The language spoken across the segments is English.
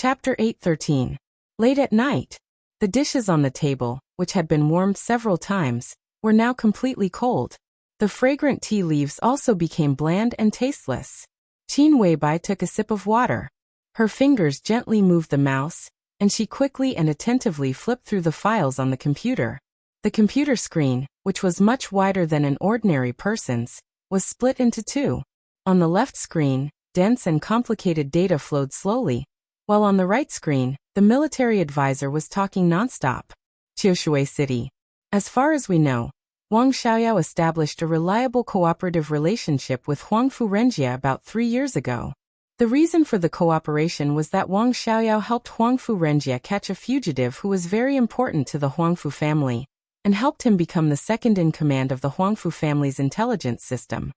Chapter 8:13. Late at night. The dishes on the table, which had been warmed several times, were now completely cold. The fragrant tea leaves also became bland and tasteless. Qin Weibai took a sip of water. Her fingers gently moved the mouse, and she quickly and attentively flipped through the files on the computer. The computer screen, which was much wider than an ordinary person's, was split into two. On the left screen, dense and complicated data flowed slowly, while on the right screen, the military advisor was talking nonstop. Qiushui City. As far as we know, Wang Xiaoyao established a reliable cooperative relationship with Huangfu Renjia about 3 years ago. The reason for the cooperation was that Wang Xiaoyao helped Huangfu Renjia catch a fugitive who was very important to the Huangfu family, and helped him become the second in command of the Huangfu family's intelligence system.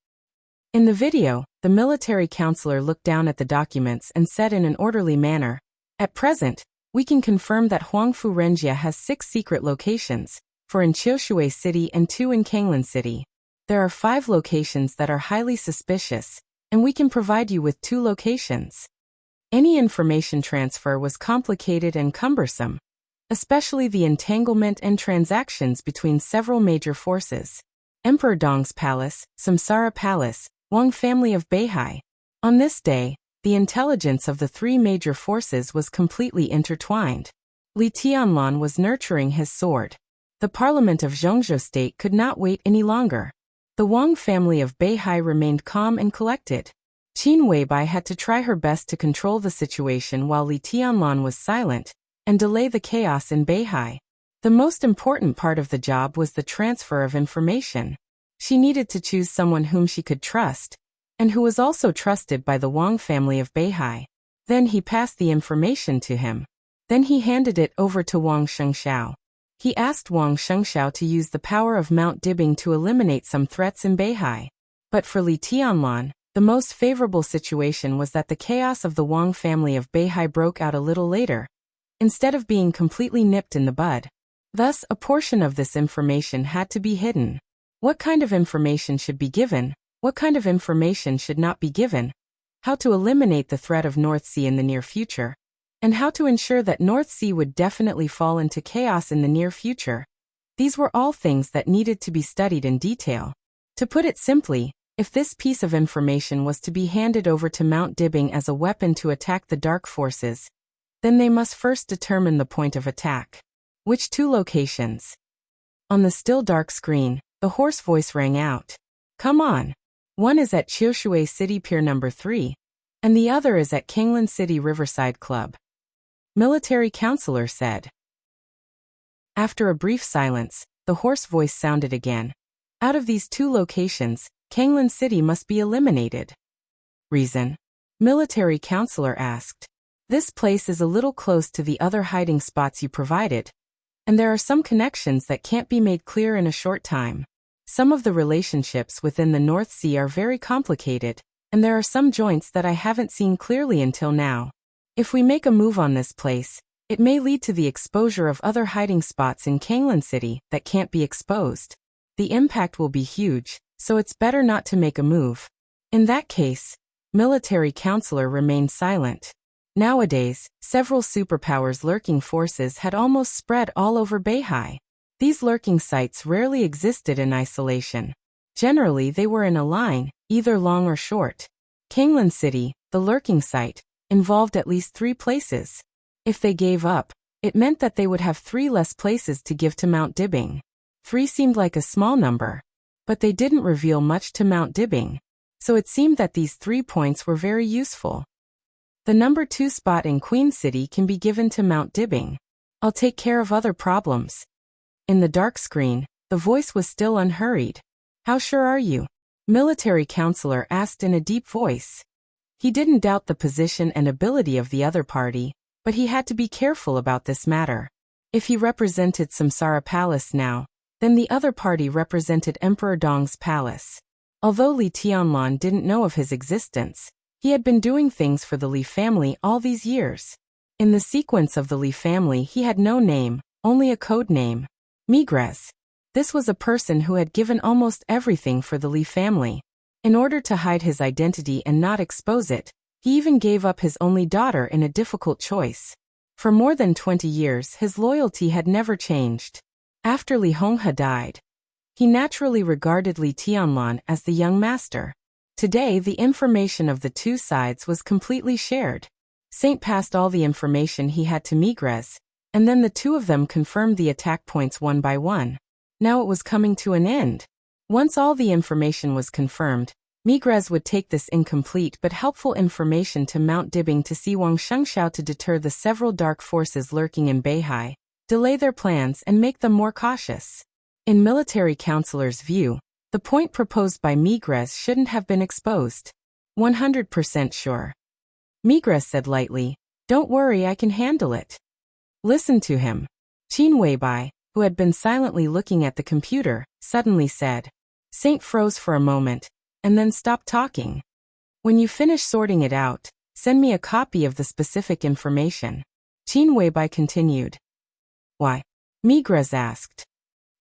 In the video, the military counselor looked down at the documents and said in an orderly manner, "At present, we can confirm that Huangfu Renjia has 6 secret locations, 4 in Qiushui City and 2 in Kanglan City. There are 5 locations that are highly suspicious, and we can provide you with 2 locations." Any information transfer was complicated and cumbersome, especially the entanglement and transactions between several major forces. Emperor Dong's palace, Samsara Palace, Wang family of Beihai. On this day, the intelligence of the 3 major forces was completely intertwined. Li Tianlan was nurturing his sword. The parliament of Zhongzhou State could not wait any longer. The Wang family of Beihai remained calm and collected. Qin Weibai had to try her best to control the situation while Li Tianlan was silent, and delay the chaos in Beihai. The most important part of the job was the transfer of information. She needed to choose someone whom she could trust, and who was also trusted by the Wang family of Beihai. Then he passed the information to him. Then he handed it over to Wang Shengxiao. He asked Wang Shengxiao to use the power of Mount Dibbing to eliminate some threats in Beihai. But for Li Tianlan, the most favorable situation was that the chaos of the Wang family of Beihai broke out a little later, instead of being completely nipped in the bud. Thus, a portion of this information had to be hidden. What kind of information should be given? What kind of information should not be given? How to eliminate the threat of North Sea in the near future? And how to ensure that North Sea would definitely fall into chaos in the near future? These were all things that needed to be studied in detail. To put it simply, if this piece of information was to be handed over to Mount Dibbing as a weapon to attack the dark forces, then they must first determine the point of attack. Which 2 locations? On the still dark screen, the hoarse voice rang out. "Come on. One is at Qiushui City Pier Number 3, and the other is at Kanglan City Riverside Club," military counselor said. After a brief silence, the hoarse voice sounded again. "Out of these 2 locations, Kanglan City must be eliminated." "Reason?" military counselor asked. "This place is a little close to the other hiding spots you provided, and there are some connections that can't be made clear in a short time. Some of the relationships within the North Sea are very complicated, and there are some joints that I haven't seen clearly until now. If we make a move on this place, it may lead to the exposure of other hiding spots in Kanglan City that can't be exposed. The impact will be huge, so it's better not to make a move." In that case, military counselor remained silent. Nowadays, several superpowers' lurking forces had almost spread all over Beihai. These lurking sites rarely existed in isolation. Generally, they were in a line, either long or short. Kanglan City, the lurking site, involved at least 3 places. If they gave up, it meant that they would have 3 less places to give to Mount Dibbing. 3 seemed like a small number, but they didn't reveal much to Mount Dibbing, so it seemed that these 3 points were very useful. The number 2 spot in Queen City can be given to Mount Dibbing. I'll take care of other problems. In the dark screen, the voice was still unhurried. "How sure are you?" military counselor asked in a deep voice. He didn't doubt the position and ability of the other party, but he had to be careful about this matter. If he represented Samsara Palace now, then the other party represented Emperor Dong's palace. Although Li Tianlan didn't know of his existence, he had been doing things for the Li family all these years. In the sequence of the Li family, he had no name, only a code name. Migres. This was a person who had given almost everything for the Li family. In order to hide his identity and not expose it, He even gave up his only daughter in a difficult choice. For more than 20 years, his loyalty had never changed. After Li Honghe died, he naturally regarded Li Tianlan as the young master. Today, the information of the two sides was completely shared. Saint passed all the information he had to Migres, and then the two of them confirmed the attack points one by one. Now it was coming to an end. Once all the information was confirmed, Migres would take this incomplete but helpful information to Mount Dibing to see Wang Shengxiao to deter the several dark forces lurking in Beihai, delay their plans and make them more cautious. In military counselor's view, the point proposed by Migres shouldn't have been exposed. 100% sure. Migres said lightly, "Don't worry, I can handle it." Listen to him. Qin Weibai, who had been silently looking at the computer, suddenly said. Saint froze for a moment, and then stopped talking. "When you finish sorting it out, send me a copy of the specific information." Qin Weibai continued. "Why?" Migres asked.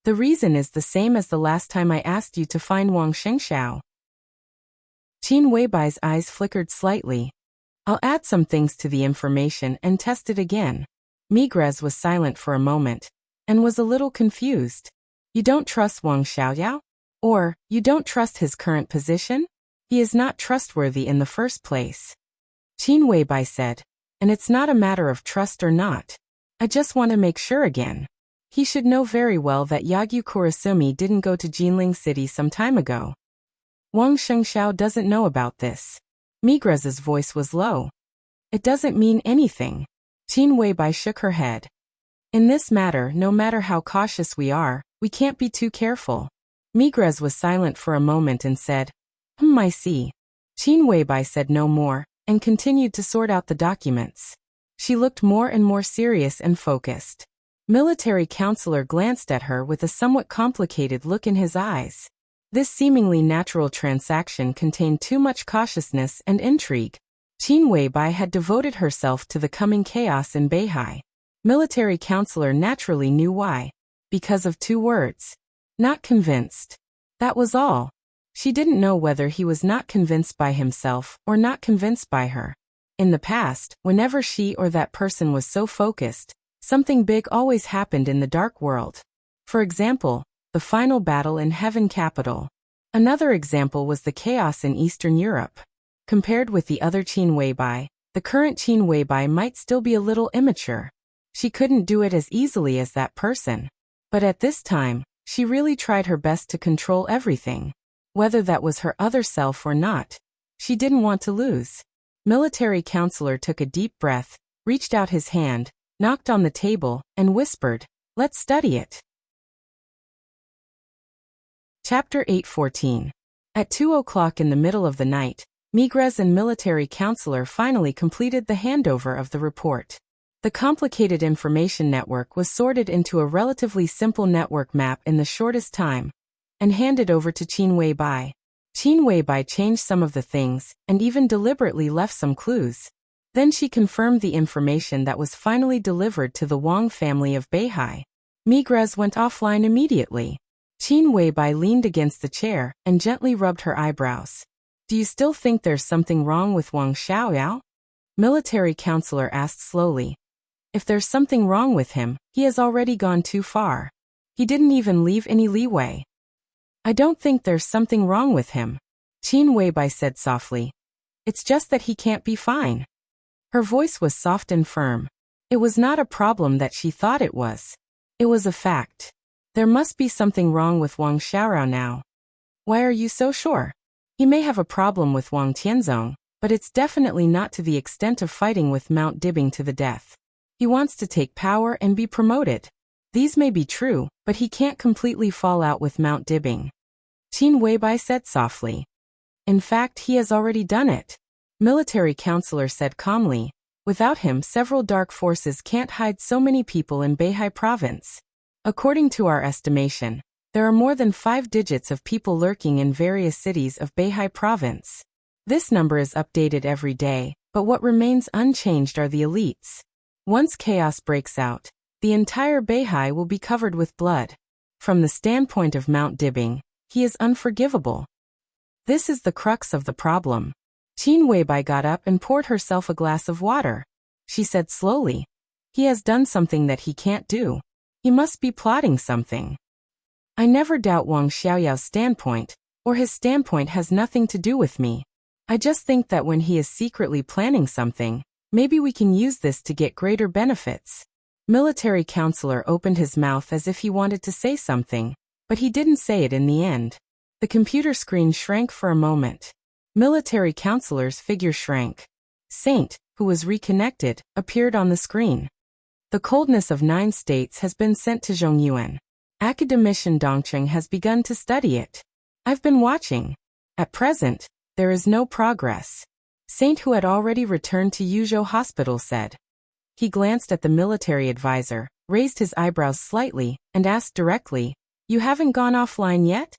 "The reason is the same as the last time I asked you to find Wang Shengxiao." Qin Weibai's eyes flickered slightly. "I'll add some things to the information and test it again." Migres was silent for a moment, and was a little confused. "You don't trust Wang Xiaoyao? Or, you don't trust his current position? He is not trustworthy in the first place." Qin Weibai said, "And it's not a matter of trust or not. I just want to make sure again. He should know very well that Yagyu Kurasumi didn't go to Jinling City some time ago. Wang Shengxiao doesn't know about this." Migres's voice was low. "It doesn't mean anything." Qin Weibai shook her head. "In this matter, no matter how cautious we are, we can't be too careful." Migres was silent for a moment and said, I see." Qin Weibai said no more, and continued to sort out the documents. She looked more and more serious and focused. Military counselor glanced at her with a somewhat complicated look in his eyes. This seemingly natural transaction contained too much cautiousness and intrigue. Qin Weibai had devoted herself to the coming chaos in Beihai. Military counselor naturally knew why. Because of two words. Not convinced. That was all. She didn't know whether he was not convinced by himself or not convinced by her. In the past, whenever she or that person was so focused, something big always happened in the dark world. For example, the final battle in Heaven Capital. Another example was the chaos in Eastern Europe. Compared with the other Qin Weibai, the current Qin Weibai might still be a little immature. She couldn't do it as easily as that person. But at this time, she really tried her best to control everything. Whether that was her other self or not, she didn't want to lose. Military counselor took a deep breath, reached out his hand, knocked on the table, and whispered, "Let's study it." Chapter 8:14. At 2:00 in the middle of the night, Migres and military counselor finally completed the handover of the report. The complicated information network was sorted into a relatively simple network map in the shortest time, and handed over to Qin Weibai. Qin Weibai changed some of the things, and even deliberately left some clues. Then she confirmed the information that was finally delivered to the Wang family of Beihai. Migres went offline immediately. Qin Weibai leaned against the chair and gently rubbed her eyebrows. "Do you still think there's something wrong with Wang Xiaoyao?" Military counselor asked slowly. "If there's something wrong with him, he has already gone too far. He didn't even leave any leeway." "I don't think there's something wrong with him," Qin Weibai said softly. "It's just that he can't be fine." Her voice was soft and firm. It was not a problem that she thought it was. It was a fact. There must be something wrong with Wang Xiaorao now. "Why are you so sure?" "He may have a problem with Wang Tianzong, but it's definitely not to the extent of fighting with Mount Dibing to the death. He wants to take power and be promoted. These may be true, but he can't completely fall out with Mount Dibing," Qin Weibai said softly. "In fact, he has already done it," military counselor said calmly. "Without him, several dark forces can't hide so many people in Beihai province. According to our estimation, there are more than 5 digits of people lurking in various cities of Beihai province. This number is updated every day, but what remains unchanged are the elites. Once chaos breaks out, the entire Beihai will be covered with blood. From the standpoint of Mount Dibing, he is unforgivable. This is the crux of the problem. Qin Weibai got up and poured herself a glass of water. She said slowly, "He has done something that he can't do. He must be plotting something. I never doubt Wang Xiaoyao's standpoint, or his standpoint has nothing to do with me. I just think that when he is secretly planning something, maybe we can use this to get greater benefits." Military counselor opened his mouth as if he wanted to say something, but he didn't say it in the end. The computer screen shrank for a moment. Military counselor's figure shrank. Saint, who was reconnected, appeared on the screen. The coldness of 9 states has been sent to Zhongyuan. Academician Dongqing has begun to study it. I've been watching. At present, there is no progress. Saint, who had already returned to Yuzhou Hospital, said. He glanced at the military advisor, raised his eyebrows slightly, and asked directly, "You haven't gone offline yet?"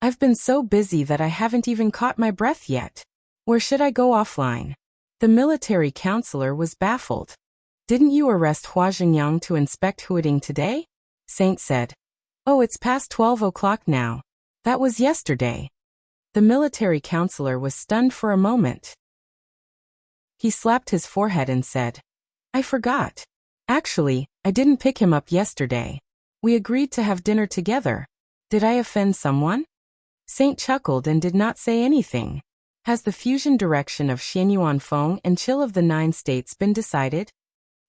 "I've been so busy that I haven't even caught my breath yet. Where should I go offline?" The military counselor was baffled. "Didn't you arrest Hua Xingyang to inspect Huading today?" Saint said. "Oh, it's past 12 o'clock now. That was yesterday." The military counselor was stunned for a moment. He slapped his forehead and said, "I forgot. Actually, I didn't pick him up yesterday. We agreed to have dinner together. Did I offend someone?" Saint chuckled and did not say anything. "Has the fusion direction of Xianyuan Feng and Qil of the 9 states been decided?"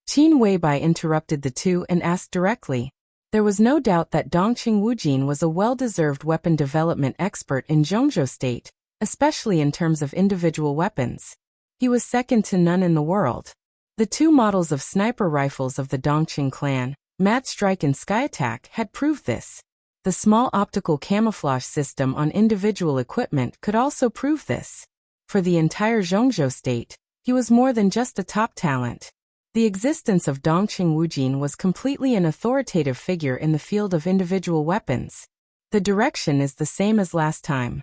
Qin Weibai interrupted the two and asked directly. There was no doubt that Dongqing Wujin was a well-deserved weapon development expert in Zhongzhou State, especially in terms of individual weapons. He was second to none in the world. The 2 models of sniper rifles of the Dongqing clan, Mad Strike and Sky Attack, had proved this. The small optical camouflage system on individual equipment could also prove this. For the entire Zhongzhou State, he was more than just a top talent. The existence of Dongqing Wujin was completely an authoritative figure in the field of individual weapons. The direction is the same as last time.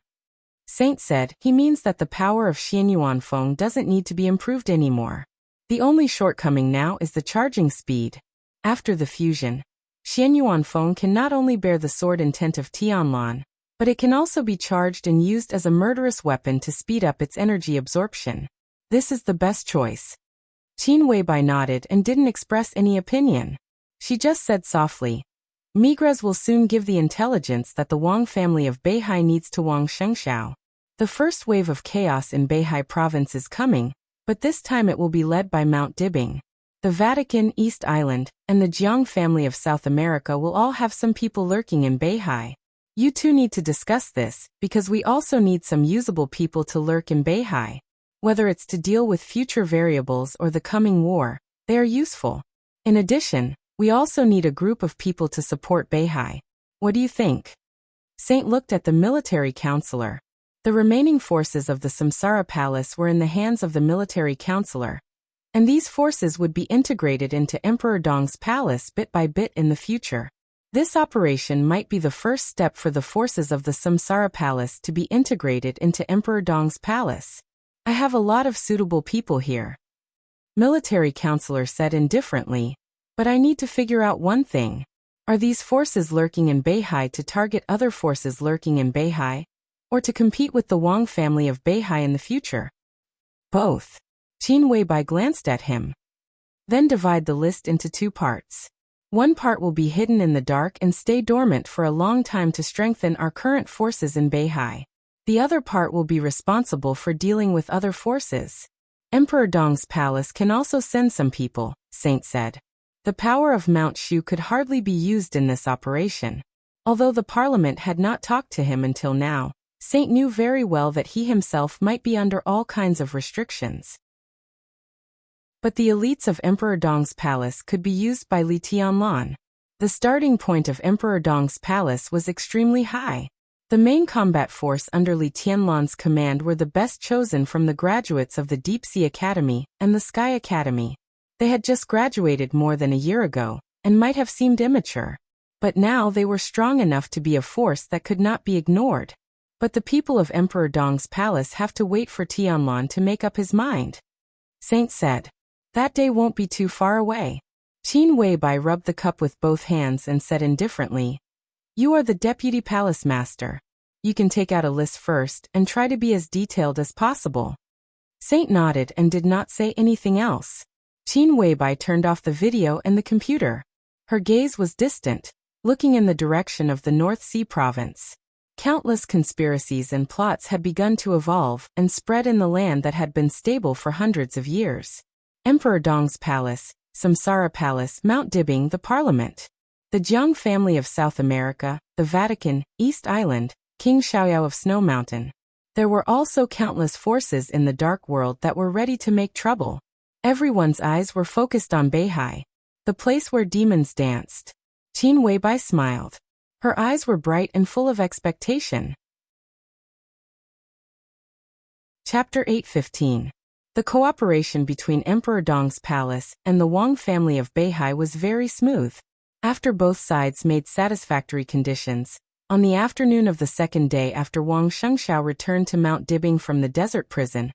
Saint said, "He means that the power of Xianyuan Feng doesn't need to be improved anymore. The only shortcoming now is the charging speed. After the fusion, Xianyuan Feng can not only bear the sword intent of Tianlan, but it can also be charged and used as a murderous weapon to speed up its energy absorption. This is the best choice." Qin Weibai nodded and didn't express any opinion. She just said softly, "Migres will soon give the intelligence that the Wang family of Beihai needs to Wang Shengshao. The first wave of chaos in Beihai province is coming, but this time it will be led by Mount Dibing. The Vatican, East Island, and the Jiang family of South America will all have some people lurking in Beihai. You two need to discuss this, because we also need some usable people to lurk in Beihai. Whether it's to deal with future variables or the coming war, they are useful. In addition, we also need a group of people to support Beihai. What do you think?" Saint looked at the military counselor. The remaining forces of the Samsara Palace were in the hands of the military counselor, and these forces would be integrated into Emperor Dong's palace bit by bit in the future. This operation might be the first step for the forces of the Samsara Palace to be integrated into Emperor Dong's palace. "I have a lot of suitable people here," military counselor said indifferently, "but I need to figure out one thing. Are these forces lurking in Beihai to target other forces lurking in Beihai, or to compete with the Wang family of Beihai in the future?" "Both." Qin Weibai glanced at him. "Then divide the list into 2 parts. One part will be hidden in the dark and stay dormant for a long time to strengthen our current forces in Beihai. The other part will be responsible for dealing with other forces. Emperor Dong's palace can also send some people," Saint said. The power of Mount Shu could hardly be used in this operation. Although the parliament had not talked to him until now, Saint knew very well that he himself might be under all kinds of restrictions. But the elites of Emperor Dong's palace could be used by Li Tianlan. The starting point of Emperor Dong's palace was extremely high. The main combat force under Li Tianlan's command were the best chosen from the graduates of the Deep Sea Academy and the Sky Academy. They had just graduated more than a year ago, and might have seemed immature. But now they were strong enough to be a force that could not be ignored. But the people of Emperor Dong's palace have to wait for Tianlan to make up his mind. Saint said, "That day won't be too far away." Qin Weibai rubbed the cup with both hands and said indifferently, "You are the deputy palace master. You can take out a list first and try to be as detailed as possible." Saint nodded and did not say anything else. Qin Weibai turned off the video and the computer. Her gaze was distant, looking in the direction of the North Sea province. Countless conspiracies and plots had begun to evolve and spread in the land that had been stable for hundreds of years. Emperor Dong's palace, Samsara Palace, Mount Dibing, the Parliament. The Jiang family of South America, the Vatican, East Island, King Xiaoyao of Snow Mountain. There were also countless forces in the dark world that were ready to make trouble. Everyone's eyes were focused on Beihai, the place where demons danced. Qin Weibai smiled. Her eyes were bright and full of expectation. Chapter 8:15. The cooperation between Emperor Dong's palace and the Wang family of Beihai was very smooth. After both sides made satisfactory conditions, on the afternoon of the second day after Wang Shengxiao returned to Mount Dibing from the desert prison,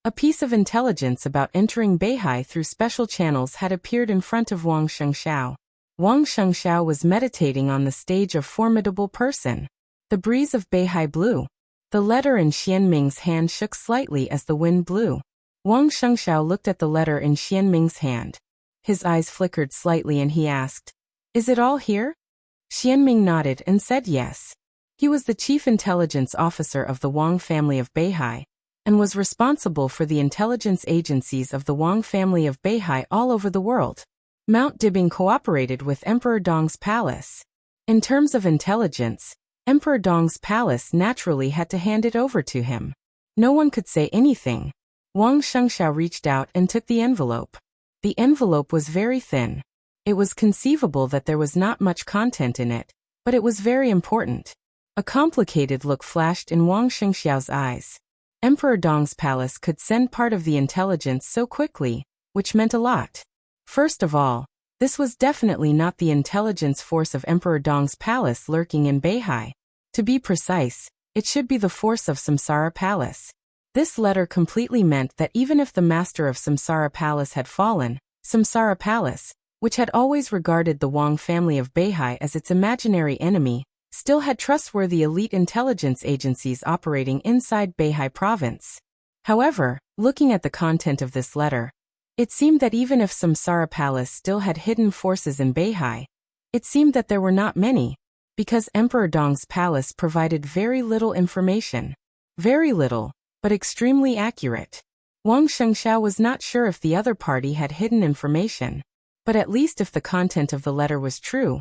a piece of intelligence about entering Beihai through special channels had appeared in front of Wang Shengxiao. Wang Shengxiao was meditating on the stage of formidable person. The breeze of Beihai blew. The letter in Xianming's hand shook slightly as the wind blew. Wang Shengxiao looked at the letter in Xianming's hand. His eyes flickered slightly and he asked, "Is it all here?" Xianming nodded and said yes. He was the chief intelligence officer of the Wang family of Beihai, and was responsible for the intelligence agencies of the Wang family of Beihai all over the world. Mount Dibing cooperated with Emperor Dong's palace. In terms of intelligence, Emperor Dong's palace naturally had to hand it over to him. No one could say anything. Wang Shengxiao reached out and took the envelope. The envelope was very thin. It was conceivable that there was not much content in it, but it was very important. A complicated look flashed in Wang Shengxiao's eyes. Emperor Dong's palace could send part of the intelligence so quickly, which meant a lot. First of all, this was definitely not the intelligence force of Emperor Dong's palace lurking in Beihai. To be precise, it should be the force of Samsara Palace. This letter completely meant that even if the master of Samsara Palace had fallen, Samsara Palace, which had always regarded the Wang family of Beihai as its imaginary enemy, still had trustworthy elite intelligence agencies operating inside Beihai province. However, looking at the content of this letter, it seemed that even if Samsara Palace still had hidden forces in Beihai, it seemed that there were not many, because Emperor Dong's palace provided very little information. Very little, but extremely accurate. Wang Shengxiao was not sure if the other party had hidden information, but at least if the content of the letter was true,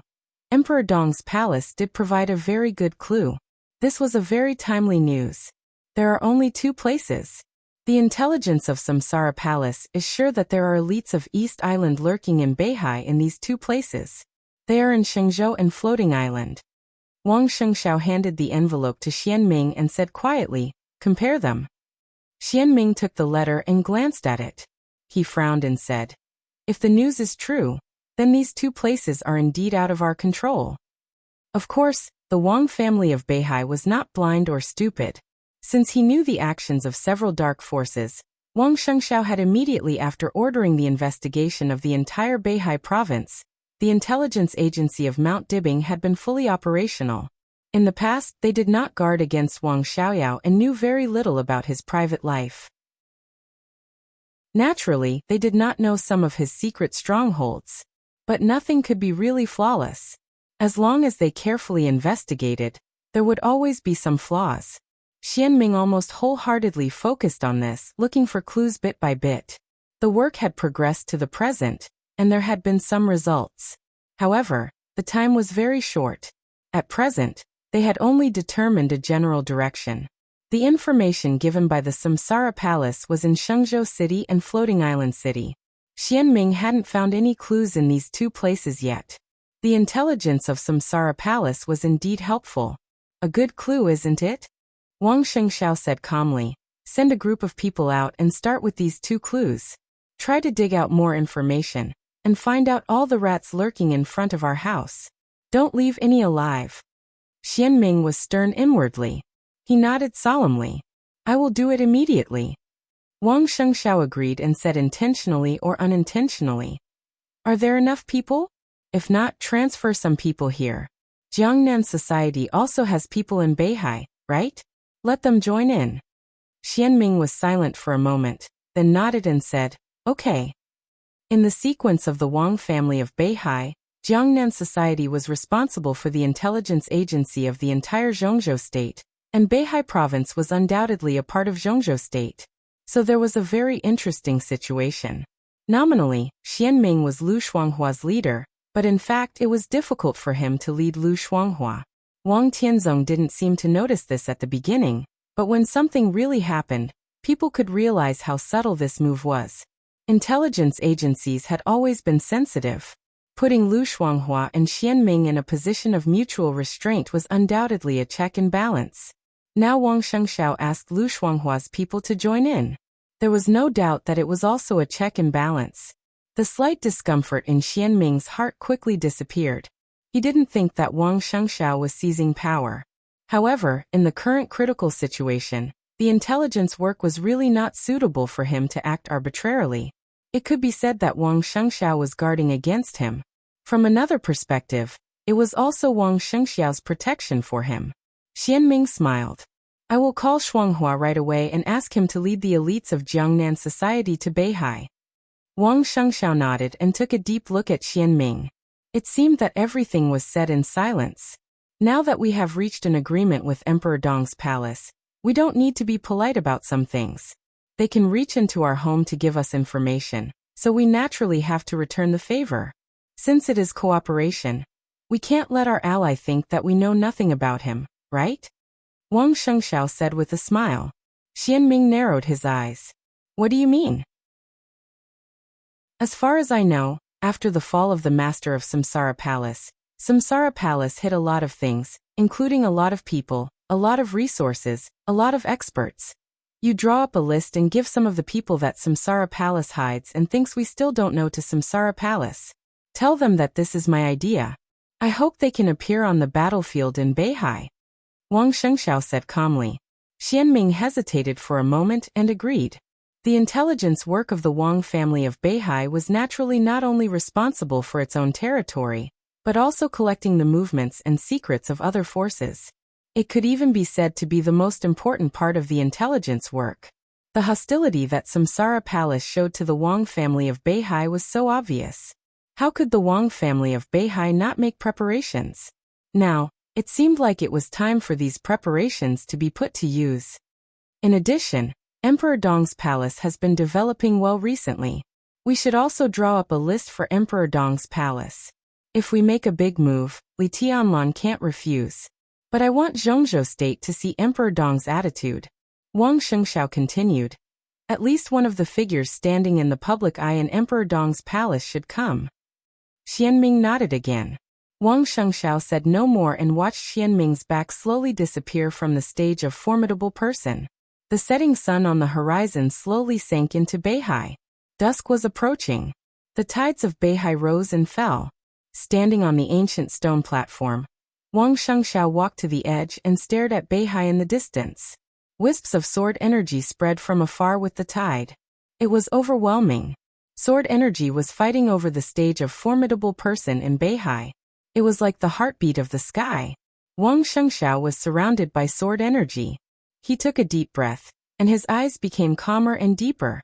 Emperor Dong's palace did provide a very good clue. This was a very timely news. There are only two places. The intelligence of Samsara Palace is sure that there are elites of East Island lurking in Beihai in these two places. They are in Shenzhou and Floating Island. Wang Shengxiao handed the envelope to Xianming and said quietly, "Compare them." Xianming took the letter and glanced at it. He frowned and said, "If the news is true, then these two places are indeed out of our control." Of course, the Wang family of Beihai was not blind or stupid. Since he knew the actions of several dark forces, Wang Shengxiao had immediately after ordering the investigation of the entire Beihai province, the intelligence agency of Mount Dibing had been fully operational. In the past, they did not guard against Wang Xiaoyao and knew very little about his private life. Naturally, they did not know some of his secret strongholds. But nothing could be really flawless. As long as they carefully investigated, there would always be some flaws. Xianming almost wholeheartedly focused on this, looking for clues bit by bit. The work had progressed to the present, and there had been some results. However, the time was very short. At present, they had only determined a general direction. The information given by the Samsara Palace was in Shenzhou City and Floating Island City. Xianming hadn't found any clues in these two places yet. The intelligence of Samsara Palace was indeed helpful. A good clue, isn't it? Wang Shengxiao said calmly, "Send a group of people out and start with these two clues. Try to dig out more information, and find out all the rats lurking in front of our house. Don't leave any alive." Xianming was stern inwardly. He nodded solemnly. "I will do it immediately." Wang Shengxiao agreed and said intentionally or unintentionally, "Are there enough people? If not, transfer some people here. Jiangnan society also has people in Beihai, right? Let them join in." Xianming was silent for a moment, then nodded and said, "Okay." In the sequence of the Wang family of Beihai, Jiangnan society was responsible for the intelligence agency of the entire Zhongzhou state, and Beihai province was undoubtedly a part of Zhongzhou state. So there was a very interesting situation. Nominally, Xianming was Lu Shuanghua's leader, but in fact it was difficult for him to lead Lu Shuanghua. Wang Tianzong didn't seem to notice this at the beginning, but when something really happened, people could realize how subtle this move was. Intelligence agencies had always been sensitive. Putting Lu Shuanghua and Xianming in a position of mutual restraint was undoubtedly a check and balance. Now Wang Shengxiao asked Lu Shuanghua's people to join in. There was no doubt that it was also a check and balance. The slight discomfort in Xianming's heart quickly disappeared. He didn't think that Wang Shengxiao was seizing power. However, in the current critical situation, the intelligence work was really not suitable for him to act arbitrarily. It could be said that Wang Shengxiao was guarding against him. From another perspective, it was also Wang Shengxiao's protection for him. Xianming smiled. "I will call Shuanghua right away and ask him to lead the elites of Jiangnan society to Beihai." Wang Shengxiao nodded and took a deep look at Xianming. It seemed that everything was said in silence. Now that we have reached an agreement with Emperor Dong's palace, we don't need to be polite about some things. They can reach into our home to give us information, so we naturally have to return the favor. Since it is cooperation, we can't let our ally think that we know nothing about him, right? Wang Shengxiao said with a smile. Xianming narrowed his eyes. "What do you mean?" "As far as I know, after the fall of the master of Samsara Palace hid a lot of things, including a lot of people, a lot of resources, a lot of experts. You draw up a list and give some of the people that Samsara Palace hides and thinks we still don't know to Samsara Palace. Tell them that this is my idea. I hope they can appear on the battlefield in Beihai." Wang Shengxiao said calmly. Xianming hesitated for a moment and agreed. The intelligence work of the Wang family of Beihai was naturally not only responsible for its own territory, but also collecting the movements and secrets of other forces. It could even be said to be the most important part of the intelligence work. The hostility that Samsara Palace showed to the Wang family of Beihai was so obvious. How could the Wang family of Beihai not make preparations? Now, it seemed like it was time for these preparations to be put to use. In addition, Emperor Dong's palace has been developing well recently. We should also draw up a list for Emperor Dong's palace. If we make a big move, Li Tianlan can't refuse. But I want Zhongzhou state to see Emperor Dong's attitude. Wang Shengxiao continued. At least one of the figures standing in the public eye in Emperor Dong's palace should come. Xianming nodded again. Wang Shengxiao said no more and watched Xianming's back slowly disappear from the stage of formidable person. The setting sun on the horizon slowly sank into Beihai. Dusk was approaching. The tides of Beihai rose and fell. Standing on the ancient stone platform, Wang Shengxiao walked to the edge and stared at Beihai in the distance. Wisps of sword energy spread from afar with the tide. It was overwhelming. Sword energy was fighting over the stage of formidable person in Beihai. It was like the heartbeat of the sky. Wang Shengxiao was surrounded by sword energy. He took a deep breath, and his eyes became calmer and deeper.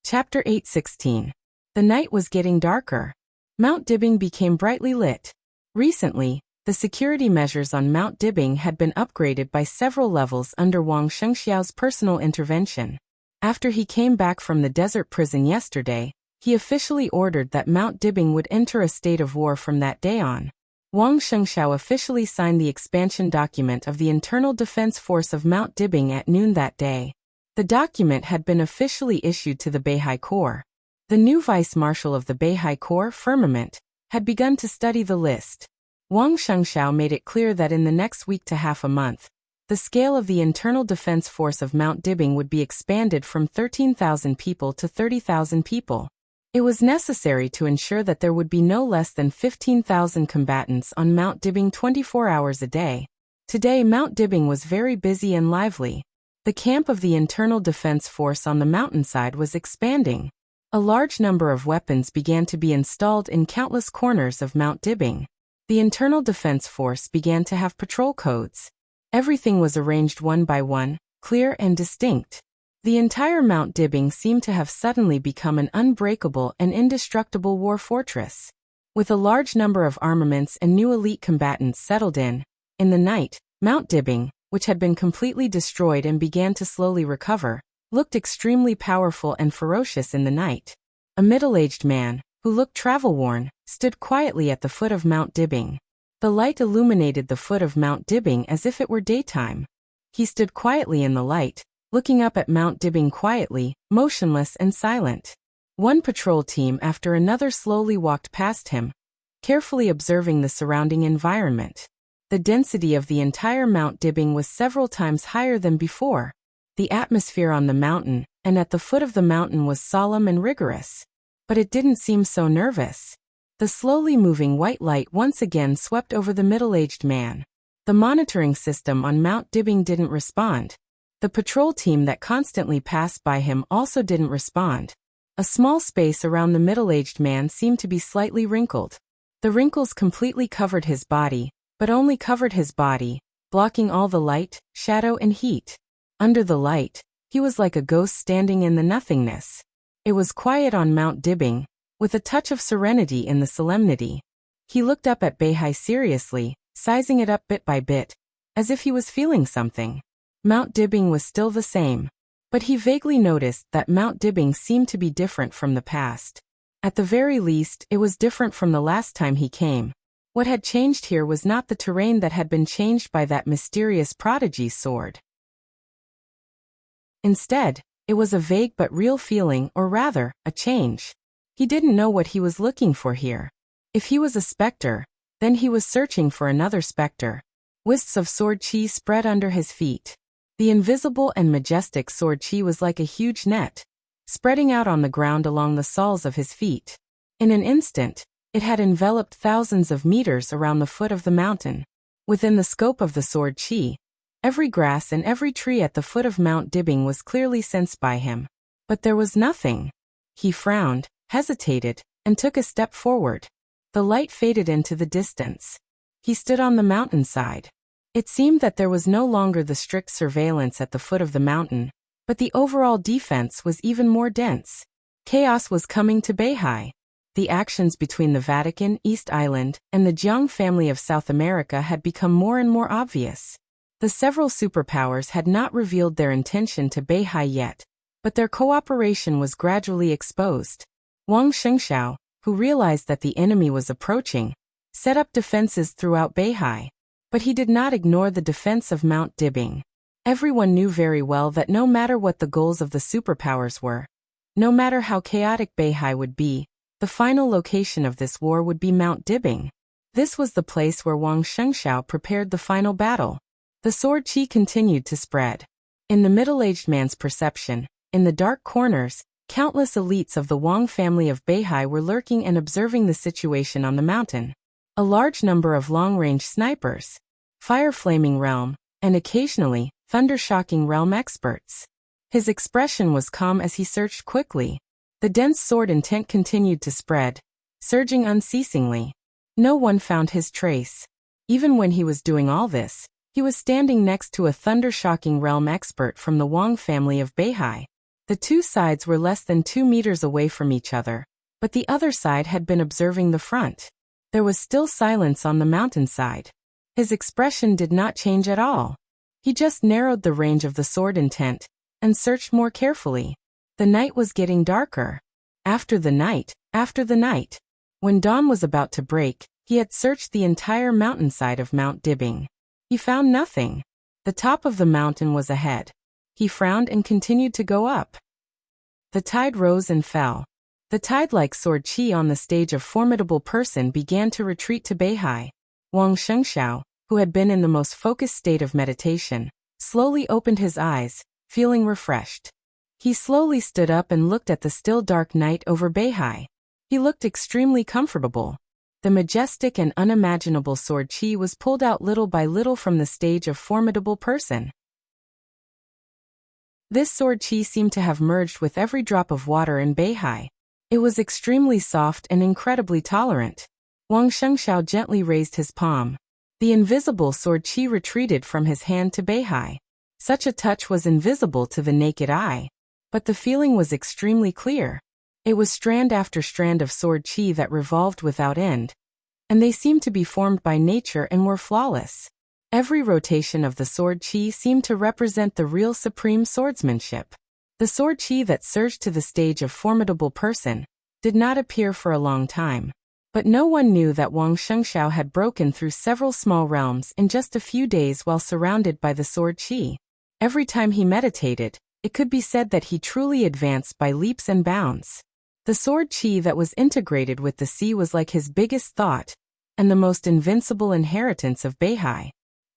Chapter 8:16. The night was getting darker. Mount Dibing became brightly lit. Recently, the security measures on Mount Dibing had been upgraded by several levels under Wang Shengxiao's personal intervention. After he came back from the desert prison yesterday, he officially ordered that Mount Dibing would enter a state of war from that day on. Wang Shengxiao officially signed the expansion document of the Internal Defense Force of Mount Dibing at noon that day. The document had been officially issued to the Beihai Corps. The new vice-marshal of the Beihai Corps, Firmament, had begun to study the list. Wang Shengxiao made it clear that in the next week to half a month, the scale of the Internal Defense Force of Mount Dibing would be expanded from 13,000 people to 30,000 people. It was necessary to ensure that there would be no less than 15,000 combatants on Mount Dibing 24 hours a day. Today Mount Dibing was very busy and lively. The camp of the Internal Defense Force on the mountainside was expanding. A large number of weapons began to be installed in countless corners of Mount Dibing. The Internal Defense Force began to have patrol codes. Everything was arranged one by one, clear and distinct. The entire Mount Dibbing seemed to have suddenly become an unbreakable and indestructible war fortress. With a large number of armaments and new elite combatants settled in the night, Mount Dibbing, which had been completely destroyed and began to slowly recover, looked extremely powerful and ferocious in the night. A middle-aged man, who looked travel-worn, stood quietly at the foot of Mount Dibbing. The light illuminated the foot of Mount Dibbing as if it were daytime. He stood quietly in the light, looking up at Mount Dibbing quietly, motionless and silent. One patrol team after another slowly walked past him, carefully observing the surrounding environment. The density of the entire Mount Dibbing was several times higher than before. The atmosphere on the mountain and at the foot of the mountain was solemn and rigorous. But it didn't seem so nervous. The slowly moving white light once again swept over the middle-aged man. The monitoring system on Mount Dibbing didn't respond. The patrol team that constantly passed by him also didn't respond. A small space around the middle-aged man seemed to be slightly wrinkled. The wrinkles completely covered his body, but only covered his body, blocking all the light, shadow and heat. Under the light, he was like a ghost standing in the nothingness. It was quiet on Mount Dibbing, with a touch of serenity in the solemnity. He looked up at Beihai seriously, sizing it up bit by bit, as if he was feeling something. Mount Dibbing was still the same, but he vaguely noticed that Mount Dibbing seemed to be different from the past. At the very least, it was different from the last time he came. What had changed here was not the terrain that had been changed by that mysterious prodigy's sword. Instead, it was a vague but real feeling, or rather, a change. He didn't know what he was looking for here. If he was a specter, then he was searching for another specter. Wisps of sword chi spread under his feet. The invisible and majestic sword chi was like a huge net, spreading out on the ground along the soles of his feet. In an instant, it had enveloped thousands of meters around the foot of the mountain. Within the scope of the sword chi, every grass and every tree at the foot of Mount Dibbing was clearly sensed by him. But there was nothing. He frowned, hesitated, and took a step forward. The light faded into the distance. He stood on the mountainside. It seemed that there was no longer the strict surveillance at the foot of the mountain, but the overall defense was even more dense. Chaos was coming to Beihai. The actions between the Vatican, East Island, and the Jiang family of South America had become more and more obvious. The several superpowers had not revealed their intention to Beihai yet, but their cooperation was gradually exposed. Wang Shengxiao, who realized that the enemy was approaching, set up defenses throughout Beihai. But he did not ignore the defense of Mount Dibbing. Everyone knew very well that no matter what the goals of the superpowers were, no matter how chaotic Beihai would be, the final location of this war would be Mount Dibbing. This was the place where Wang Shengxiao prepared the final battle. The sword chi continued to spread. In the middle-aged man's perception, in the dark corners, countless elites of the Wang family of Beihai were lurking and observing the situation on the mountain. A large number of long-range snipers, fire-flaming realm, and occasionally, thunder-shocking realm experts. His expression was calm as he searched quickly. The dense sword intent continued to spread, surging unceasingly. No one found his trace. Even when he was doing all this, he was standing next to a thunder-shocking realm expert from the Wang family of Beihai. The two sides were less than 2 meters away from each other, but the other side had been observing the front. There was still silence on the mountainside. His expression did not change at all. He just narrowed the range of the sword intent and searched more carefully. The night was getting darker. After the night. When dawn was about to break, he had searched the entire mountainside of Mount Dibbing. He found nothing. The top of the mountain was ahead. He frowned and continued to go up. The tide rose and fell. The tide-like sword chi on the stage of formidable person began to retreat to Beihai. Wang Shengxiao, who had been in the most focused state of meditation, slowly opened his eyes, feeling refreshed. He slowly stood up and looked at the still dark night over Beihai. He looked extremely comfortable. The majestic and unimaginable sword chi was pulled out little by little from the stage of formidable person. This sword chi seemed to have merged with every drop of water in Beihai. It was extremely soft and incredibly tolerant. Wang Shengxiao gently raised his palm. The invisible sword chi retreated from his hand to Beihai. Such a touch was invisible to the naked eye. But the feeling was extremely clear. It was strand after strand of sword chi that revolved without end, and they seemed to be formed by nature and were flawless. Every rotation of the sword chi seemed to represent the real supreme swordsmanship. The sword chi that surged to the stage of formidable person did not appear for a long time. But no one knew that Wang Shengxiao had broken through several small realms in just a few days while surrounded by the sword chi. Every time he meditated, it could be said that he truly advanced by leaps and bounds. The sword chi that was integrated with the sea was like his biggest thought, and the most invincible inheritance of Beihai.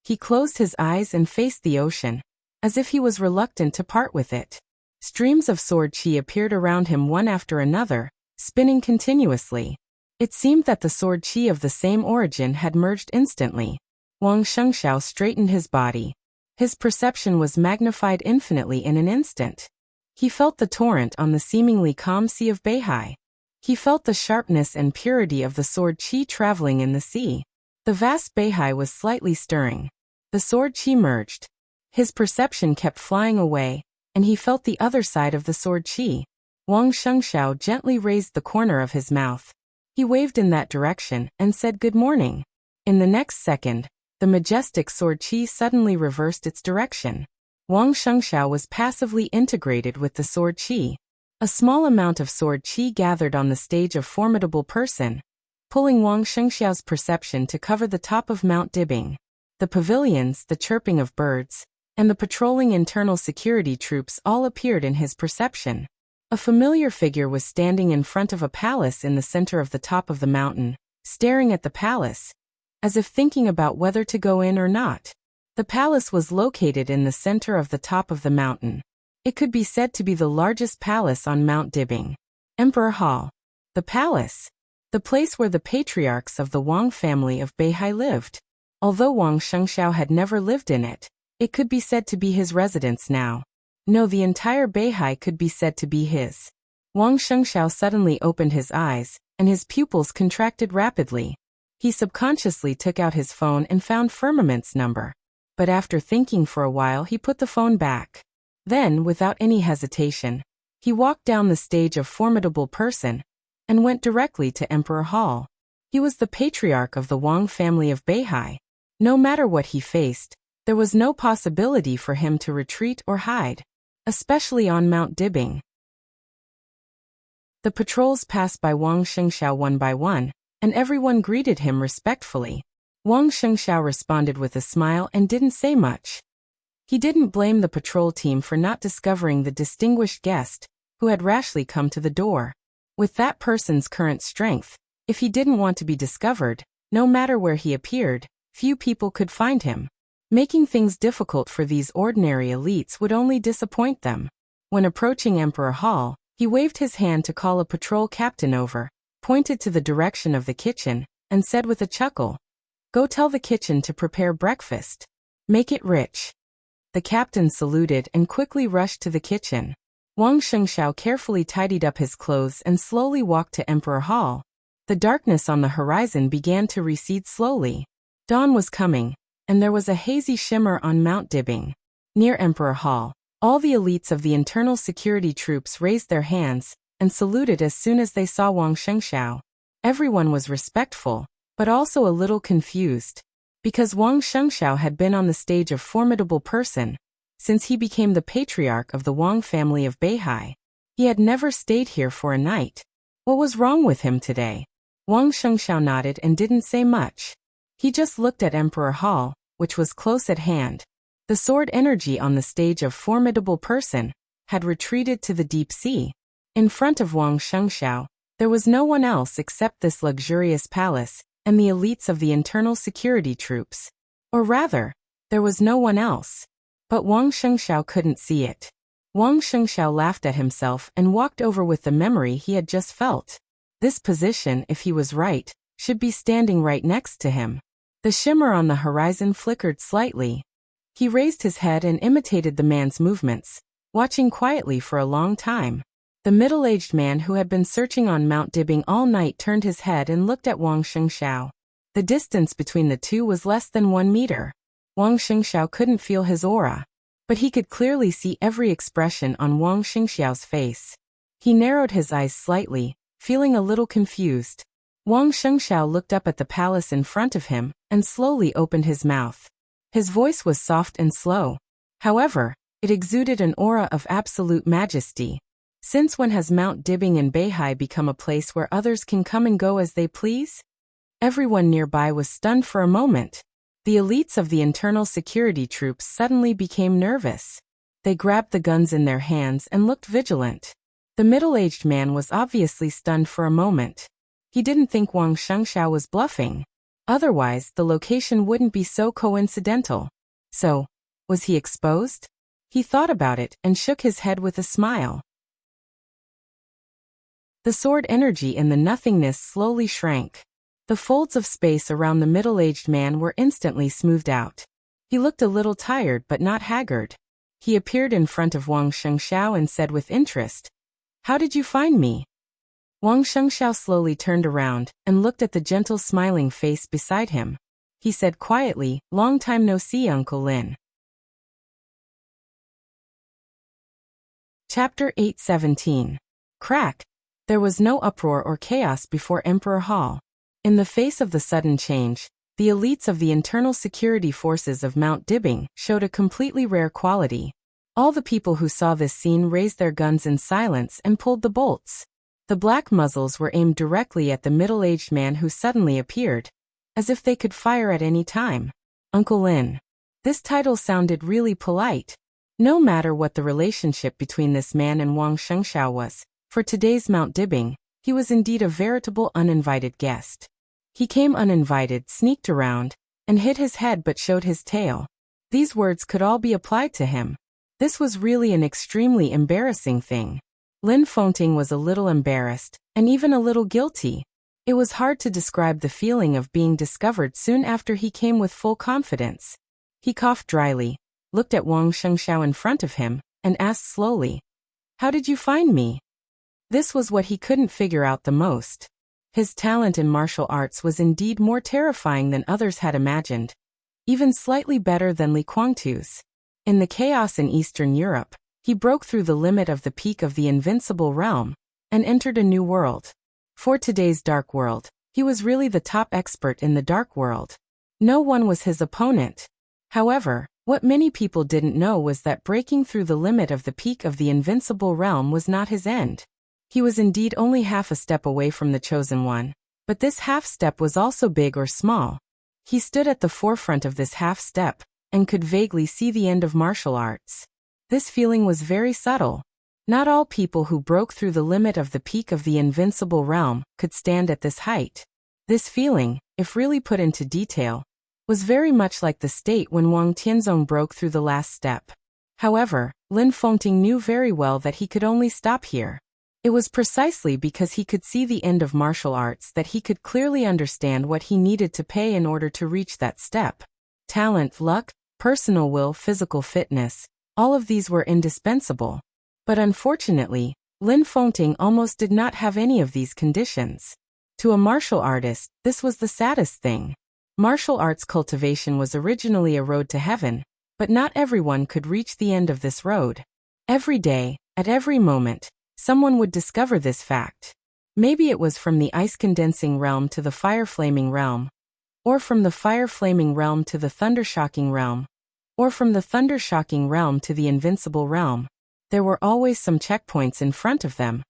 He closed his eyes and faced the ocean, as if he was reluctant to part with it. Streams of sword chi appeared around him one after another, spinning continuously. It seemed that the sword chi of the same origin had merged instantly. Wang Shengxiao straightened his body. His perception was magnified infinitely in an instant. He felt the torrent on the seemingly calm sea of Beihai. He felt the sharpness and purity of the sword chi traveling in the sea. The vast Beihai was slightly stirring. The sword chi merged. His perception kept flying away, and he felt the other side of the sword chi. Wang Shengxiao gently raised the corner of his mouth. He waved in that direction and said good morning. In the next second, the majestic sword chi suddenly reversed its direction. Wang Shengxiao was passively integrated with the sword chi. A small amount of sword chi gathered on the stage of formidable person, pulling Wang Shengxiao's perception to cover the top of Mount Dibing. The pavilions, the chirping of birds, and the patrolling internal security troops all appeared in his perception. A familiar figure was standing in front of a palace in the center of the top of the mountain, staring at the palace, as if thinking about whether to go in or not. The palace was located in the center of the top of the mountain. It could be said to be the largest palace on Mount Dibing. Emperor Hall. The palace. The place where the patriarchs of the Wang family of Beihai lived. Although Wang Shengxiao had never lived in it, it could be said to be his residence now. No, the entire Beihai could be said to be his. Wang Shengxiao suddenly opened his eyes, and his pupils contracted rapidly. He subconsciously took out his phone and found Firmament's number. But after thinking for a while, he put the phone back. Then, without any hesitation, he walked down the stage of formidable person and went directly to Emperor Hall. He was the patriarch of the Wang family of Beihai. No matter what he faced, there was no possibility for him to retreat or hide, especially on Mount Dibing. The patrols passed by Wang Shengxiao one by one, and everyone greeted him respectfully. Wang Shengxiao responded with a smile and didn't say much. He didn't blame the patrol team for not discovering the distinguished guest who had rashly come to the door. With that person's current strength, if he didn't want to be discovered, no matter where he appeared, few people could find him. Making things difficult for these ordinary elites would only disappoint them. When approaching Emperor Hall, he waved his hand to call a patrol captain over, pointed to the direction of the kitchen, and said with a chuckle, "Go tell the kitchen to prepare breakfast. Make it rich." The captain saluted and quickly rushed to the kitchen. Wang Shengxiao carefully tidied up his clothes and slowly walked to Emperor Hall. The darkness on the horizon began to recede slowly. Dawn was coming, and there was a hazy shimmer on Mount Dibing. Near Emperor Hall, all the elites of the internal security troops raised their hands and saluted as soon as they saw Wang Shengxiao. Everyone was respectful, but also a little confused, because Wang Shengxiao had been on the stage of formidable person since he became the patriarch of the Wang family of Beihai. He had never stayed here for a night. What was wrong with him today? Wang Shengxiao nodded and didn't say much. He just looked at Emperor Hall, which was close at hand. The sword energy on the stage of formidable person had retreated to the deep sea. In front of Wang Shengxiao, there was no one else except this luxurious palace and the elites of the internal security troops. Or rather, there was no one else. But Wang Shengxiao couldn't see it. Wang Shengxiao laughed at himself and walked over with the memory he had just felt. This position, if he was right, should be standing right next to him. The shimmer on the horizon flickered slightly. He raised his head and imitated the man's movements, watching quietly for a long time. The middle-aged man who had been searching on Mount Dibing all night turned his head and looked at Wang Shengxiao. The distance between the two was less than 1 meter. Wang Shengxiao couldn't feel his aura. but he could clearly see every expression on Wang Xingxiao's face. He narrowed his eyes slightly, feeling a little confused. Wang Xingxiao looked up at the palace in front of him and slowly opened his mouth. His voice was soft and slow. However, it exuded an aura of absolute majesty. Since when has Mount Dibing in Beihai become a place where others can come and go as they please? Everyone nearby was stunned for a moment. The elites of the internal security troops suddenly became nervous. They grabbed the guns in their hands and looked vigilant. The middle-aged man was obviously stunned for a moment. He didn't think Wang Shengxiao was bluffing. Otherwise, the location wouldn't be so coincidental. So, was he exposed? He thought about it and shook his head with a smile. The sword energy in the nothingness slowly shrank. The folds of space around the middle-aged man were instantly smoothed out. He looked a little tired but not haggard. He appeared in front of Wang Shengxiao and said with interest, "How did you find me?" Wang Shengxiao slowly turned around and looked at the gentle smiling face beside him. He said quietly, "Long time no see, Uncle Lin." Chapter 8:17. Crack. There was no uproar or chaos before Emperor Hall. In the face of the sudden change, the elites of the internal security forces of Mount Dibing showed a completely rare quality. All the people who saw this scene raised their guns in silence and pulled the bolts. The black muzzles were aimed directly at the middle-aged man who suddenly appeared, as if they could fire at any time. Uncle Lin. This title sounded really polite. No matter what the relationship between this man and Wang Shengxiao was, for today's Mount Dibing, he was indeed a veritable uninvited guest. He came uninvited, sneaked around, and hid his head but showed his tail. These words could all be applied to him. This was really an extremely embarrassing thing. Lin Fengting was a little embarrassed, and even a little guilty. It was hard to describe the feeling of being discovered soon after he came with full confidence. He coughed dryly, looked at Wang Shengxiao in front of him, and asked slowly, "How did you find me?" This was what he couldn't figure out the most. His talent in martial arts was indeed more terrifying than others had imagined, even slightly better than Li Guangtu's. In the chaos in Eastern Europe, he broke through the limit of the peak of the invincible realm and entered a new world. For today's dark world, he was really the top expert in the dark world. No one was his opponent. However, what many people didn't know was that breaking through the limit of the peak of the invincible realm was not his end. He was indeed only half a step away from the chosen one, but this half step was also big or small. He stood at the forefront of this half step and could vaguely see the end of martial arts. This feeling was very subtle. Not all people who broke through the limit of the peak of the invincible realm could stand at this height. This feeling, if really put into detail, was very much like the state when Wang Tianzong broke through the last step. However, Lin Fengting knew very well that he could only stop here. It was precisely because he could see the end of martial arts that he could clearly understand what he needed to pay in order to reach that step. Talent, luck, personal will, physical fitness, all of these were indispensable. But unfortunately, Lin Fengting almost did not have any of these conditions. To a martial artist, this was the saddest thing. Martial arts cultivation was originally a road to heaven, but not everyone could reach the end of this road. Every day, at every moment, someone would discover this fact. Maybe it was from the ice-condensing realm to the fire-flaming realm, or from the fire-flaming realm to the thunder-shocking realm, or from the thunder-shocking realm to the invincible realm. There were always some checkpoints in front of them,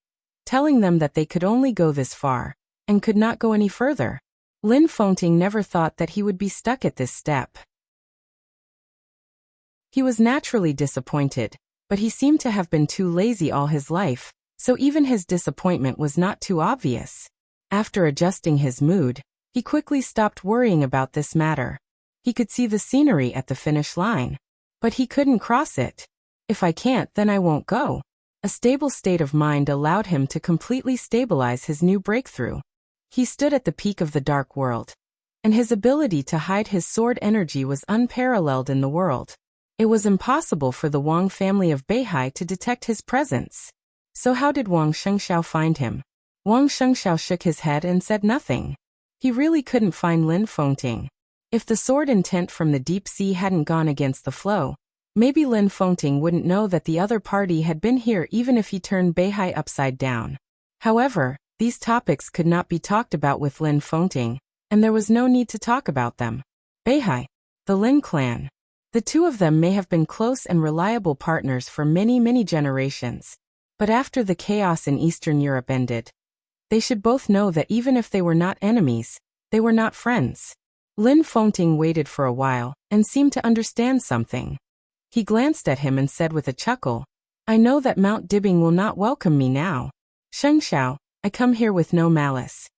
telling them that they could only go this far, and could not go any further. Lin Fengting never thought that he would be stuck at this step. He was naturally disappointed, but he seemed to have been too lazy all his life, so even his disappointment was not too obvious. After adjusting his mood, he quickly stopped worrying about this matter. He could see the scenery at the finish line, but he couldn't cross it. If I can't, then I won't go. A stable state of mind allowed him to completely stabilize his new breakthrough. He stood at the peak of the dark world, and his ability to hide his sword energy was unparalleled in the world. It was impossible for the Wang family of Beihai to detect his presence. So how did Wang Shengxiao find him? Wang Shengxiao shook his head and said nothing. He really couldn't find Lin Fengting. If the sword intent from the deep sea hadn't gone against the flow, Maybe Lin Fengting wouldn't know that the other party had been here even if he turned Beihai upside down. However, these topics could not be talked about with Lin Fengting, and there was no need to talk about them. Beihai, the Lin clan. The two of them may have been close and reliable partners for many generations. But after the chaos in Eastern Europe ended, they should both know that even if they were not enemies, they were not friends. Lin Fengting waited for a while, and seemed to understand something. He glanced at him and said with a chuckle, I know that Mount Dibbing will not welcome me now. Shengxiao, I come here with no malice.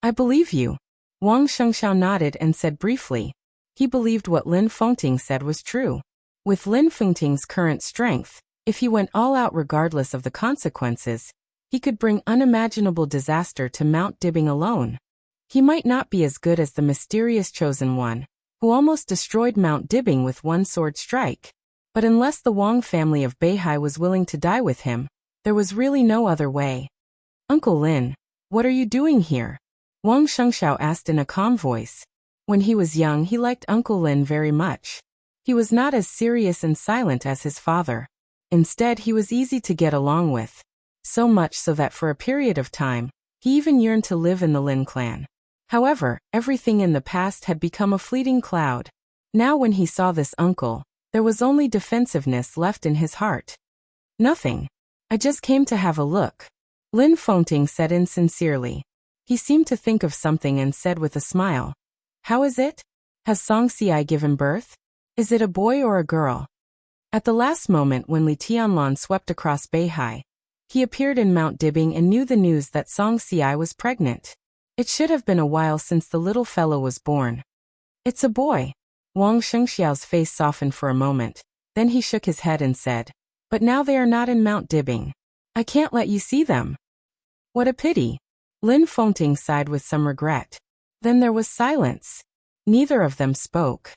I believe you. Wang Shengxiao nodded and said briefly. He believed what Lin Fengting said was true. With Lin Fengting's current strength, if he went all out regardless of the consequences, he could bring unimaginable disaster to Mount Dibbing alone. He might not be as good as the mysterious Chosen One, who almost destroyed Mount Dibbing with one sword strike. But unless the Wang family of Beihai was willing to die with him, there was really no other way. Uncle Lin, what are you doing here? Wang Shengxiao asked in a calm voice. When he was young, he liked Uncle Lin very much. He was not as serious and silent as his father. Instead, he was easy to get along with. So much so that for a period of time, he even yearned to live in the Lin clan. However, everything in the past had become a fleeting cloud. Now when he saw this uncle, there was only defensiveness left in his heart. Nothing. I just came to have a look. Lin Fengting said insincerely. He seemed to think of something and said with a smile. How is it? Has Song Xiai given birth? Is it a boy or a girl? At the last moment when Li Tianlan swept across Beihai, he appeared in Mount Dibbing and knew the news that Song Xiai was pregnant. It should have been a while since the little fellow was born. It's a boy. Wang Shengxiao's face softened for a moment, then he shook his head and said, But now they are not in Mount Dibbing. I can't let you see them. What a pity. Lin Fengting sighed with some regret. Then there was silence. Neither of them spoke.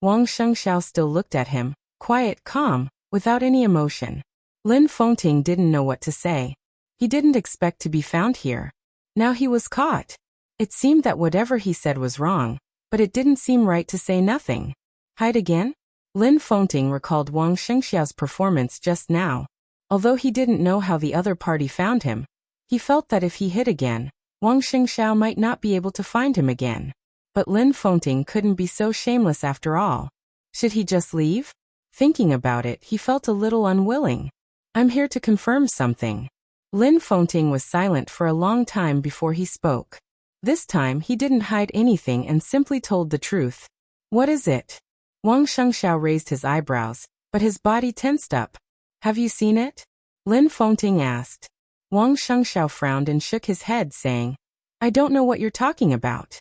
Wang Shengxiao still looked at him, quiet, calm, without any emotion. Lin Fengting didn't know what to say. He didn't expect to be found here. Now he was caught. It seemed that whatever he said was wrong, but it didn't seem right to say nothing. Hide again? Lin Fengting recalled Wang Shengxiao's performance just now. Although he didn't know how the other party found him, he felt that if he hid again, Wang Shengxiao might not be able to find him again. But Lin Fengting couldn't be so shameless after all. Should he just leave? Thinking about it, he felt a little unwilling. I'm here to confirm something. Lin Fengting was silent for a long time before he spoke. This time he didn't hide anything and simply told the truth. What is it? Wang Shengxiao raised his eyebrows, but his body tensed up. Have you seen it? Lin Fengting asked. Wang Shengxiao frowned and shook his head, saying, I don't know what you're talking about.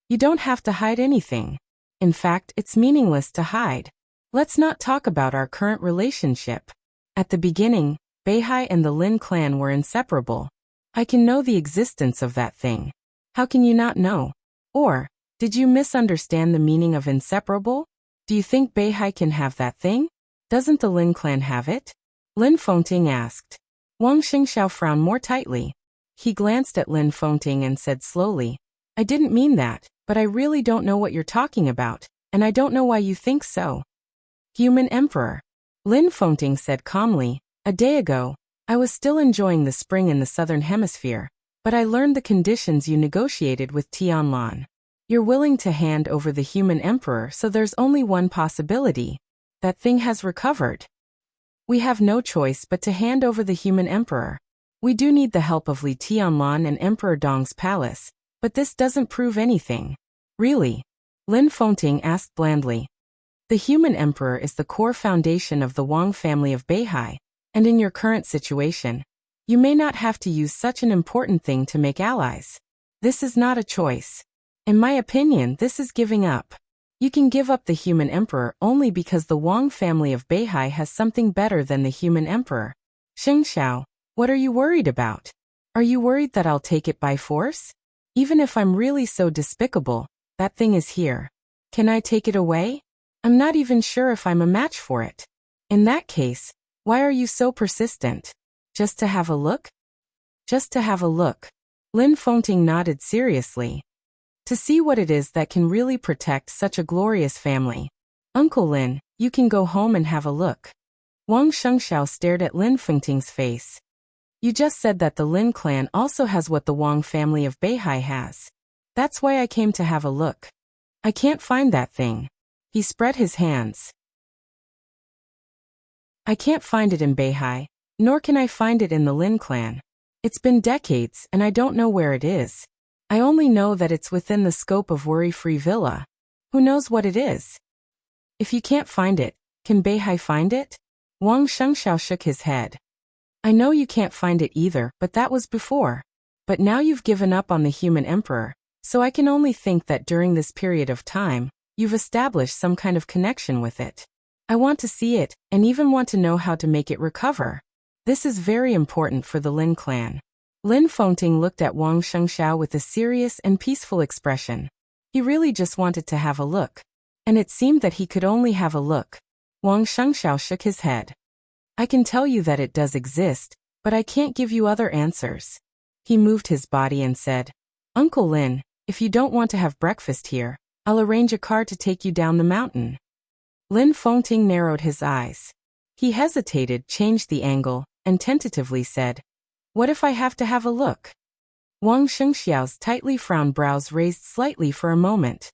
You don't have to hide anything. In fact, it's meaningless to hide. Let's not talk about our current relationship. At the beginning, Beihai and the Lin clan were inseparable. I can know the existence of that thing. How can you not know? Or, did you misunderstand the meaning of inseparable? Do you think Beihai can have that thing? Doesn't the Lin clan have it? Lin Fengting asked. Wang Shengxiao frowned more tightly. He glanced at Lin Fengting and said slowly, I didn't mean that, but I really don't know what you're talking about, and I don't know why you think so. Human Emperor. Lin Fengting said calmly, a day ago, I was still enjoying the spring in the southern hemisphere, but I learned the conditions you negotiated with Tianlan. You're willing to hand over the Human Emperor, so there's only one possibility. That thing has recovered. We have no choice but to hand over the Human Emperor. We do need the help of Li Tianlan and Emperor Dong's palace, but this doesn't prove anything. Really? Lin Fengting asked blandly. The Human Emperor is the core foundation of the Wang family of Beihai, and in your current situation, you may not have to use such an important thing to make allies. This is not a choice. In my opinion, this is giving up. You can give up the Human Emperor only because the Wang family of Beihai has something better than the Human Emperor. Shengxiao, what are you worried about? Are you worried that I'll take it by force? Even if I'm really so despicable, that thing is here. Can I take it away? I'm not even sure if I'm a match for it. In that case, why are you so persistent? Just to have a look? Just to have a look. Lin Fengting nodded seriously. To see what it is that can really protect such a glorious family. Uncle Lin, you can go home and have a look. Wang Shengxiao stared at Lin Fengting's face. You just said that the Lin clan also has what the Wang family of Beihai has. That's why I came to have a look. I can't find that thing. He spread his hands. I can't find it in Beihai, nor can I find it in the Lin clan. It's been decades and I don't know where it is. I only know that it's within the scope of Worry-Free Villa. Who knows what it is? If you can't find it, can Beihai find it? Wang Shengxiao shook his head. I know you can't find it either, but that was before. But now you've given up on the human emperor, so I can only think that during this period of time, you've established some kind of connection with it. I want to see it, and even want to know how to make it recover. This is very important for the Lin clan. Lin Fengting looked at Wang Shengxiao with a serious and peaceful expression. He really just wanted to have a look. And it seemed that he could only have a look. Wang Shengxiao shook his head. I can tell you that it does exist, but I can't give you other answers. He moved his body and said, Uncle Lin, if you don't want to have breakfast here, I'll arrange a car to take you down the mountain. Lin Fengting narrowed his eyes. He hesitated, changed the angle, and tentatively said, What if I have to have a look? Wang Shengxiao's tightly frowned brows raised slightly for a moment.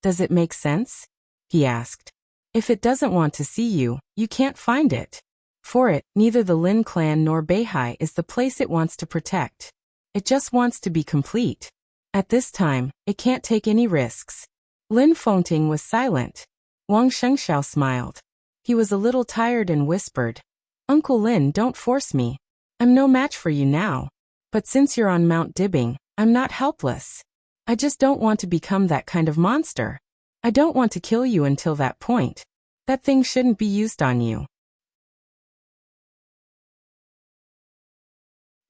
Does it make sense? He asked. If it doesn't want to see you, you can't find it. For it, neither the Lin clan nor Beihai is the place it wants to protect. It just wants to be complete. At this time, it can't take any risks. Lin Fengting was silent. Wang Shengxiao smiled. He was a little tired and whispered, Uncle Lin, don't force me. I'm no match for you now. But since you're on Mount Dibbing, I'm not helpless. I just don't want to become that kind of monster. I don't want to kill you until that point. That thing shouldn't be used on you.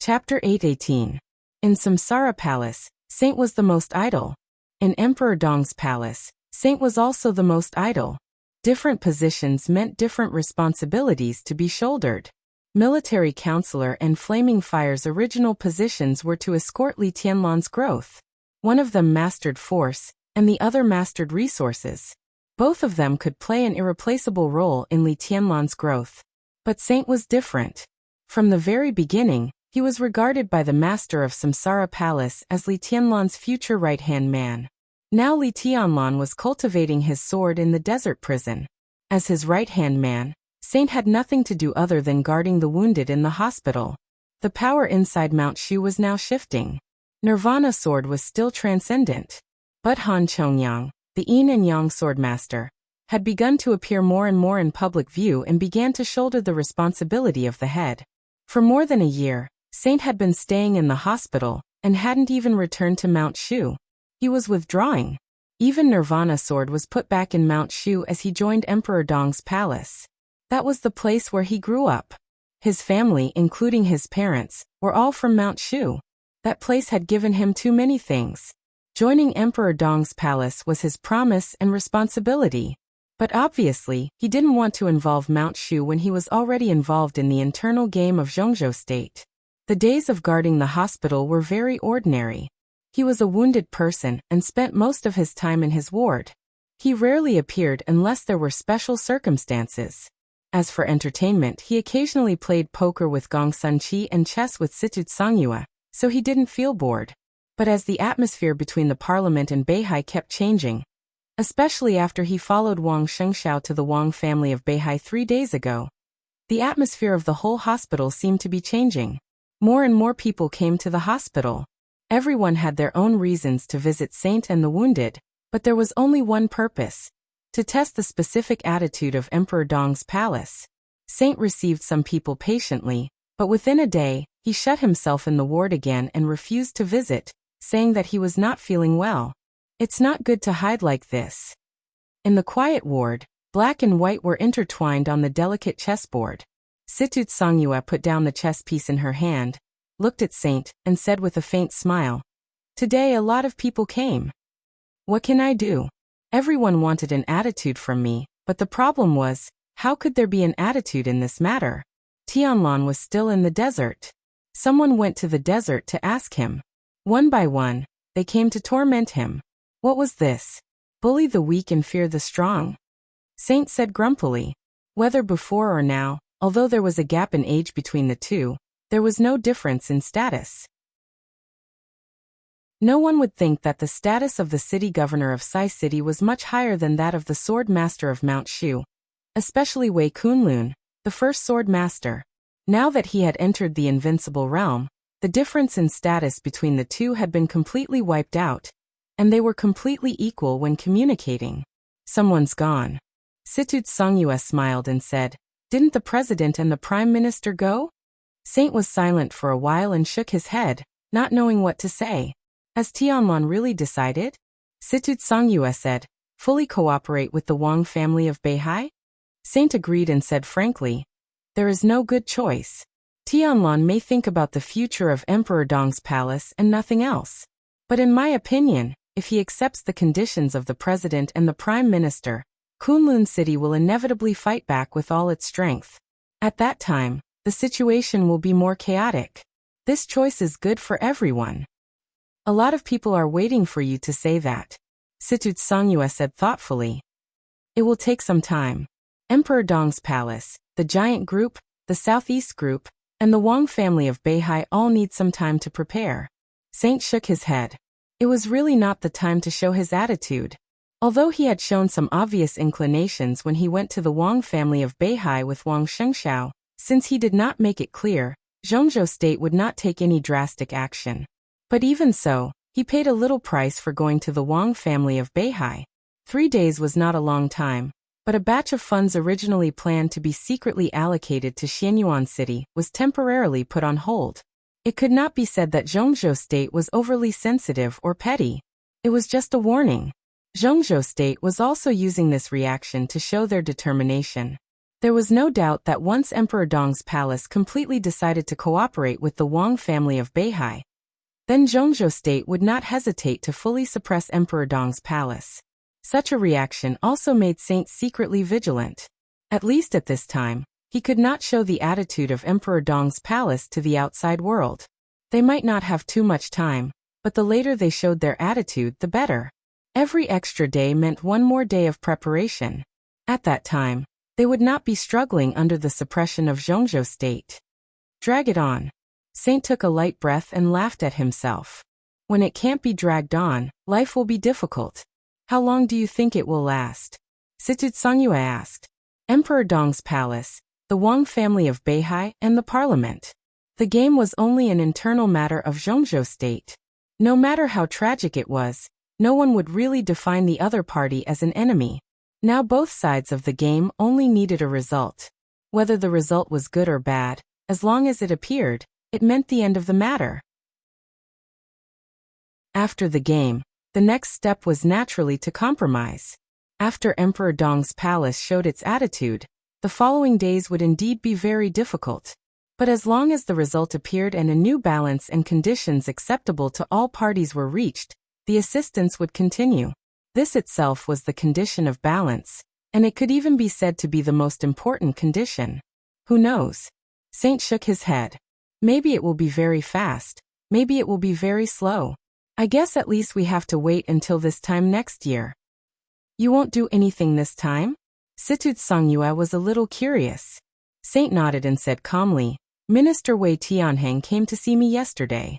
Chapter 8:18. In Samsara Palace, Saint was the most idle. In Emperor Dong's palace, Saint was also the most idle. Different positions meant different responsibilities to be shouldered. Military counselor and Flaming Fire's original positions were to escort Li Tianlan's growth. One of them mastered force, and the other mastered resources. Both of them could play an irreplaceable role in Li Tianlan's growth. But Saint was different. From the very beginning, he was regarded by the master of Samsara Palace as Li Tianlan's future right-hand man. Now Li Tianlan was cultivating his sword in the desert prison. As his right-hand man, Saint had nothing to do other than guarding the wounded in the hospital. The power inside Mount Shu was now shifting. Nirvana sword was still transcendent. But Han Chongyang, the Yin and Yang swordmaster, had begun to appear more and more in public view and began to shoulder the responsibility of the head. For more than a year, Saint had been staying in the hospital and hadn't even returned to Mount Shu. He was withdrawing. Even Nirvana sword was put back in Mount Shu as he joined Emperor Dong's palace. That was the place where he grew up. His family, including his parents, were all from Mount Shu. That place had given him too many things. Joining Emperor Dong's palace was his promise and responsibility. But obviously, he didn't want to involve Mount Shu when he was already involved in the internal game of Zhongzhou State. The days of guarding the hospital were very ordinary. He was a wounded person and spent most of his time in his ward. He rarely appeared unless there were special circumstances. As for entertainment, he occasionally played poker with Gong Sunqi and chess with Situt Songyue, so he didn't feel bored. But as the atmosphere between the parliament and Beihai kept changing, especially after he followed Wang Shengxiao to the Wang family of Beihai 3 days ago, the atmosphere of the whole hospital seemed to be changing. More and more people came to the hospital. Everyone had their own reasons to visit Saint and the wounded, but there was only one purpose: to test the specific attitude of Emperor Dong's palace. Saint received some people patiently, but within a day, he shut himself in the ward again and refused to visit, saying that he was not feeling well. It's not good to hide like this. In the quiet ward, black and white were intertwined on the delicate chessboard. Situt Songyue put down the chess piece in her hand, looked at Saint, and said with a faint smile, "Today a lot of people came. What can I do? Everyone wanted an attitude from me, but the problem was, how could there be an attitude in this matter? Tianlan was still in the desert. Someone went to the desert to ask him. One by one, they came to torment him. What was this? Bully the weak and fear the strong? Saint said grumpily. Whether before or now, although there was a gap in age between the two, there was no difference in status. No one would think that the status of the city governor of Sai City was much higher than that of the sword master of Mount Shu, especially Wei Kunlun, the first sword master. Now that he had entered the invincible realm, the difference in status between the two had been completely wiped out, and they were completely equal when communicating. Someone's gone. Situt Songyue smiled and said, "Didn't the president and the prime minister go?" Saint was silent for a while and shook his head, not knowing what to say. Has Tianlong really decided? Situt Songyue said, "Fully cooperate with the Wang family of Beihai?" Saint agreed and said frankly, "There is no good choice. Tianlong may think about the future of Emperor Dong's palace and nothing else. But in my opinion, if he accepts the conditions of the president and the prime minister, Kunlun City will inevitably fight back with all its strength. At that time, the situation will be more chaotic. This choice is good for everyone." "A lot of people are waiting for you to say that," Situt Songyue said thoughtfully. "It will take some time. Emperor Dong's palace, the giant group, the southeast group, and the Wang family of Beihai all need some time to prepare." Saint shook his head. It was really not the time to show his attitude. Although he had shown some obvious inclinations when he went to the Wang family of Beihai with Wang Shengxiao, since he did not make it clear, Zhongzhou State would not take any drastic action. But even so, he paid a little price for going to the Wang family of Beihai. 3 days was not a long time, but a batch of funds originally planned to be secretly allocated to Xianyuan City was temporarily put on hold. It could not be said that Zhongzhou State was overly sensitive or petty. It was just a warning. Zhongzhou State was also using this reaction to show their determination. There was no doubt that once Emperor Dong's palace completely decided to cooperate with the Wang family of Beihai, then Zhongzhou State would not hesitate to fully suppress Emperor Dong's palace. Such a reaction also made Saint secretly vigilant. At least at this time, he could not show the attitude of Emperor Dong's palace to the outside world. They might not have too much time, but the later they showed their attitude, the better. Every extra day meant one more day of preparation. At that time, they would not be struggling under the suppression of Zhongzhou State. Drag it on. Saint took a light breath and laughed at himself. When it can't be dragged on, life will be difficult. How long do you think it will last? Situt Songyue asked. Emperor Dong's palace, the Wang family of Beihai, and the parliament. The game was only an internal matter of Zhongzhou State. No matter how tragic it was, no one would really define the other party as an enemy. Now both sides of the game only needed a result. Whether the result was good or bad, as long as it appeared, it meant the end of the matter. After the game, the next step was naturally to compromise. After Emperor Dong's palace showed its attitude, the following days would indeed be very difficult. But as long as the result appeared and a new balance and conditions acceptable to all parties were reached, the assistance would continue. This itself was the condition of balance, and it could even be said to be the most important condition. Who knows? Saint shook his head. Maybe it will be very fast, maybe it will be very slow. I guess at least we have to wait until this time next year. You won't do anything this time? Situt Songyue was a little curious. Saint nodded and said calmly, Minister Wei Tianheng came to see me yesterday.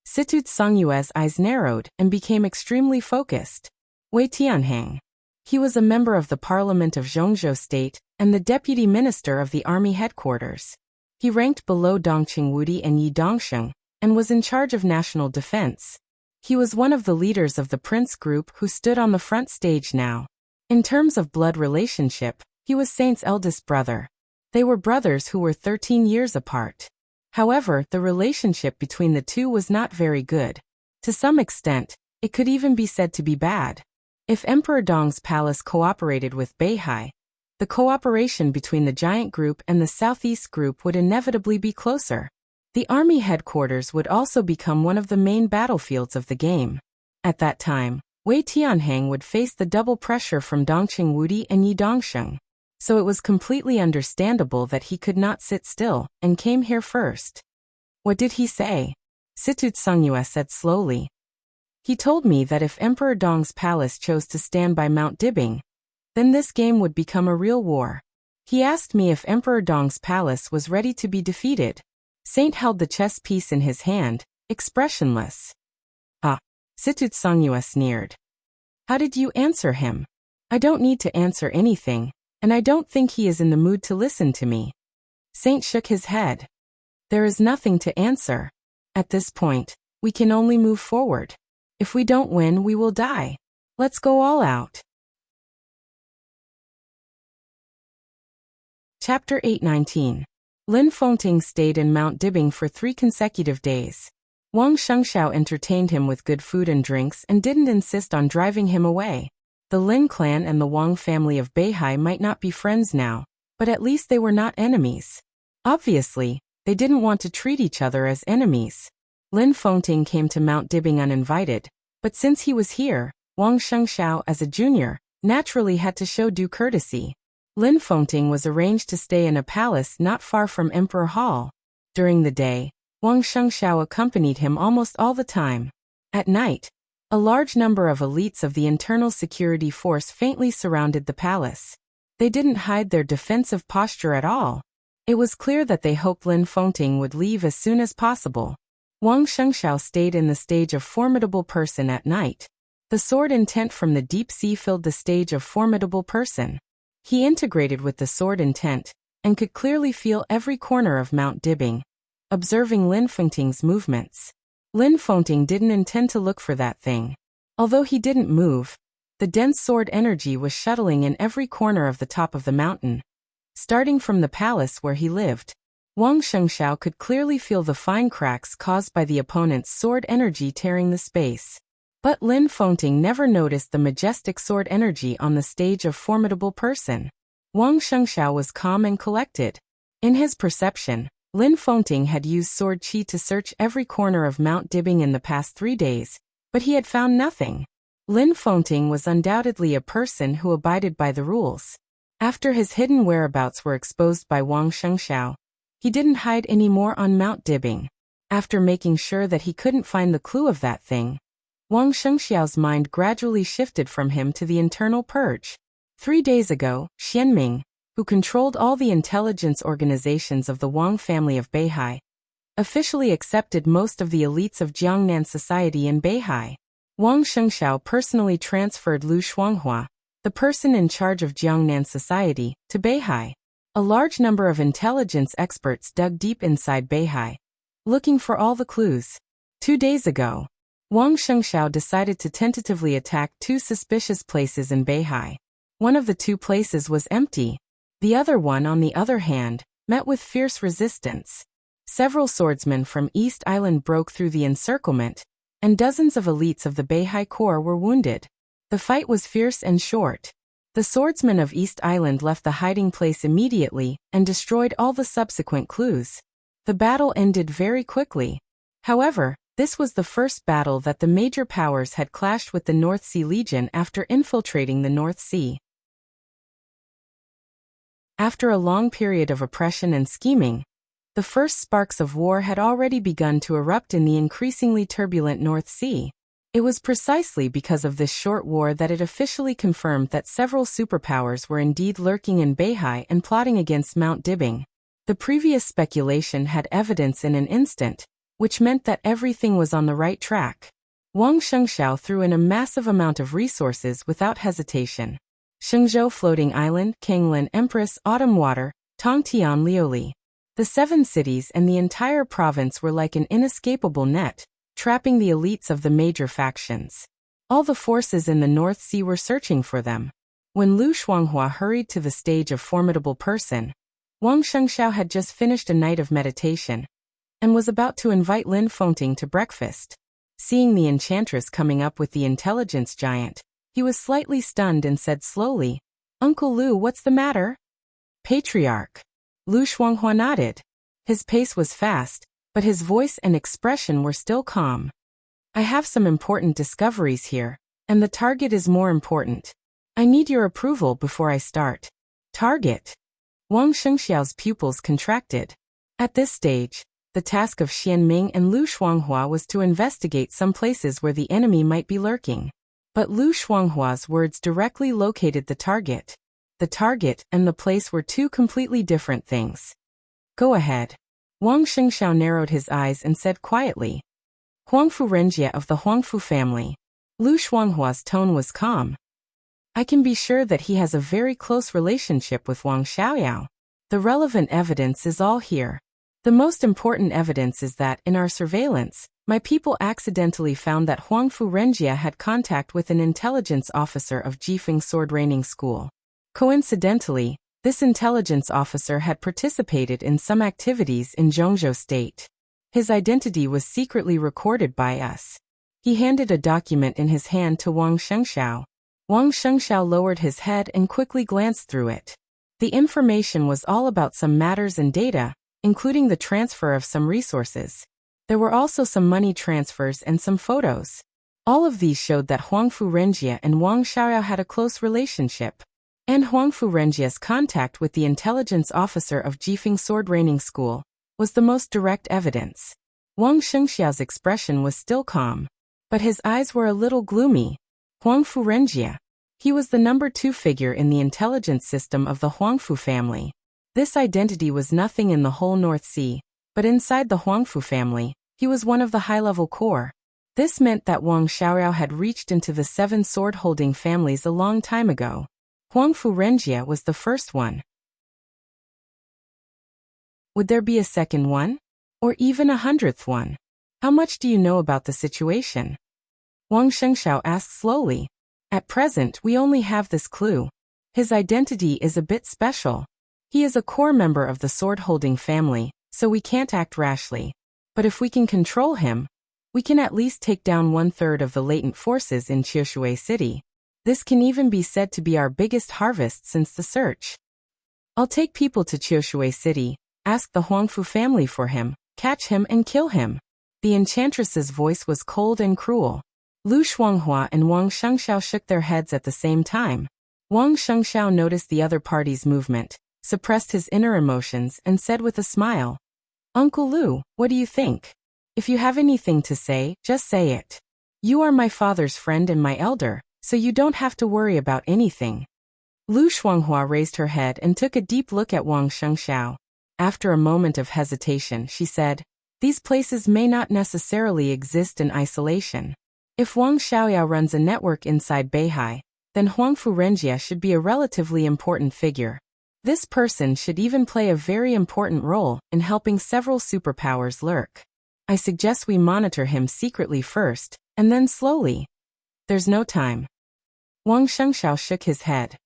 Situt Songyue's eyes narrowed and became extremely focused. Wei Tianheng. He was a member of the Parliament of Zhongzhou State and the Deputy Minister of the Army Headquarters. He ranked below Dongqing Wudi and Yi Dongsheng and was in charge of national defense. He was one of the leaders of the Prince Group who stood on the front stage now. In terms of blood relationship, he was Saint's eldest brother. They were brothers who were 13 years apart. However, the relationship between the two was not very good. To some extent, it could even be said to be bad. If Emperor Dong's palace cooperated with Beihai, the cooperation between the giant group and the southeast group would inevitably be closer. The army headquarters would also become one of the main battlefields of the game. At that time, Wei Tianheng would face the double pressure from Dongqing Wudi and Yi Dongsheng. So it was completely understandable that he could not sit still and came here first. What did he say? Situt Songyue said slowly. He told me that if Emperor Dong's palace chose to stand by Mount Dibing, then this game would become a real war. He asked me if Emperor Dong's palace was ready to be defeated. Saint held the chess piece in his hand, expressionless. Ah, Situt Songyua sneered. How did you answer him? I don't need to answer anything, and I don't think he is in the mood to listen to me. Saint shook his head. There is nothing to answer. At this point, we can only move forward. If we don't win, we will die. Let's go all out. Chapter 8:19. Lin Fengting stayed in Mount Dibing for 3 consecutive days. Wang Shengxiao entertained him with good food and drinks and didn't insist on driving him away. The Lin clan and the Wang family of Beihai might not be friends now, but at least they were not enemies. Obviously, they didn't want to treat each other as enemies. Lin Fengting came to Mount Dibing uninvited, but since he was here, Wang Shengxiao, as a junior, naturally had to show due courtesy. Lin Fengting was arranged to stay in a palace not far from Emperor Hall. During the day, Wang Shengxiao accompanied him almost all the time. At night, a large number of elites of the internal security force faintly surrounded the palace. They didn't hide their defensive posture at all. It was clear that they hoped Lin Fengting would leave as soon as possible. Wang Shengxiao stayed in the stage of formidable person at night. The sword intent from the deep sea filled the stage of formidable person. He integrated with the sword intent, and could clearly feel every corner of Mount Dibing, observing Lin Fengting's movements. Lin Fengting didn't intend to look for that thing. Although he didn't move, the dense sword energy was shuttling in every corner of the top of the mountain. Starting from the palace where he lived, Wang Shengxiao could clearly feel the fine cracks caused by the opponent's sword energy tearing the space. But Lin Fengting never noticed the majestic sword energy on the stage of formidable person. Wang Shengxiao was calm and collected. In his perception, Lin Fengting had used sword qi to search every corner of Mount Dibing in the past 3 days, but he had found nothing. Lin Fengting was undoubtedly a person who abided by the rules. After his hidden whereabouts were exposed by Wang Shengxiao, he didn't hide any more on Mount Dibing. After making sure that he couldn't find the clue of that thing, Wang Shengxiao's mind gradually shifted from him to the internal purge. 3 days ago, Xianming, who controlled all the intelligence organizations of the Wang family of Beihai, officially accepted most of the elites of Jiangnan society in Beihai. Wang Shengxiao personally transferred Lu Shuanghua, the person in charge of Jiangnan society, to Beihai. A large number of intelligence experts dug deep inside Beihai, looking for all the clues. 2 days ago, Wang Shengxiao decided to tentatively attack 2 suspicious places in Beihai. One of the 2 places was empty. The other one, on the other hand, met with fierce resistance. Several swordsmen from East Island broke through the encirclement, and dozens of elites of the Beihai Corps were wounded. The fight was fierce and short. The swordsmen of East Island left the hiding place immediately and destroyed all the subsequent clues. The battle ended very quickly. However, this was the first battle that the major powers had clashed with the North Sea Legion after infiltrating the North Sea. After a long period of oppression and scheming, the first sparks of war had already begun to erupt in the increasingly turbulent North Sea. It was precisely because of this short war that it officially confirmed that several superpowers were indeed lurking in Beihai and plotting against Mount Dibing. The previous speculation had evidence in an instant, which meant that everything was on the right track. Wang Shengxiao threw in a massive amount of resources without hesitation. Shenzhou Floating Island, Kanglin Empress, Autumn Water, Tongtian Liuli. The 7 cities and the entire province were like an inescapable net, trapping the elites of the major factions. All the forces in the North Sea were searching for them. When Lu Shuanghua hurried to the stage of formidable person, Wang Shengxiao had just finished a night of meditation, and was about to invite Lin Fengting to breakfast. Seeing the enchantress coming up with the intelligence giant, he was slightly stunned and said slowly, "Uncle Lu, what's the matter?" "Patriarch." Lu Shuanghua nodded. His pace was fast, but his voice and expression were still calm. "I have some important discoveries here, and the target is more important. I need your approval before I start." "Target?" Wang Shengxiao's pupils contracted. At this stage, the task of Xianming and Lu Shuanghua was to investigate some places where the enemy might be lurking. But Lu Shuanghua's words directly located the target. The target and the place were two completely different things. Go ahead. Wang Xingxiao narrowed his eyes and said quietly. Huangfu Renjie of the Huangfu family. Lu Shuanghua's tone was calm. I can be sure that he has a very close relationship with Wang Xiaoyao. The relevant evidence is all here. The most important evidence is that, in our surveillance, my people accidentally found that Huangfu Renjie had contact with an intelligence officer of Jifeng Sword Training School. Coincidentally, this intelligence officer had participated in some activities in Zhongzhou State. His identity was secretly recorded by us. He handed a document in his hand to Wang Shengxiao. Wang Shengxiao lowered his head and quickly glanced through it. The information was all about some matters and data, including the transfer of some resources. There were also some money transfers and some photos. All of these showed that Huangfu Renjie and Wang Xiaoyao had a close relationship. And Huangfu Renjie's contact with the intelligence officer of Jifeng Sword Training School was the most direct evidence. Wang Shengxiao's expression was still calm, but his eyes were a little gloomy. Huangfu Renjie. He was the number 2 figure in the intelligence system of the Huangfu family. This identity was nothing in the whole North Sea, but inside the Huangfu family, he was one of the high-level core. This meant that Wang Xiaoyao had reached into the 7 sword-holding families a long time ago. Huangfu Renjie was the first one. Would there be a second one? Or even a 100th one? How much do you know about the situation? Wang Shengxiao asked slowly. At present, we only have this clue. His identity is a bit special. He is a core member of the sword-holding family, so we can't act rashly. But if we can control him, we can at least take down 1/3 of the latent forces in Qiushui City. This can even be said to be our biggest harvest since the search. I'll take people to Qiushui City, ask the Huangfu family for him, catch him and kill him. The enchantress's voice was cold and cruel. Lu Shuanghua and Wang Shengxiao shook their heads at the same time. Wang Shengxiao noticed the other party's movement, suppressed his inner emotions and said with a smile, Uncle Lu, what do you think? If you have anything to say, just say it. You are my father's friend and my elder, so you don't have to worry about anything. Lu Shuanghua raised her head and took a deep look at Wang Shengxiao. After a moment of hesitation, she said, these places may not necessarily exist in isolation. If Wang Xiaoyao runs a network inside Beihai, then Huangfu Renjie should be a relatively important figure. This person should even play a very important role in helping several superpowers lurk. I suggest we monitor him secretly first, and then slowly. There's no time. Wang Shengxiao shook his head.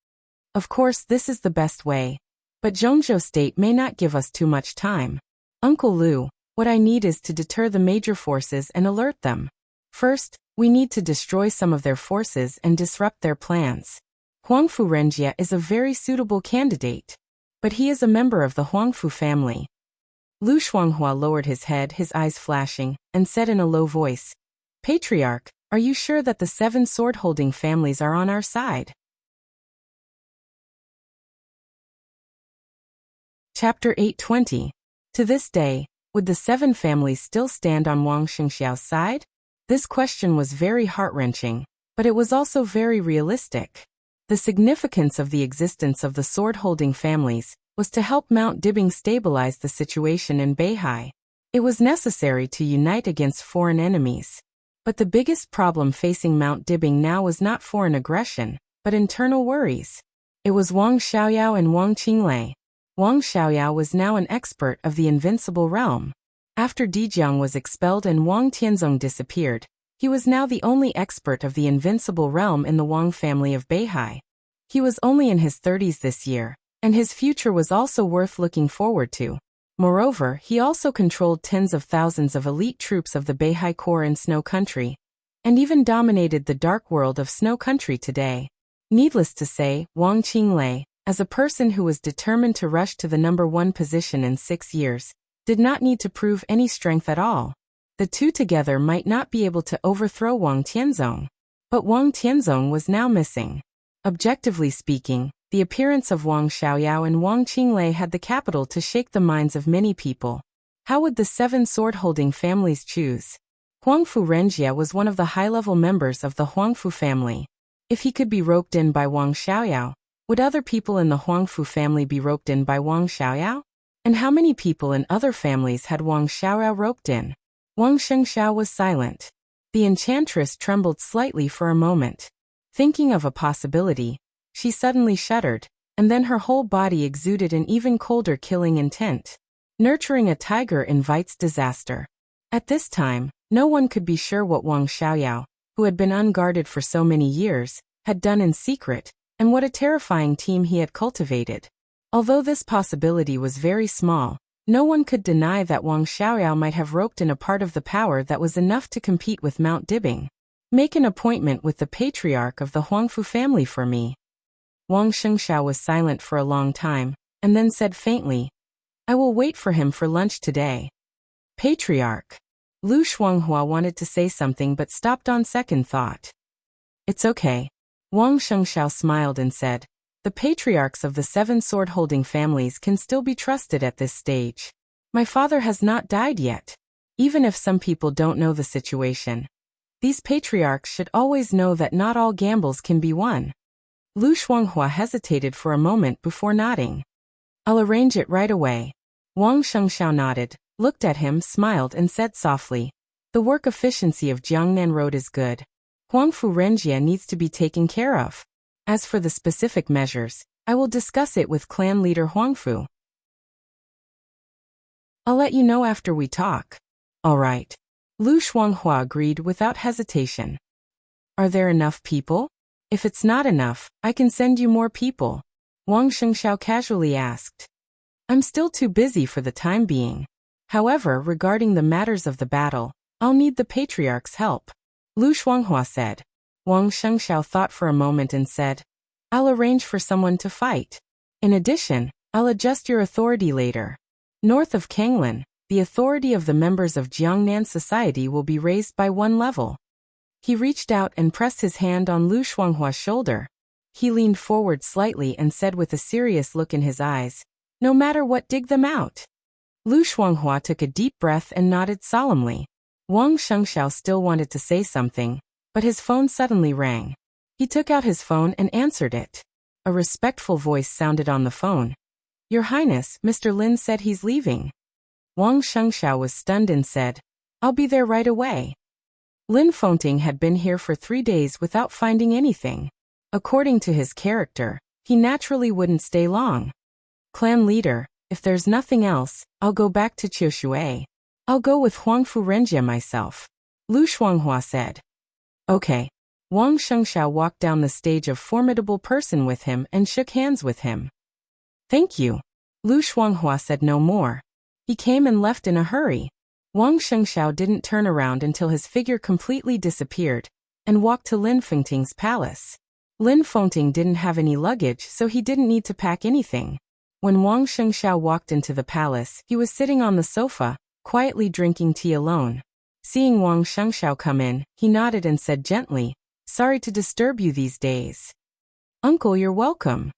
Of course, this is the best way. But Zhongzhou State may not give us too much time. Uncle Lu, what I need is to deter the major forces and alert them. First, we need to destroy some of their forces and disrupt their plans. Huangfu Renjie is a very suitable candidate. But he is a member of the Huangfu family. Lu Shuanghua lowered his head, his eyes flashing, and said in a low voice, Patriarch, are you sure that the 7 sword-holding families are on our side? Chapter 820. To this day, would the 7 families still stand on Wang Shengxiao's side? This question was very heart-wrenching, but it was also very realistic. The significance of the existence of the sword-holding families was to help Mount Dibing stabilize the situation in Beihai. It was necessary to unite against foreign enemies. But the biggest problem facing Mount Dibing now was not foreign aggression, but internal worries. It was Wang Xiaoyao and Wang Qinglei. Wang Xiaoyao was now an expert of the invincible realm. After Dijiang was expelled and Wang Tianzong disappeared, he was now the only expert of the invincible realm in the Wang family of Beihai. He was only in his 30s this year, and his future was also worth looking forward to. Moreover, he also controlled tens of thousands of elite troops of the Beihai Corps in Snow Country, and even dominated the dark world of Snow Country today. Needless to say, Wang Qinglei, as a person who was determined to rush to the number 1 position in 6 years, did not need to prove any strength at all. The two together might not be able to overthrow Wang Tianzong. But Wang Tianzong was now missing. Objectively speaking, the appearance of Wang Xiaoyao and Wang Qinglei had the capital to shake the minds of many people. How would the 7 sword-holding families choose? Huangfu Renjie was one of the high-level members of the Huangfu family. If he could be roped in by Wang Xiaoyao, would other people in the Huangfu family be roped in by Wang Xiaoyao? And how many people in other families had Wang Xiaoyao roped in? Wang Shengxiao was silent. The enchantress trembled slightly for a moment. Thinking of a possibility, she suddenly shuddered, and then her whole body exuded an even colder killing intent. Nurturing a tiger invites disaster. At this time, no one could be sure what Wang Xiaoyao, who had been unguarded for so many years, had done in secret, and what a terrifying team he had cultivated. Although this possibility was very small, no one could deny that Wang Xiaoyao might have roped in a part of the power that was enough to compete with Mount Dibbing. Make an appointment with the patriarch of the Huangfu family for me. Wang Shengxiao was silent for a long time, and then said faintly, I will wait for him for lunch today. Patriarch. Lu Shuanghua wanted to say something but stopped on second thought. It's okay. Wang Shengxiao smiled and said, the patriarchs of the 7 sword-holding families can still be trusted at this stage. My father has not died yet. Even if some people don't know the situation, these patriarchs should always know that not all gambles can be won. Lu Shuanghua hesitated for a moment before nodding. I'll arrange it right away. Wang Shengxiao nodded, looked at him, smiled and said softly, the work efficiency of Jiangnan Road is good. Huangfu Renjie needs to be taken care of. As for the specific measures, I will discuss it with clan leader Huangfu. I'll let you know after we talk. All right. Lu Shuanghua agreed without hesitation. Are there enough people? If it's not enough, I can send you more people. Wang Shengxiao casually asked. I'm still too busy for the time being. However, regarding the matters of the battle, I'll need the patriarch's help. Lu Shuanghua said. Wang Shengxiao thought for a moment and said, I'll arrange for someone to fight. In addition, I'll adjust your authority later. North of Kanglin, the authority of the members of Jiangnan society will be raised by 1 level. He reached out and pressed his hand on Lu Shuanghua's shoulder. He leaned forward slightly and said with a serious look in his eyes, no matter what, dig them out. Lu Shuanghua took a deep breath and nodded solemnly. Wang Shengxiao still wanted to say something, but his phone suddenly rang. He took out his phone and answered it. A respectful voice sounded on the phone. Your Highness, Mr. Lin said he's leaving. Wang Shengxiao was stunned and said, I'll be there right away. Lin Fengting had been here for 3 days without finding anything. According to his character, he naturally wouldn't stay long. Clan leader, if there's nothing else, I'll go back to Qiushui. I'll go with Huangfu Renjie myself. Lu Shuanghua said. Okay. Wang Shengxiao walked down the stage, a formidable person with him, and shook hands with him. Thank you. Lu Shuanghua said no more. He came and left in a hurry. Wang Shengxiao didn't turn around until his figure completely disappeared, and walked to Lin Fengting's palace. Lin Fengting didn't have any luggage, so he didn't need to pack anything. When Wang Shengxiao walked into the palace, he was sitting on the sofa, quietly drinking tea alone. Seeing Wang Shengxiao come in, he nodded and said gently, Sorry to disturb you these days. Uncle, you're welcome.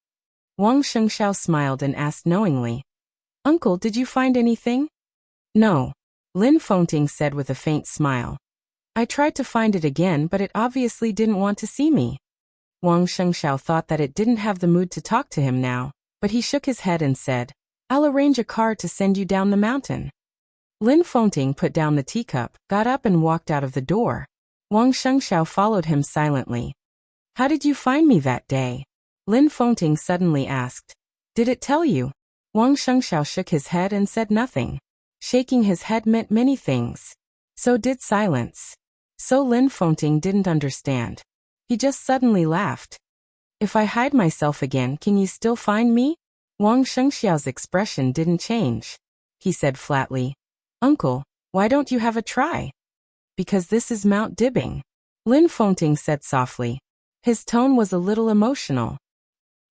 Wang Shengxiao smiled and asked knowingly, Uncle, did you find anything? No. Lin Fengting said with a faint smile. I tried to find it again, but it obviously didn't want to see me. Wang Shengxiao thought that it didn't have the mood to talk to him now, but he shook his head and said, I'll arrange a car to send you down the mountain. Lin Fengting put down the teacup, got up and walked out of the door. Wang Shengxiao followed him silently. How did you find me that day? Lin Fengting suddenly asked. Did it tell you? Wang Shengxiao shook his head and said nothing. Shaking his head meant many things. So did silence. So Lin Fengting didn't understand. He just suddenly laughed. If I hide myself again, can you still find me? Wang Shengxiao's expression didn't change. He said flatly, Uncle, why don't you have a try? Because this is Mount Dibbing. Lin Fengting said softly. His tone was a little emotional.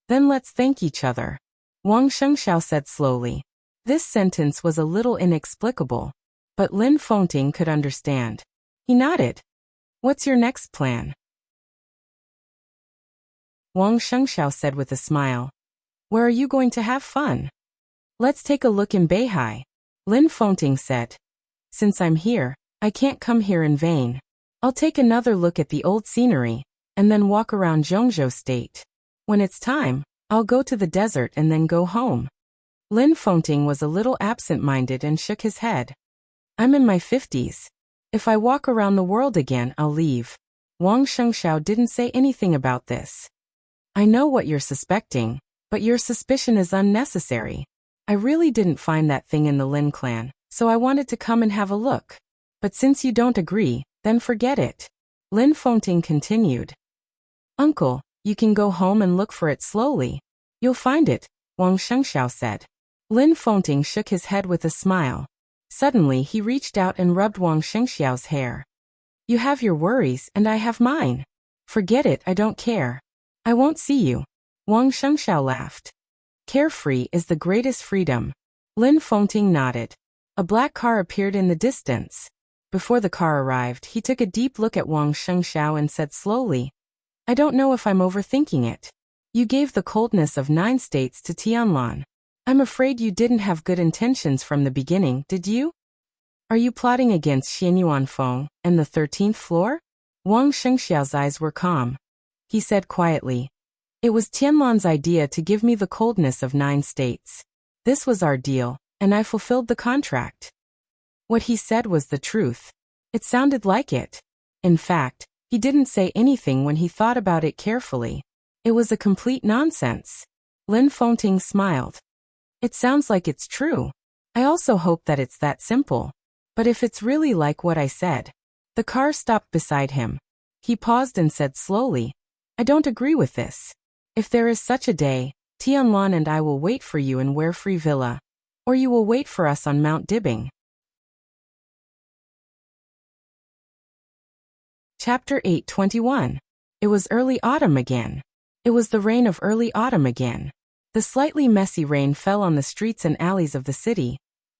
Then let's thank each other. Wang Shengxiao said slowly. This sentence was a little inexplicable, but Lin Fengting could understand. He nodded. What's your next plan? Wang Shengxiao said with a smile. Where are you going to have fun? Let's take a look in Beihai. Lin Fengting said. Since I'm here, I can't come here in vain. I'll take another look at the old scenery, and then walk around Zhongzhou State. When it's time, I'll go to the desert and then go home. Lin Fengting was a little absent-minded and shook his head. I'm in my 50s. If I walk around the world again, I'll leave. Wang Shengxiao didn't say anything about this. I know what you're suspecting, but your suspicion is unnecessary. I really didn't find that thing in the Lin clan, so I wanted to come and have a look. But since you don't agree, then forget it. Lin Fengting continued. Uncle, you can go home and look for it slowly. You'll find it, Wang Shengxiao said. Lin Fengting shook his head with a smile. Suddenly he reached out and rubbed Wang Shengxiao's hair. You have your worries and I have mine. Forget it, I don't care. I won't see you. Wang Shengxiao laughed. Carefree is the greatest freedom. Lin Fengting nodded. A black car appeared in the distance. Before the car arrived, he took a deep look at Wang Shengxiao and said slowly, I don't know if I'm overthinking it. You gave the coldness of 9 states to Tianlan. I'm afraid you didn't have good intentions from the beginning, did you? Are you plotting against Xianyuanfeng and the 13th floor? Wang Shengxiao's eyes were calm. He said quietly, It was Tianlan's idea to give me the coldness of 9 states. This was our deal, and I fulfilled the contract. What he said was the truth. It sounded like it. In fact, he didn't say anything when he thought about it carefully. It was a complete nonsense. Lin Fengting smiled. It sounds like it's true. I also hope that it's that simple. But if it's really like what I said. The car stopped beside him. He paused and said slowly, I don't agree with this. If there is such a day, Tianlan and I will wait for you in Warefree Villa. Or you will wait for us on Mount Dibbing. Chapter 8:21. It was early autumn again. It was the rain of early autumn again. The slightly messy rain fell on the streets and alleys of the city,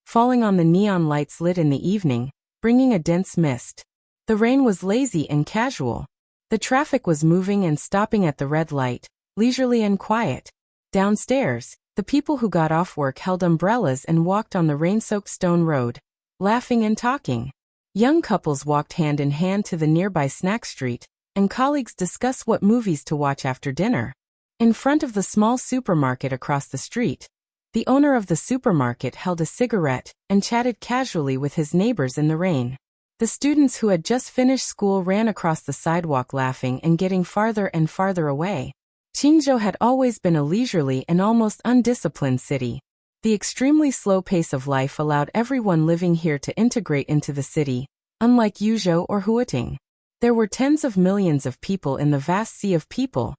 falling on the neon lights lit in the evening, bringing a dense mist. The rain was lazy and casual. The traffic was moving and stopping at the red light, leisurely and quiet. Downstairs, the people who got off work held umbrellas and walked on the rain-soaked stone road, laughing and talking. Young couples walked hand in hand to the nearby snack street, and colleagues discussed what movies to watch after dinner. In front of the small supermarket across the street, the owner of the supermarket held a cigarette and chatted casually with his neighbors in the rain. The students who had just finished school ran across the sidewalk laughing and getting farther and farther away. Qingzhou had always been a leisurely and almost undisciplined city. The extremely slow pace of life allowed everyone living here to integrate into the city, unlike Yuzhou or Huating. There were tens of millions of people in the vast sea of people,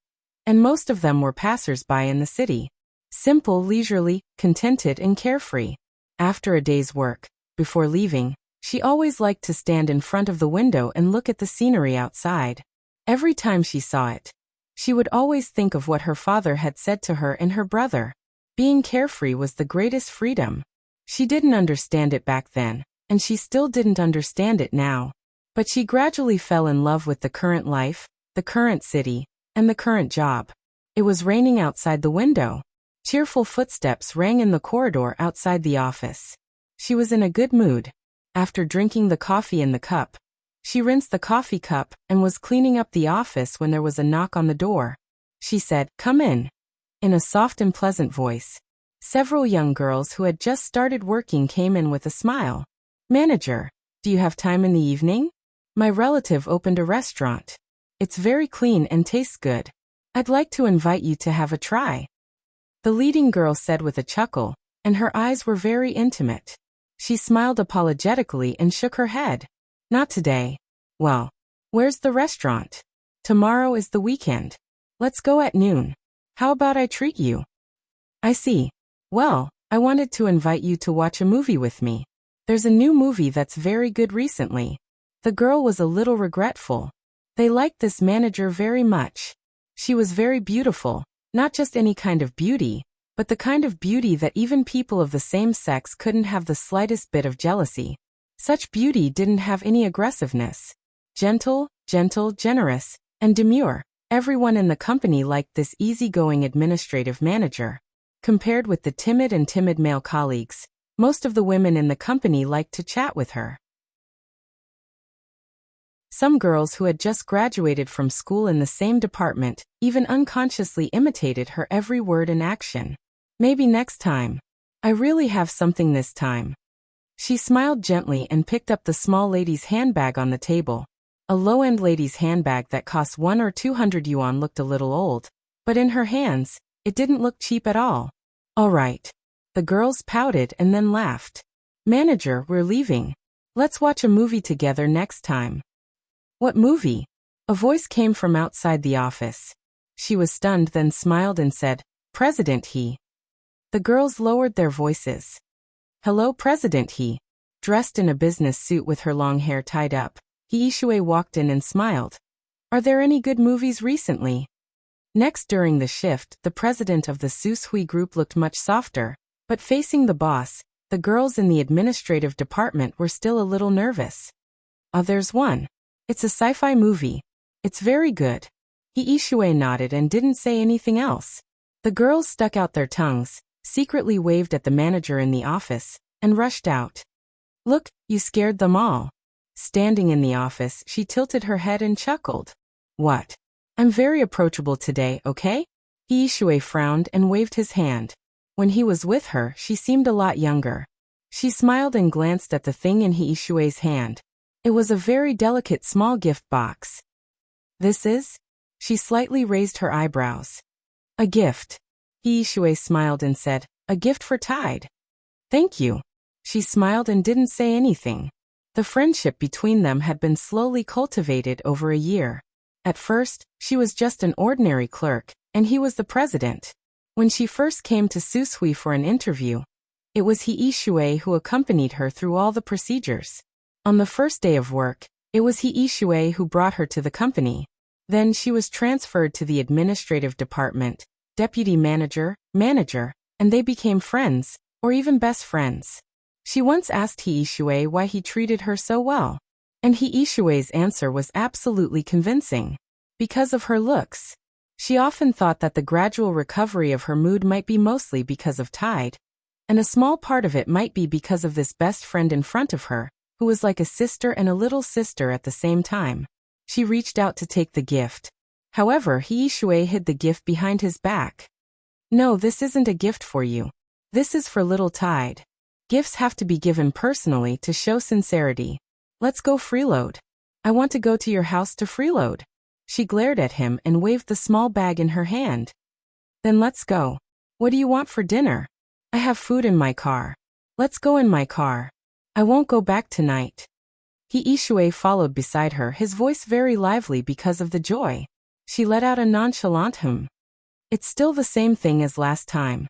and most of them were passers-by in the city. Simple, leisurely, contented and carefree. After a day's work, before leaving, she always liked to stand in front of the window and look at the scenery outside. Every time she saw it, she would always think of what her father had said to her and her brother. Being carefree was the greatest freedom. She didn't understand it back then, and she still didn't understand it now. But she gradually fell in love with the current life, the current city, and the current job. It was raining outside the window. Cheerful footsteps rang in the corridor outside the office. She was in a good mood. After drinking the coffee in the cup, she rinsed the coffee cup and was cleaning up the office when there was a knock on the door. She said, "Come in," in a soft and pleasant voice. Several young girls who had just started working came in with a smile. "Manager, do you have time in the evening? My relative opened a restaurant. It's very clean and tastes good. I'd like to invite you to have a try," the leading girl said with a chuckle, and her eyes were very intimate. She smiled apologetically and shook her head. "Not today." "Well, where's the restaurant? Tomorrow is the weekend. Let's go at noon. How about I treat you?" "I see. Well, I wanted to invite you to watch a movie with me. There's a new movie that's very good recently." The girl was a little regretful. They liked this manager very much. She was very beautiful, not just any kind of beauty, but the kind of beauty that even people of the same sex couldn't have the slightest bit of jealousy. Such beauty didn't have any aggressiveness. Gentle, generous, and demure. Everyone in the company liked this easygoing administrative manager. Compared with the timid male colleagues, most of the women in the company liked to chat with her. Some girls who had just graduated from school in the same department even unconsciously imitated her every word and action. Maybe next time. I really have something this time. She smiled gently and picked up the small lady's handbag on the table. A low-end lady's handbag that cost 100 or 200 yuan looked a little old, but in her hands, it didn't look cheap at all. All right. The girls pouted and then laughed. Manager, we're leaving. Let's watch a movie together next time. What movie? A voice came from outside the office. She was stunned, then smiled and said, President He. The girls lowered their voices. Hello, President He. Dressed in a business suit with her long hair tied up, He Ishui walked in and smiled. Are there any good movies recently? Next, during the shift, the president of the Sushui group looked much softer, but facing the boss, the girls in the administrative department were still a little nervous. There's one. It's a sci-fi movie. It's very good. He Ishui nodded and didn't say anything else. The girls stuck out their tongues, secretly waved at the manager in the office, and rushed out. Look, you scared them all. Standing in the office, she tilted her head and chuckled. What? I'm very approachable today, okay? He Ishui frowned and waved his hand. When he was with her, she seemed a lot younger. She smiled and glanced at the thing in He Ishui's hand. It was a very delicate small gift box. This is? She slightly raised her eyebrows. A gift. He Ishui smiled and said, a gift for Tide. Thank you. She smiled and didn't say anything. The friendship between them had been slowly cultivated over a year. At first, she was just an ordinary clerk, and he was the president. When she first came to Sushui for an interview, it was He Ishui who accompanied her through all the procedures. On the first day of work, it was He Ishui who brought her to the company. Then she was transferred to the administrative department, deputy manager, and they became friends, or even best friends. She once asked He Ishui why he treated her so well, and He Ishui's answer was absolutely convincing. Because of her looks. She often thought that the gradual recovery of her mood might be mostly because of Tide, and a small part of it might be because of this best friend in front of her, who was like a sister and a little sister at the same time. She reached out to take the gift. However, He Ishui hid the gift behind his back. No, this isn't a gift for you. This is for little Tide. Gifts have to be given personally to show sincerity. Let's go freeload. I want to go to your house to freeload. She glared at him and waved the small bag in her hand. Then let's go. What do you want for dinner? I have food in my car. Let's go in my car. I won't go back tonight. He Ishui followed beside her, his voice very lively because of the joy. She let out a nonchalant hum. It's still the same thing as last time.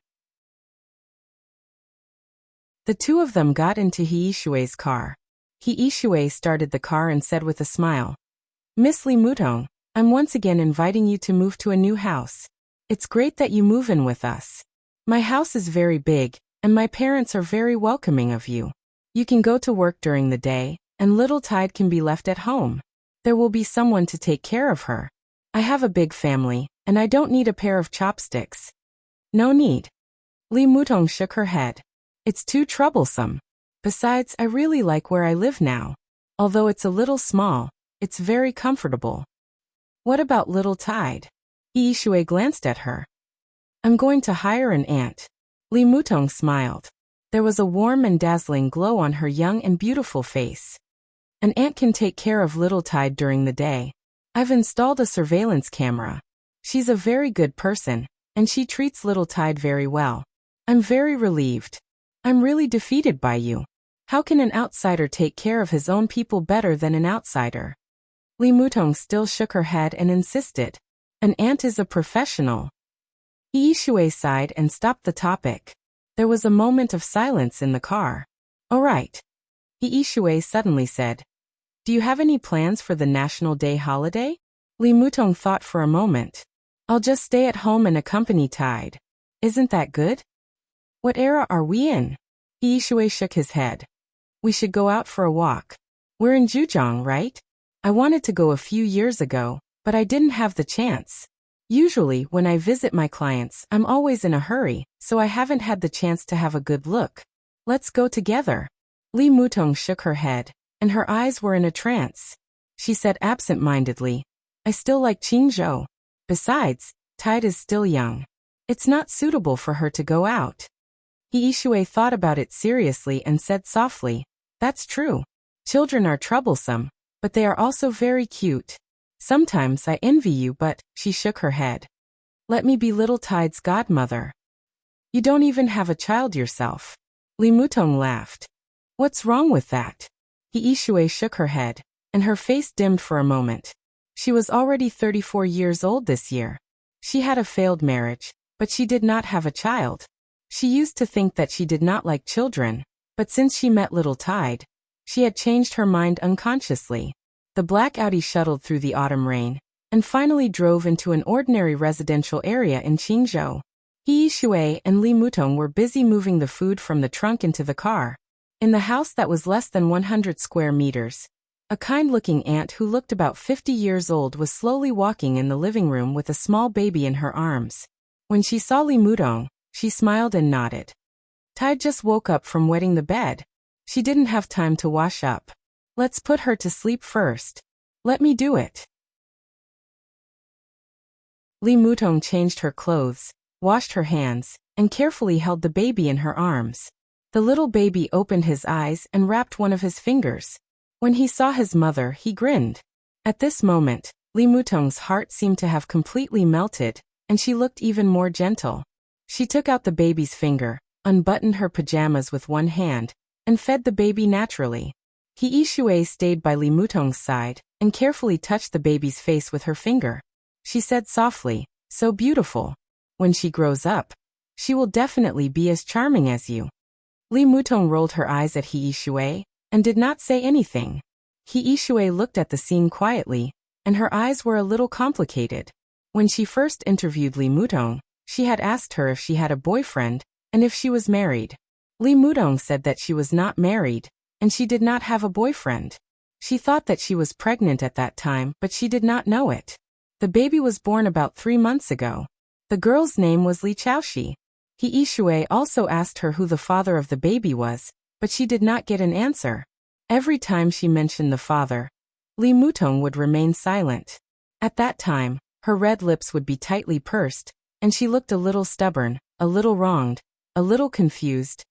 The two of them got into He Ishui's car. He Ishui started the car and said with a smile, Miss Li Mutong, I'm once again inviting you to move to a new house. It's great that you move in with us. My house is very big, and my parents are very welcoming of you. You can go to work during the day, and little Tide can be left at home. There will be someone to take care of her. I have a big family, and I don't need a pair of chopsticks. No need. Li Mutong shook her head. It's too troublesome. Besides, I really like where I live now. Although it's a little small, it's very comfortable. What about little Tide? He Ishui glanced at her. I'm going to hire an aunt. Li Mutong smiled. There was a warm and dazzling glow on her young and beautiful face. An aunt can take care of little Tide during the day. I've installed a surveillance camera. She's a very good person, and she treats little Tide very well. I'm very relieved. I'm really defeated by you. How can an outsider take care of his own people better than an outsider? Li Mutong still shook her head and insisted. An aunt is a professional. He Ishui sighed and stopped the topic. There was a moment of silence in the car. All right. He Ishui suddenly said. Do you have any plans for the National Day holiday? Li Mutong thought for a moment. I'll just stay at home and accompany Tide. Isn't that good? What era are we in? He Ishui shook his head. We should go out for a walk. We're in Zhujiang, right? I wanted to go a few years ago, but I didn't have the chance. Usually, when I visit my clients, I'm always in a hurry, so I haven't had the chance to have a good look. Let's go together. Li Mutong shook her head, and her eyes were in a trance. she said absent-mindedly. I still like Qingzhou. Besides, Tide is still young. It's not suitable for her to go out. He Yishui thought about it seriously and said softly, That's true. Children are troublesome, but they are also very cute. Sometimes I envy you, but, she shook her head. Let me be little Tide's godmother. You don't even have a child yourself. Li Mutong laughed. What's wrong with that? He Yishui shook her head, and her face dimmed for a moment. She was already 34 years old this year. She had a failed marriage, but she did not have a child. She used to think that she did not like children, but since she met little Tide, she had changed her mind unconsciously. The black Audi shuttled through the autumn rain, and finally drove into an ordinary residential area in Qingzhou. He Yishui and Li Mutong were busy moving the food from the trunk into the car. In the house that was less than 100 square meters, a kind-looking aunt who looked about 50 years old was slowly walking in the living room with a small baby in her arms. When she saw Li Mutong, she smiled and nodded. Tide just woke up from wetting the bed. She didn't have time to wash up. Let's put her to sleep first. Let me do it. Li Mutong changed her clothes, washed her hands, and carefully held the baby in her arms. The little baby opened his eyes and wrapped one of his fingers. When he saw his mother, he grinned. At this moment, Li Mutong's heart seemed to have completely melted, and she looked even more gentle. She took out the baby's finger, unbuttoned her pajamas with one hand, and fed the baby naturally. He Yishui stayed by Li Mutong's side and carefully touched the baby's face with her finger. She said softly, So beautiful. When she grows up, she will definitely be as charming as you. Li Mutong rolled her eyes at He Yishui and did not say anything. He Yishui looked at the scene quietly, and her eyes were a little complicated. When she first interviewed Li Mutong, she had asked her if she had a boyfriend and if she was married. Li Mutong said that she was not married, and she did not have a boyfriend. She thought that she was pregnant at that time, but she did not know it. The baby was born about 3 months ago. The girl's name was Li Chaoshi. He Yishui also asked her who the father of the baby was, but she did not get an answer. Every time she mentioned the father, Li Mutong would remain silent. At that time, her red lips would be tightly pursed, and she looked a little stubborn, a little wronged, a little confused,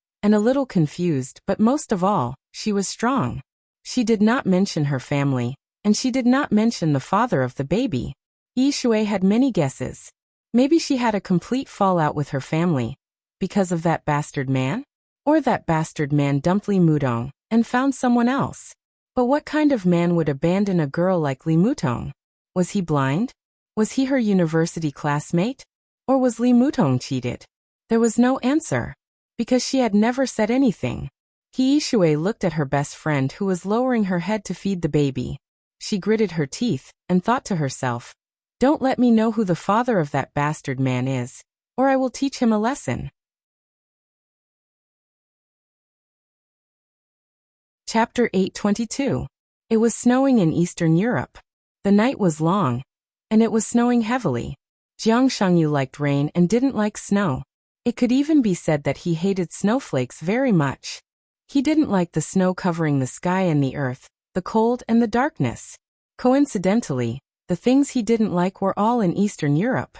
but most of all, she was strong. She did not mention her family, and she did not mention the father of the baby. Yishui had many guesses. Maybe she had a complete fallout with her family, because of that bastard man? Or that bastard man dumped Li Mutong and found someone else. But what kind of man would abandon a girl like Li Mutong? Was he blind? Was he her university classmate? Or was Li Mutong cheated? There was no answer, because she had never said anything. He Yishui looked at her best friend who was lowering her head to feed the baby. She gritted her teeth and thought to herself, Don't let me know who the father of that bastard man is, or I will teach him a lesson. Chapter 822. It was snowing in Eastern Europe. The night was long, and it was snowing heavily. Jiang Shangyu liked rain and didn't like snow. It could even be said that he hated snowflakes very much. He didn't like the snow covering the sky and the earth, the cold and the darkness. Coincidentally, the things he didn't like were all in Eastern Europe.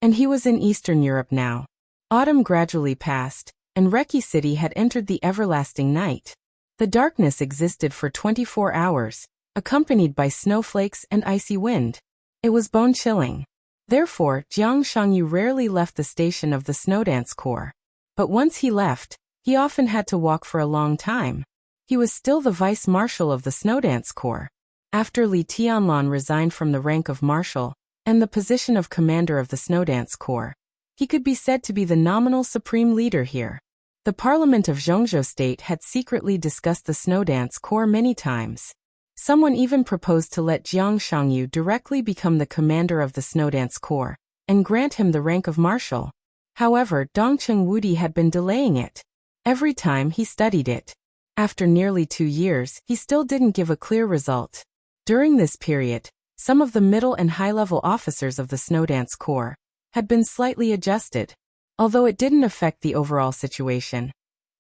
And he was in Eastern Europe now. Autumn gradually passed, and Reki City had entered the everlasting night. The darkness existed for 24 hours, accompanied by snowflakes and icy wind. It was bone-chilling. Therefore, Jiang Shangyu rarely left the station of the Snowdance Corps. But once he left, he often had to walk for a long time. He was still the vice-marshal of the Snowdance Corps. After Li Tianlan resigned from the rank of marshal and the position of commander of the Snowdance Corps, he could be said to be the nominal supreme leader here. The parliament of Zhongzhou State had secretly discussed the Snowdance Corps many times. Someone even proposed to let Jiang Shangyu directly become the commander of the Snowdance Corps and grant him the rank of marshal. However, Dongcheng Wudi had been delaying it. Every time he studied it. After nearly 2 years, he still didn't give a clear result. During this period, some of the middle and high-level officers of the Snowdance Corps had been slightly adjusted. Although it didn't affect the overall situation,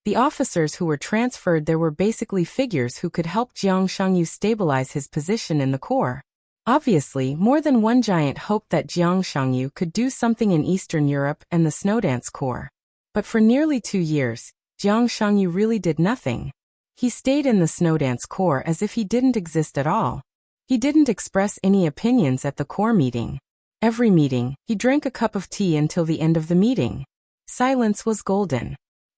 The officers who were transferred there were basically figures who could help Jiang Shangyu stabilize his position in the corps. Obviously, more than one giant hoped that Jiang Shangyu could do something in Eastern Europe and the Snowdance Corps. But for nearly 2 years, Jiang Shangyu really did nothing. He stayed in the Snowdance Corps as if he didn't exist at all. He didn't express any opinions at the corps meeting. Every meeting, he drank a cup of tea until the end of the meeting. Silence was golden.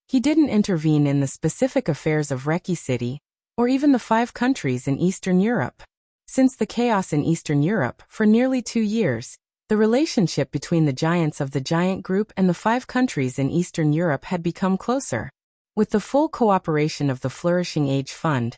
He didn't intervene in the specific affairs of Reki City, or even the 5 countries in Eastern Europe. Since the chaos in Eastern Europe, for nearly 2 years, the relationship between the giants of the giant group and the 5 countries in Eastern Europe had become closer. With the full cooperation of the Flourishing Age Fund,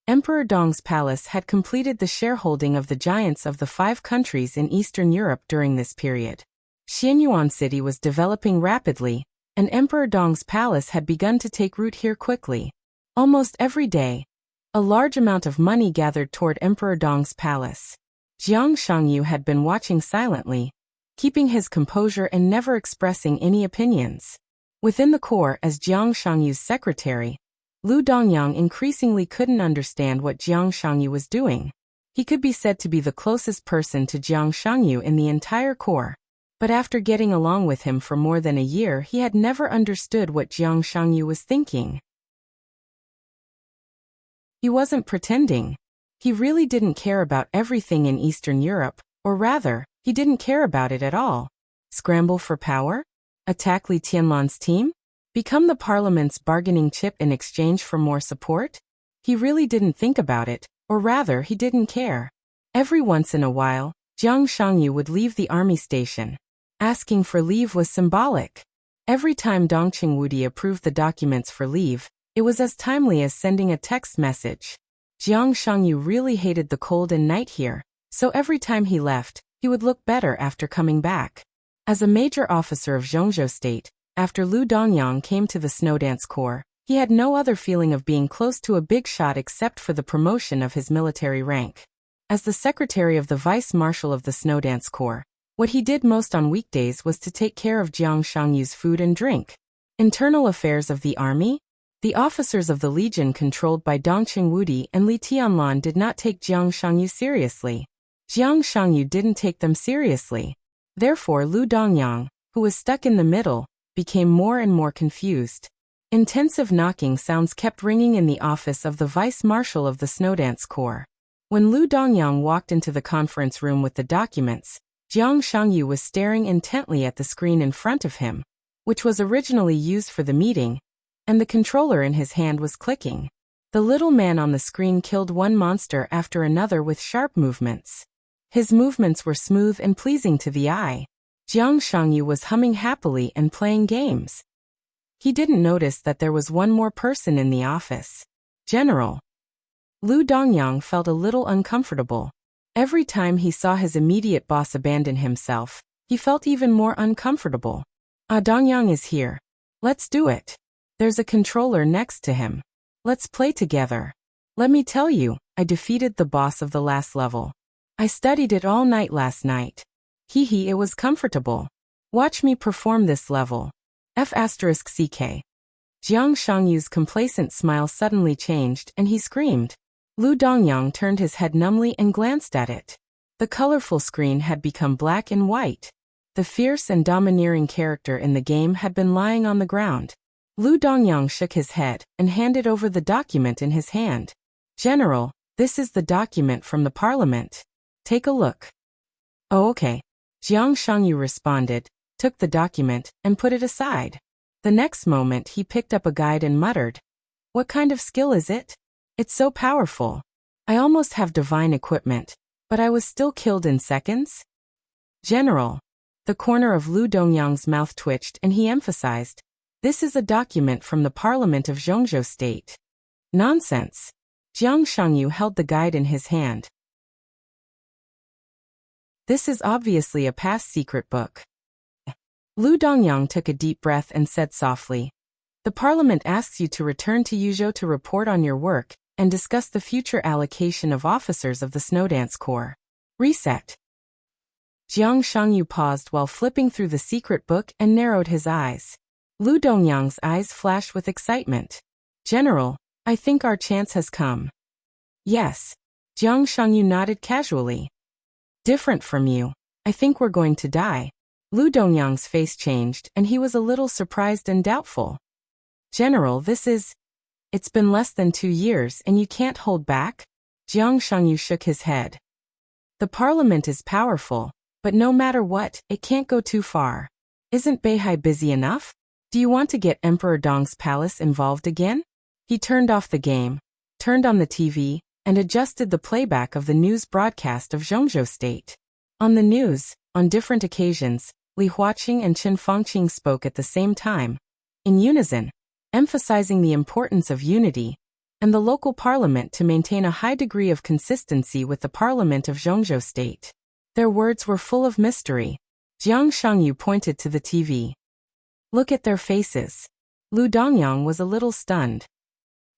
Emperor Dong's palace had completed the shareholding of the giants of the 5 countries in Eastern Europe during this period. Xianyuan City was developing rapidly, and Emperor Dong's palace had begun to take root here quickly. Almost every day, a large amount of money gathered toward Emperor Dong's palace. Jiang Shangyu had been watching silently, keeping his composure and never expressing any opinions. Within the corps as Jiang Shangyu's secretary, Lu Dongyang increasingly couldn't understand what Jiang Shangyu was doing. He could be said to be the closest person to Jiang Shangyu in the entire corps. But after getting along with him for more than a year, he had never understood what Jiang Shangyu was thinking. He wasn't pretending. He really didn't care about everything in Eastern Europe, or rather, he didn't care about it at all. Scramble for power? Attack Li Tianlan's team? Become the parliament's bargaining chip in exchange for more support? He really didn't think about it, or rather, he didn't care. Every once in a while, Jiang Shangyu would leave the army station. Asking for leave was symbolic. Every time Dongqing Wudi approved the documents for leave, it was as timely as sending a text message. Jiang Shangyu really hated the cold and night here, so every time he left, he would look better after coming back. As a major officer of Zhongzhou State, after Lu Dongyang came to the Snowdance Corps, he had no other feeling of being close to a big shot except for the promotion of his military rank. As the secretary of the vice marshal of the Snowdance Corps, what he did most on weekdays was to take care of Jiang Shangyu's food and drink. Internal affairs of the army? The officers of the legion controlled by Dongqing Wudi and Li Tianlan did not take Jiang Shangyu seriously. Jiang Shangyu didn't take them seriously. Therefore Lu Dongyang, who was stuck in the middle, became more and more confused. Intensive knocking sounds kept ringing in the office of the vice marshal of the Snowdance Corps. When Lu Dongyang walked into the conference room with the documents, Jiang Shangyu was staring intently at the screen in front of him, which was originally used for the meeting, and the controller in his hand was clicking. The little man on the screen killed one monster after another with sharp movements. His movements were smooth and pleasing to the eye. Jiang Shangyu was humming happily and playing games. He didn't notice that there was one more person in the office. General. Lu Dongyang felt a little uncomfortable. Every time he saw his immediate boss abandon himself, he felt even more uncomfortable. Dongyang is here. Let's do it. There's a controller next to him. Let's play together. Let me tell you, I defeated the boss of the last level. I studied it all night last night. Hee, it was comfortable. Watch me perform this level. F***CK. Jiang Shangyu's complacent smile suddenly changed and he screamed. Lu Dongyang turned his head numbly and glanced at it. The colorful screen had become black and white. The fierce and domineering character in the game had been lying on the ground. Lu Dongyang shook his head and handed over the document in his hand. General, this is the document from the parliament. Take a look. Oh, okay. Jiang Shangyu responded, took the document, and put it aside. The next moment he picked up a guide and muttered, "What kind of skill is it? It's so powerful. I almost have divine equipment, but I was still killed in seconds?" General. The corner of Lu Dongyang's mouth twitched and he emphasized, "This is a document from the Parliament of Zhongzhou State." Nonsense. Jiang Shangyu held the guide in his hand. This is obviously a past secret book. Lu Dongyang took a deep breath and said softly, "The Parliament asks you to return to Yuzhou to report on your work and discuss the future allocation of officers of the Snowdance Corps. Reset." Jiang Shangyu paused while flipping through the secret book and narrowed his eyes. Lu Dongyang's eyes flashed with excitement. General, I think our chance has come. Yes. Jiang Shangyu nodded casually. Different from you. I think we're going to die. Lu Dongyang's face changed and he was a little surprised and doubtful. General, it's been less than 2 years and you can't hold back? Jiang Shangyu shook his head. The parliament is powerful, but no matter what, it can't go too far. Isn't Beihai busy enough? Do you want to get Emperor Dong's palace involved again? He turned off the game, turned on the TV, and adjusted the playback of the news broadcast of Zhongzhou State. On the news, on different occasions, Li Huaqing and Qin Fangqing spoke at the same time, in unison, emphasizing the importance of unity and the local parliament to maintain a high degree of consistency with the parliament of Zhongzhou State. Their words were full of mystery. Jiang Shangyu pointed to the TV. Look at their faces. Lu Dongyang was a little stunned.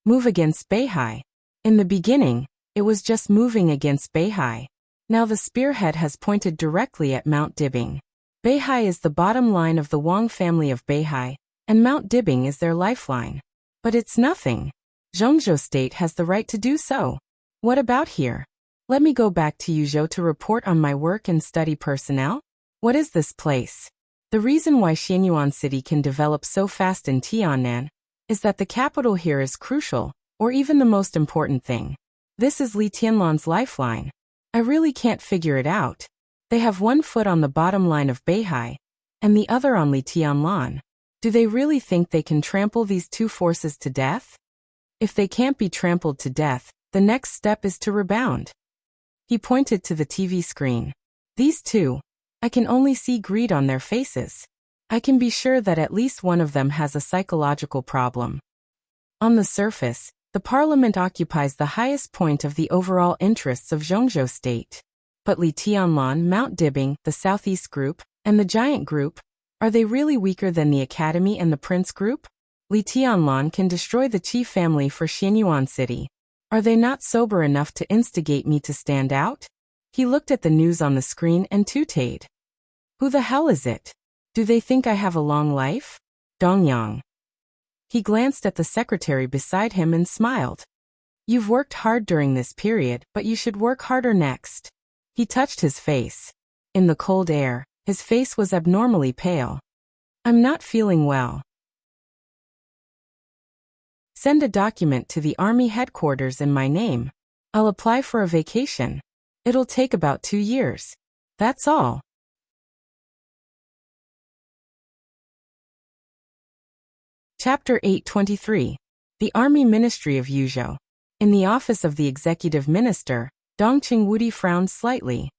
Move against Beihai. In the beginning, it was just moving against Beihai. Now the spearhead has pointed directly at Mount Dibing. Beihai is the bottom line of the Wang family of Beihai, and Mount Dibing is their lifeline. But it's nothing. Zhongzhou State has the right to do so. What about here? Let me go back to Yuzhou to report on my work and study personnel. What is this place? The reason why Xianyuan City can develop so fast in Tiannan is that the capital here is crucial, or even the most important thing. This is Li Tianlan's lifeline. I really can't figure it out. They have one foot on the bottom line of Beihai, and the other on Li Tianlan. Do they really think they can trample these two forces to death? If they can't be trampled to death, the next step is to rebound. He pointed to the TV screen. These two, I can only see greed on their faces. I can be sure that at least one of them has a psychological problem. On the surface, the parliament occupies the highest point of the overall interests of Zhongzhou State. But Li Tianlan, Mount Dibing, the Southeast Group, and the Giant Group, are they really weaker than the Academy and the Prince Group? Li Tianlan can destroy the Qi family for Xianyuan City. Are they not sober enough to instigate me to stand out? He looked at the news on the screen and tooted. Who the hell is it? Do they think I have a long life? Dongyang. He glanced at the secretary beside him and smiled. You've worked hard during this period, but you should work harder next. He touched his face. In the cold air, his face was abnormally pale. I'm not feeling well. Send a document to the army headquarters in my name. I'll apply for a vacation. It'll take about 2 years. That's all. Chapter 823. The Army Ministry of Yuzhou. In the office of the Executive Minister, Dongqing Wudi frowned slightly.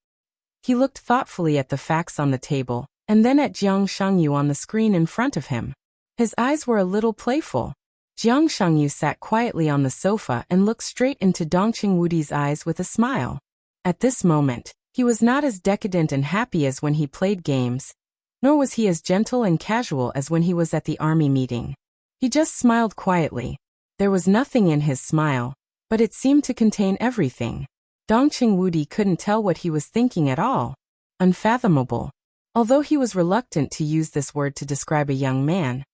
He looked thoughtfully at the facts on the table, and then at Jiang Shangyu on the screen in front of him. His eyes were a little playful. Jiang Shangyu sat quietly on the sofa and looked straight into Dongqing Wudi's eyes with a smile. At this moment, he was not as decadent and happy as when he played games, nor was he as gentle and casual as when he was at the army meeting. He just smiled quietly. There was nothing in his smile, but it seemed to contain everything. Dongqing Wudi couldn't tell what he was thinking at all. Unfathomable. Although he was reluctant to use this word to describe a young man,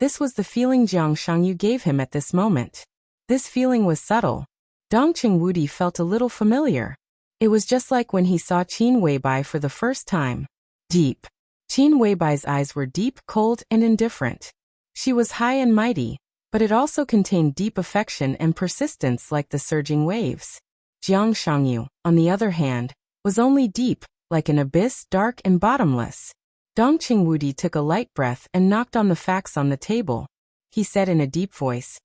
this was the feeling Jiang Shangyu gave him at this moment. This feeling was subtle. Dongqing Wudi felt a little familiar. It was just like when he saw Qin Weibai for the first time. Deep. Qin Weibai's eyes were deep, cold, and indifferent. She was high and mighty, but it also contained deep affection and persistence like the surging waves. Jiang Shangyu, on the other hand, was only deep, like an abyss, dark and bottomless. Dongqing Wudi took a light breath and knocked on the facts on the table. He said in a deep voice,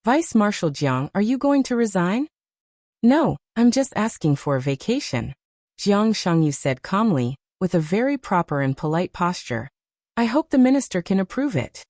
Vice Marshal Jiang, are you going to resign? No, I'm just asking for a vacation. Jiang Shangyu said calmly, with a very proper and polite posture. I hope the minister can approve it.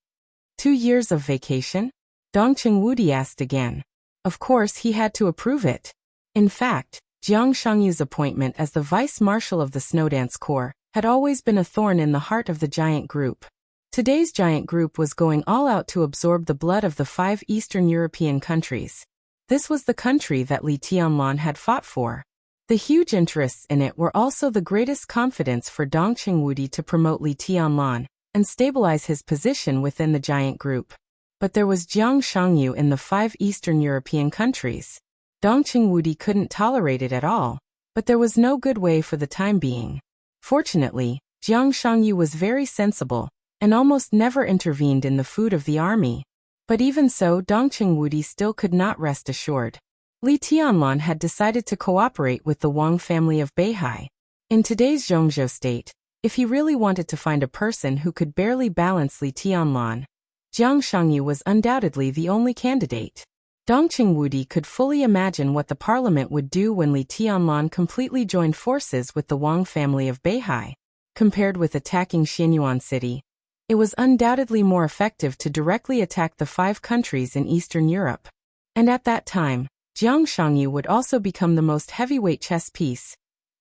2 years of vacation? Dongqing Wudi asked again. Of course he had to approve it. In fact, Jiang Shangyu's appointment as the vice marshal of the Snowdance Corps had always been a thorn in the heart of the Giant Group. Today's Giant Group was going all out to absorb the blood of the 5 Eastern European countries. This was the country that Li Tianlan had fought for. The huge interests in it were also the greatest confidence for Dongqing Wudi to promote Li Tianlan and stabilize his position within the giant group. But there was Jiang Shangyu in the 5 Eastern European countries. Dong Qingwudi couldn't tolerate it at all, but there was no good way for the time being. Fortunately, Jiang Shangyu was very sensible and almost never intervened in the food of the army. But even so, Dong Qingwudi still could not rest assured. Li Tianlan had decided to cooperate with the Wang family of Beihai. In today's Zhongzhou state, if he really wanted to find a person who could barely balance Li Tianlan, Jiang Shangyu was undoubtedly the only candidate. Dong Qingwudi could fully imagine what the parliament would do when Li Tianlan completely joined forces with the Wang family of Beihai. Compared with attacking Xianyuan City, it was undoubtedly more effective to directly attack the 5 countries in Eastern Europe. And at that time, Jiang Shangyu would also become the most heavyweight chess piece,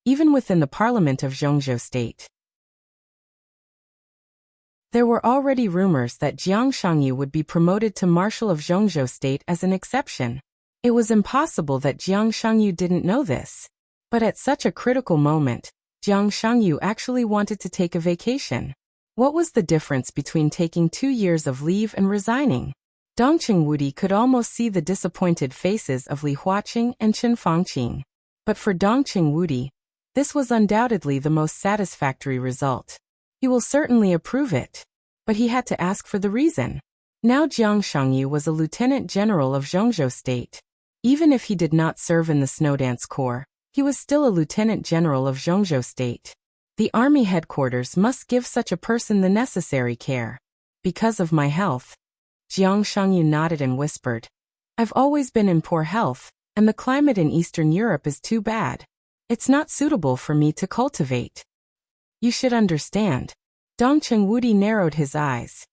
even within the parliament of Zhongzhou state. There were already rumors that Jiang Shangyu would be promoted to Marshal of Zhongzhou state as an exception. It was impossible that Jiang Shangyu didn't know this. But at such a critical moment, Jiang Shangyu actually wanted to take a vacation. What was the difference between taking 2 years of leave and resigning? Dong Qingwudi could almost see the disappointed faces of Li Huaqing and Chen Fangqing. But for Dong Qingwudi, this was undoubtedly the most satisfactory result. He will certainly approve it. But he had to ask for the reason. Now Jiang Shangyu was a lieutenant general of Zhongzhou state. Even if he did not serve in the Snowdance Corps, he was still a lieutenant general of Zhongzhou state. The army headquarters must give such a person the necessary care. Because of my health. Jiang Shangyu nodded and whispered. I've always been in poor health, and the climate in Eastern Europe is too bad. It's not suitable for me to cultivate. You should understand. Dong Qingwudi narrowed his eyes.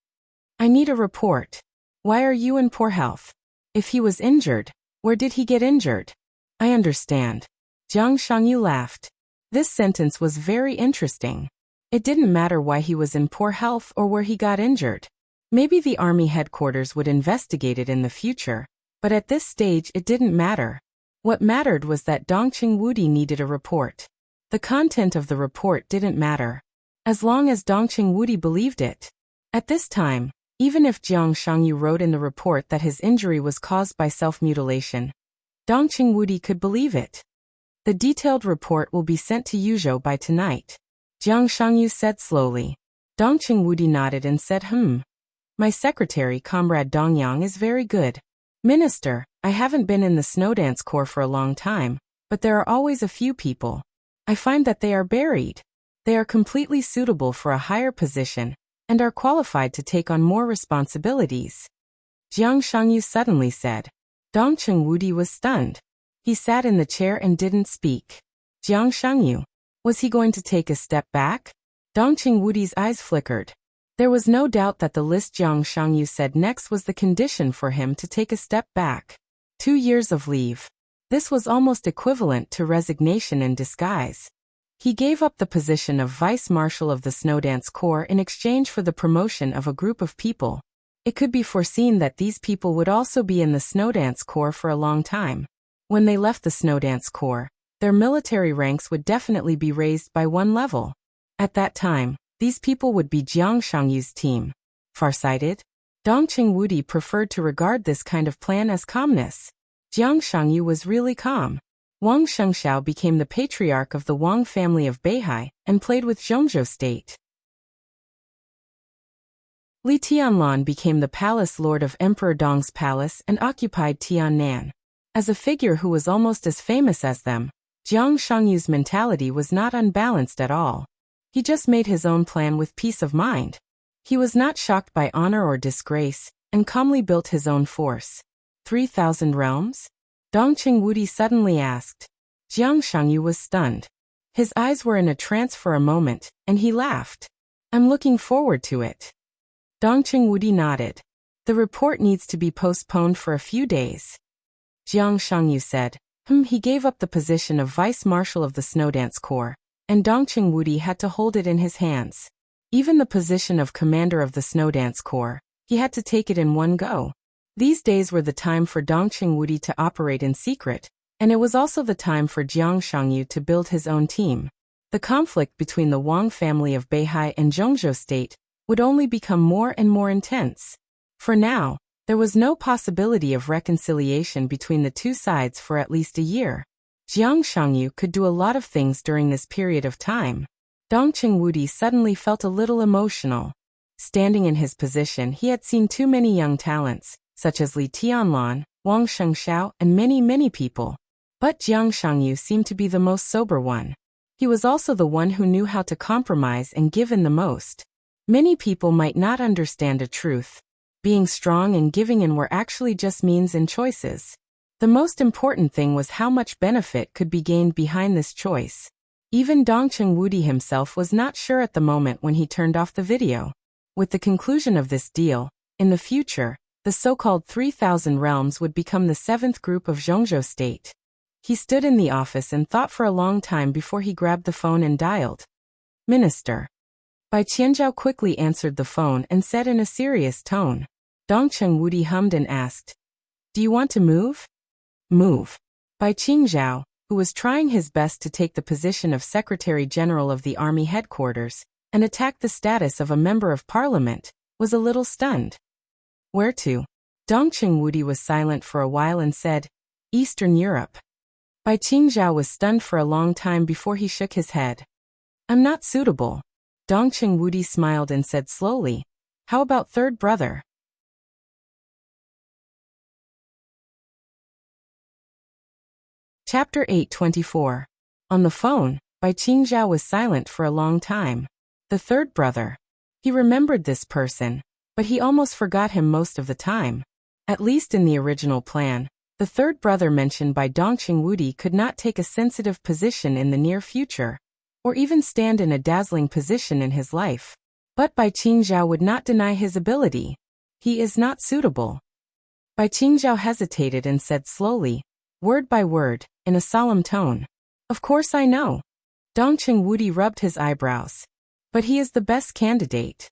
I need a report. Why are you in poor health? If he was injured, where did he get injured? I understand. Jiang Shangyu laughed. This sentence was very interesting. It didn't matter why he was in poor health or where he got injured. Maybe the army headquarters would investigate it in the future, but at this stage it didn't matter. What mattered was that Dong Qingwudi needed a report. The content of the report didn't matter, as long as Dong Qingwudi believed it. At this time, even if Jiang Shangyu wrote in the report that his injury was caused by self-mutilation, Dong Qingwudi could believe it. The detailed report will be sent to Yuzhou by tonight, Jiang Shangyu said slowly. Dong Qingwudi nodded and said, My secretary, Comrade Dongyang, is very good. Minister, I haven't been in the Snowdance Corps for a long time, but there are always a few people. I find that they are buried. They are completely suitable for a higher position, and are qualified to take on more responsibilities. Jiang Shangyu suddenly said. Dong Qingwudi was stunned. He sat in the chair and didn't speak. Jiang Shangyu. Was he going to take a step back? Dong Qingwudi's eyes flickered. There was no doubt that the list Jiang Shangyu said next was the condition for him to take a step back. 2 years of leave. This was almost equivalent to resignation in disguise. He gave up the position of Vice Marshal of the Snowdance Corps in exchange for the promotion of a group of people. It could be foreseen that these people would also be in the Snowdance Corps for a long time. When they left the Snowdance Corps, their military ranks would definitely be raised by 1 level. At that time, these people would be Jiang Shangyu's team. Farsighted? Dong Qingwudi preferred to regard this kind of plan as calmness. Jiang Shangyu was really calm. Wang Shengxiao became the patriarch of the Wang family of Beihai and played with Zhongzhou state. Li Tianlan became the palace lord of Emperor Dong's palace and occupied Tiannan. As a figure who was almost as famous as them, Jiang Shangyu's mentality was not unbalanced at all. He just made his own plan with peace of mind. He was not shocked by honor or disgrace, and calmly built his own force. 3,000 realms? Dong Qingwudi suddenly asked. Jiang Shangyu was stunned. His eyes were in a trance for a moment, and he laughed. I'm looking forward to it. Dong Qingwudi nodded. The report needs to be postponed for a few days. Jiang Shangyu said. He gave up the position of Vice Marshal of the Snowdance Corps, and Dong Qingwudi had to hold it in his hands. Even the position of Commander of the Snowdance Corps, he had to take it in one go. These days were the time for Dong Qingwudi to operate in secret, and it was also the time for Jiang Shangyu to build his own team. The conflict between the Wang family of Beihai and Zhongzhou state would only become more and more intense. For now, there was no possibility of reconciliation between the two sides for at least a year. Jiang Shangyu could do a lot of things during this period of time. Dongqing Wudi suddenly felt a little emotional. Standing in his position, he had seen too many young talents, such as Li Tianlan, Wang Shengxiao, and many people. But Jiang Shangyu seemed to be the most sober one. He was also the one who knew how to compromise and give in the most. Many people might not understand a truth. Being strong and giving in were actually just means and choices. The most important thing was how much benefit could be gained behind this choice. Even Dongqing Wudi himself was not sure at the moment when he turned off the video. With the conclusion of this deal, in the future, the so-called 3,000 realms would become the seventh group of Zhongzhou state. He stood in the office and thought for a long time before he grabbed the phone and dialed. Minister. Bai Qianzhao quickly answered the phone and said in a serious tone. Dongqing Wudi hummed and asked, "Do you want to move?" Move. Bai Qingzhao, who was trying his best to take the position of Secretary General of the Army Headquarters and attack the status of a member of parliament, was a little stunned. Where to? Dongqing Wudi was silent for a while and said, Eastern Europe. Bai Qingzhao was stunned for a long time before he shook his head. I'm not suitable. Dongqing Wudi smiled and said slowly, how about third brother? Chapter 8:24. On the phone, Bai Qingzhao was silent for a long time. The third brother. He remembered this person, but he almost forgot him most of the time. At least in the original plan, the third brother mentioned by Dongqing Wudi could not take a sensitive position in the near future, or even stand in a dazzling position in his life. But Bai Qingzhao would not deny his ability. He is not suitable. Bai Qingzhao hesitated and said slowly, word by word, in a solemn tone. Of course I know. Dongqing Wudi rubbed his eyebrows. But he is the best candidate.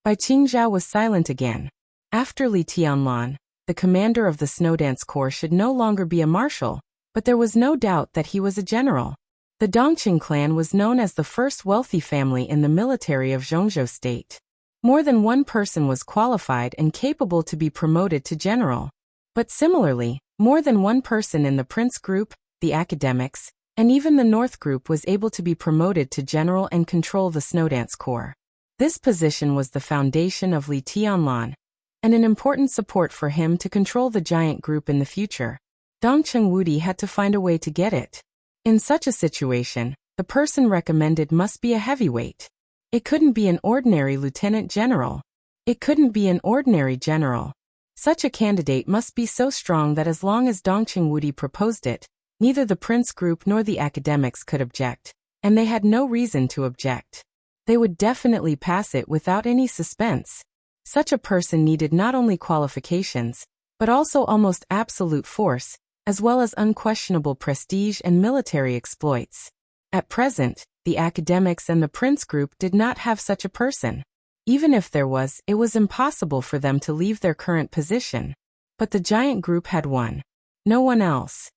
Bai Qingzhao was silent again. After Li Tianlan, the commander of the Snowdance Corps should no longer be a marshal, but there was no doubt that he was a general. The Dongqing clan was known as the first wealthy family in the military of Zhongzhou state. More than one person was qualified and capable to be promoted to general. But similarly, more than one person in the Prince Group, the academics, and even the North Group was able to be promoted to general and control the Snowdance Corps. This position was the foundation of Li Tianlan, and an important support for him to control the giant group in the future. Dongqing Wudi had to find a way to get it. In such a situation, the person recommended must be a heavyweight. It couldn't be an ordinary lieutenant general. It couldn't be an ordinary general. Such a candidate must be so strong that as long as Dongqing Wudi proposed it, neither the Prince Group nor the academics could object, and they had no reason to object. They would definitely pass it without any suspense. Such a person needed not only qualifications, but also almost absolute force, as well as unquestionable prestige and military exploits. At present, the academics and the Prince Group did not have such a person. Even if there was, it was impossible for them to leave their current position. But the giant group had one. No one else.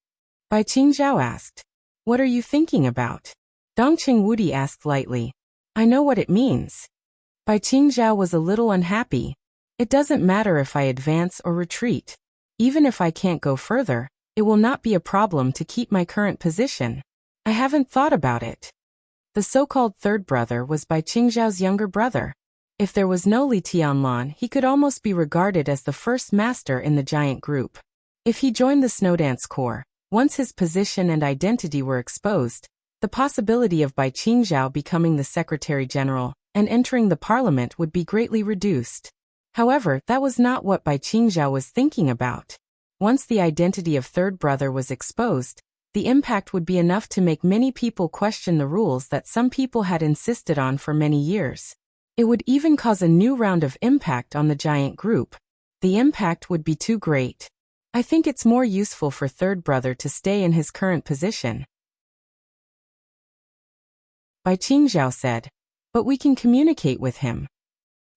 Bai Qingzhao asked, what are you thinking about? Dongqing Wudi asked lightly, I know what it means. Bai Qingzhao was a little unhappy. It doesn't matter if I advance or retreat. Even if I can't go further, it will not be a problem to keep my current position. I haven't thought about it. The so-called third brother was Bai Qingzhao's younger brother. If there was no Li Tianlan, he could almost be regarded as the first master in the giant group. If he joined the Snowdance Corps, once his position and identity were exposed, the possibility of Bai Qingzhao becoming the Secretary General and entering the parliament would be greatly reduced. However, that was not what Bai Qingzhao was thinking about. Once the identity of third brother was exposed, the impact would be enough to make many people question the rules that some people had insisted on for many years. It would even cause a new round of impact on the giant group. The impact would be too great. I think it's more useful for third brother to stay in his current position. Bai Qingzhao said, but we can communicate with him.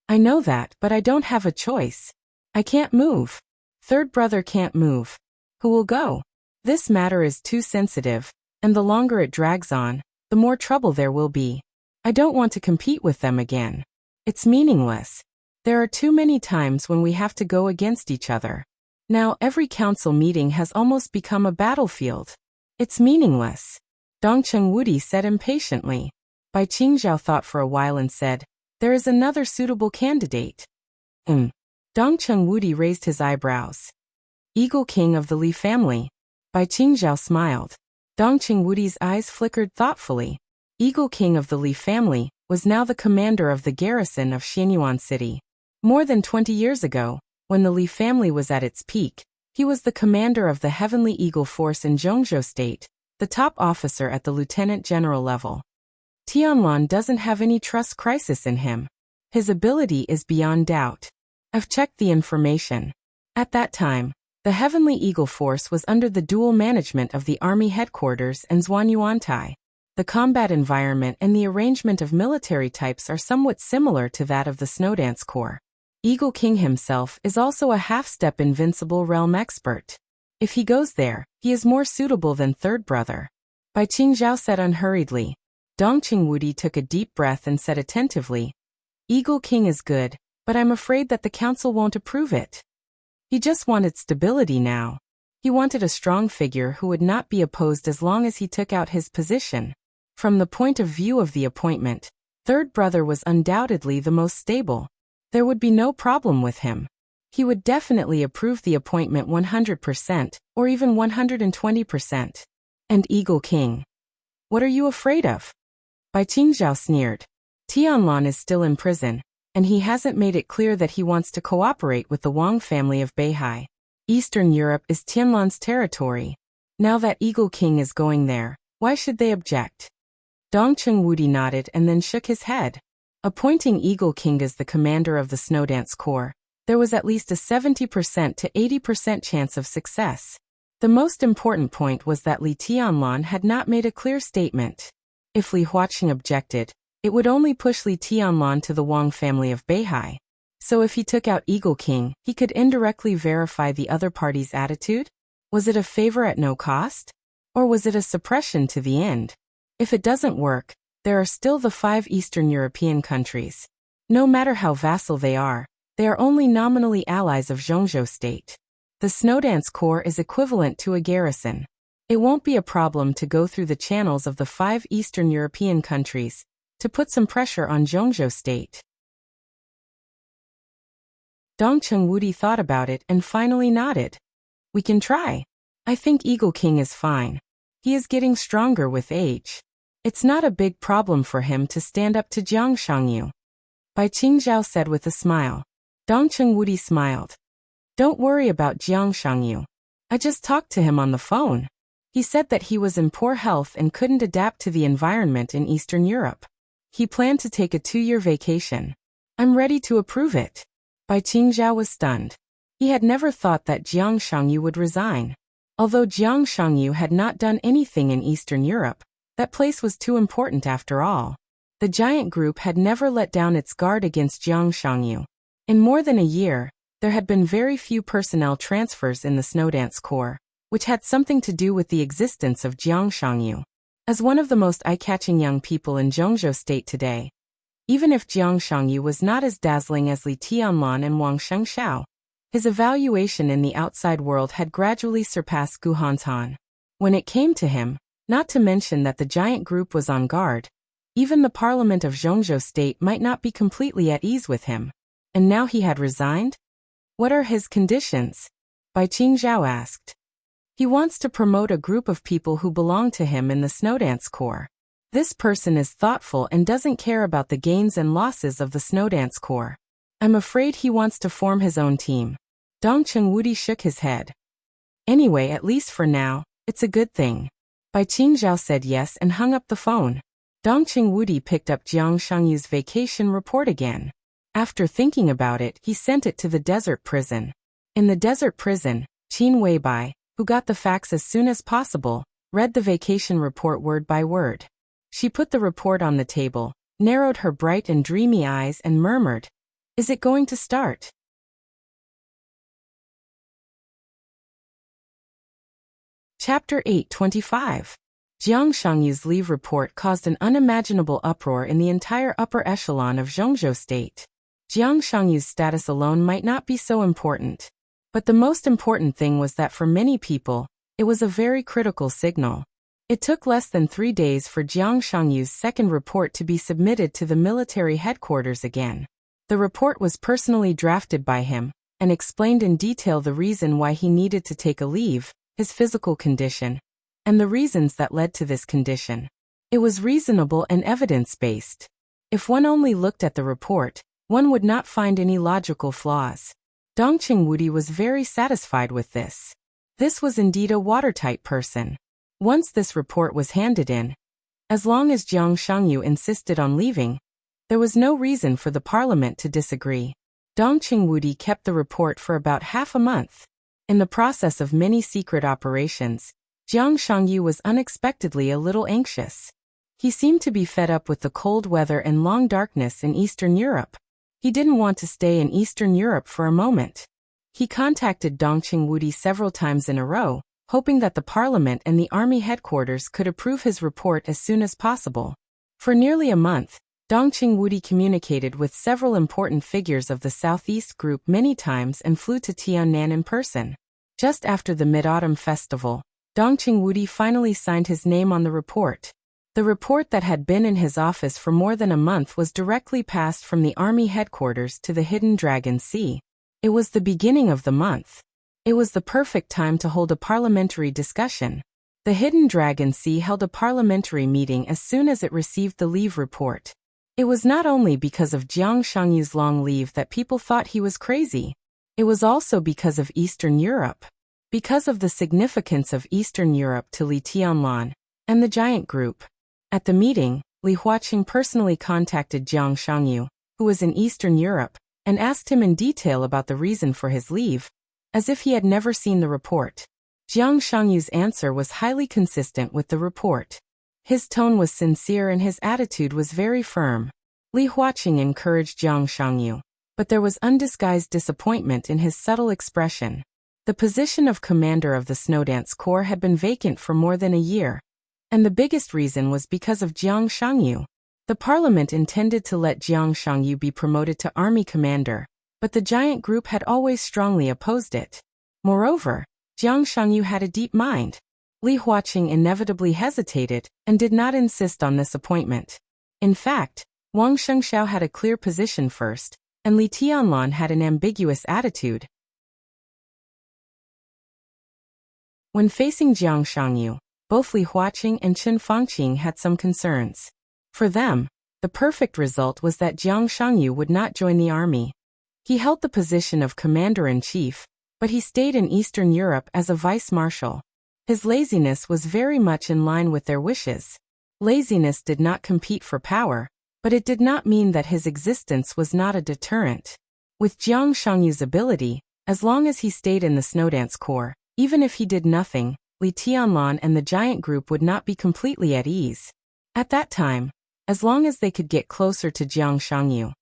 I know that, but I don't have a choice. I can't move. Third brother can't move. Who will go? This matter is too sensitive, and the longer it drags on, the more trouble there will be. I don't want to compete with them again. It's meaningless. There are too many times when we have to go against each other. Now every council meeting has almost become a battlefield. It's meaningless. Dong Cheng-Wudi said impatiently. Bai Qingzhao thought for a while and said, "There is another suitable candidate." Dong Cheng-Wudi raised his eyebrows. Eagle King of the Li family. Bai Qingzhao smiled. Dong Cheng-Wudi's eyes flickered thoughtfully. Eagle King of the Li family was now the commander of the garrison of Xianyuan City. More than 20 years ago, when the Li family was at its peak, he was the commander of the Heavenly Eagle Force in Zhongzhou State, the top officer at the lieutenant general level. Tianlan doesn't have any trust crisis in him. His ability is beyond doubt. I've checked the information. At that time, the Heavenly Eagle Force was under the dual management of the Army Headquarters and Zhuanyuantai. The combat environment and the arrangement of military types are somewhat similar to that of the Snowdance Corps. Eagle King himself is also a half-step invincible realm expert. If he goes there, he is more suitable than third brother. Bai Qingzhao said unhurriedly. Dong Cheng-Wudi took a deep breath and said attentively, "Eagle King is good, but I'm afraid that the council won't approve it." He just wanted stability now. He wanted a strong figure who would not be opposed as long as he took out his position. From the point of view of the appointment, third brother was undoubtedly the most stable. There would be no problem with him. He would definitely approve the appointment 100%, or even 120%. And Eagle King? What are you afraid of? Bai Qingzhao sneered. Tianlan is still in prison, and he hasn't made it clear that he wants to cooperate with the Wang family of Beihai. Eastern Europe is Tianlan's territory. Now that Eagle King is going there, why should they object? Dong Cheng-Wudi nodded and then shook his head. Appointing Eagle King as the commander of the Snowdance Corps, there was at least a 70% to 80% chance of success. The most important point was that Li Tianlan had not made a clear statement. If Li Huaqing objected, it would only push Li Tianlan to the Wang family of Beihai. So if he took out Eagle King, he could indirectly verify the other party's attitude? Was it a favor at no cost? Or was it a suppression to the end? If it doesn't work, there are still the 5 Eastern European countries. No matter how vassal they are only nominally allies of Zhongzhou State. The Snowdance Corps is equivalent to a garrison. It won't be a problem to go through the channels of the 5 Eastern European countries to put some pressure on Zhongzhou State. Dong Cheng-Wudi thought about it and finally nodded. We can try. I think Eagle King is fine. He is getting stronger with age. It's not a big problem for him to stand up to Jiang Shangyu. Bai Qingzhao said with a smile. Dong Cheng-Wudi smiled. Don't worry about Jiang Shangyu. I just talked to him on the phone. He said that he was in poor health and couldn't adapt to the environment in Eastern Europe. He planned to take a 2-year vacation. I'm ready to approve it. Bai Qingzhao was stunned. He had never thought that Jiang Shangyu would resign. Although Jiang Shangyu had not done anything in Eastern Europe, that place was too important after all. The giant group had never let down its guard against Jiang Shangyu. In more than a year, there had been very few personnel transfers in the Snowdance Corps, which had something to do with the existence of Jiang Shangyu. As one of the most eye-catching young people in Zhongzhou State today, even if Jiang Shangyu was not as dazzling as Li Tianlan and Wang Shengshao, his evaluation in the outside world had gradually surpassed Gu Hantan. When it came to him, not to mention that the giant group was on guard, even the parliament of Zhongzhou State might not be completely at ease with him. And now he had resigned? What are his conditions? Bai Qingzhao asked. He wants to promote a group of people who belong to him in the Snowdance Corps. This person is thoughtful and doesn't care about the gains and losses of the Snowdance Corps. I'm afraid he wants to form his own team. Dong Cheng-Wudi shook his head. Anyway, at least for now, it's a good thing. Bai Qingzhao said yes and hung up the phone. Dong Cheng-Wudi picked up Jiang Shangyu's vacation report again. After thinking about it, he sent it to the desert prison. In the desert prison, Qin Weibai, who got the facts as soon as possible, read the vacation report word by word. She put the report on the table, narrowed her bright and dreamy eyes and murmured, "Is it going to start?" Chapter 8:25. Jiang Shangyu's leave report caused an unimaginable uproar in the entire upper echelon of Zhongzhou state. Jiang Shangyu's status alone might not be so important, but the most important thing was that for many people, it was a very critical signal. It took less than 3 days for Jiang Shangyu's second report to be submitted to the military headquarters again. The report was personally drafted by him, and explained in detail the reason why he needed to take a leave, his physical condition, and the reasons that led to this condition. It was reasonable and evidence-based. If one only looked at the report, one would not find any logical flaws. Dongqing Wudi was very satisfied with this. This was indeed a watertight person. Once this report was handed in, as long as Jiang Shangyu insisted on leaving, there was no reason for the parliament to disagree. Dongqing Wudi kept the report for about half a month. In the process of many secret operations, Jiang Shangyu was unexpectedly a little anxious. He seemed to be fed up with the cold weather and long darkness in Eastern Europe. He didn't want to stay in Eastern Europe for a moment. He contacted Dongqing Wudi several times in a row, hoping that the parliament and the army headquarters could approve his report as soon as possible. For nearly a month, Dongqing Wudi communicated with several important figures of the Southeast Group many times and flew to Tiannan in person. Just after the Mid-Autumn Festival, Dongqing Wudi finally signed his name on the report. The report that had been in his office for more than a month was directly passed from the army headquarters to the Hidden Dragon Sea. It was the beginning of the month. It was the perfect time to hold a parliamentary discussion. The Hidden Dragon Sea held a parliamentary meeting as soon as it received the leave report. It was not only because of Jiang Shangyu's long leave that people thought he was crazy. It was also because of Eastern Europe. Because of the significance of Eastern Europe to Li Tianlan and the Giant Group. At the meeting, Li Huaqing personally contacted Jiang Shangyu, who was in Eastern Europe, and asked him in detail about the reason for his leave, as if he had never seen the report. Jiang Shangyu's answer was highly consistent with the report. His tone was sincere and his attitude was very firm. Li Huaqing encouraged Jiang Shangyu, but there was undisguised disappointment in his subtle expression. The position of commander of the Snowdance Corps had been vacant for more than a year, and the biggest reason was because of Jiang Shangyu. The parliament intended to let Jiang Shangyu be promoted to army commander, but the Giant Group had always strongly opposed it. Moreover, Jiang Shangyu had a deep mind. Li Huaqing inevitably hesitated and did not insist on this appointment. In fact, Wang Shengxiao had a clear position first, and Li Tianlan had an ambiguous attitude. When facing Jiang Shangyu, both Li Huaqing and Chen Fangqing had some concerns. For them, the perfect result was that Jiang Shangyu would not join the army. He held the position of commander-in-chief, but he stayed in Eastern Europe as a vice-marshal. His laziness was very much in line with their wishes. Laziness did not compete for power, but it did not mean that his existence was not a deterrent. With Jiang Shangyu's ability, as long as he stayed in the Snowdance Corps, even if he did nothing, Li Tianlan and the Giant Group would not be completely at ease. At that time, as long as they could get closer to Jiang Shangyu,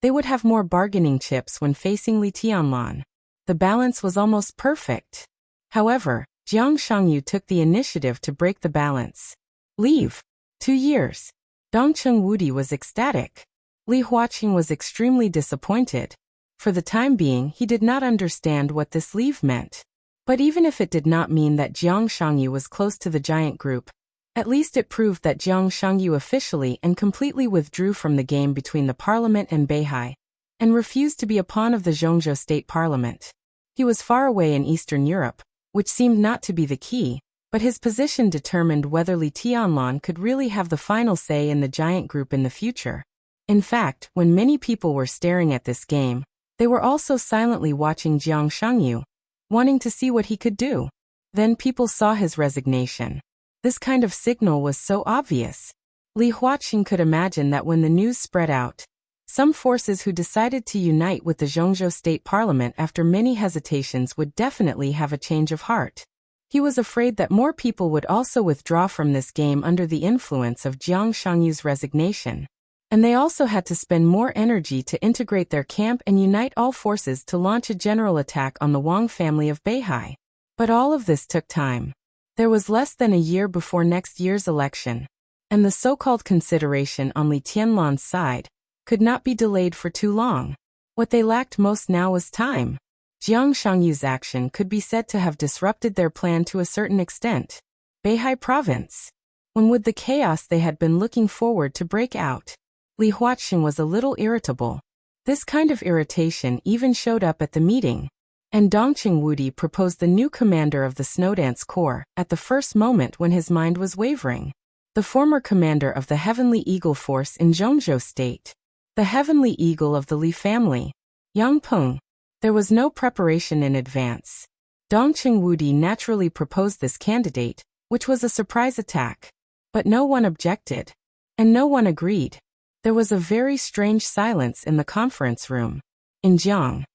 they would have more bargaining chips when facing Li Tianlan. The balance was almost perfect. However, Jiang Shangyu took the initiative to break the balance. Leave. 2 years. Dongqing Wudi was ecstatic. Li Huaqing was extremely disappointed. For the time being, he did not understand what this leave meant. But even if it did not mean that Jiang Shangyu was close to the Giant Group, at least it proved that Jiang Shangyu officially and completely withdrew from the game between the parliament and Beihai, and refused to be a pawn of the Zhongzhou state parliament. He was far away in Eastern Europe, which seemed not to be the key, but his position determined whether Li Tianlan could really have the final say in the Giant Group in the future. In fact, when many people were staring at this game, they were also silently watching Jiang Shangyu, wanting to see what he could do. Then people saw his resignation. This kind of signal was so obvious. Li Huaqing could imagine that when the news spread out, some forces who decided to unite with the Zhongzhou state parliament after many hesitations would definitely have a change of heart. He was afraid that more people would also withdraw from this game under the influence of Jiang Shangyu's resignation. And they also had to spend more energy to integrate their camp and unite all forces to launch a general attack on the Wang family of Beihai. But all of this took time. There was less than a year before next year's election, and the so-called consideration on Li Tianlan's side could not be delayed for too long. What they lacked most now was time. Jiang Shangyu's action could be said to have disrupted their plan to a certain extent. Beihai Province. When would the chaos they had been looking forward to break out? Li Huaqing was a little irritable. This kind of irritation even showed up at the meeting. And Dongqing Wudi proposed the new commander of the Snowdance Corps at the first moment when his mind was wavering. The former commander of the Heavenly Eagle Force in Zhongzhou State. The Heavenly Eagle of the Li family. Yang Peng. There was no preparation in advance. Dongqing Wudi naturally proposed this candidate, which was a surprise attack. But no one objected. And no one agreed. There was a very strange silence in the conference room. In Jiang.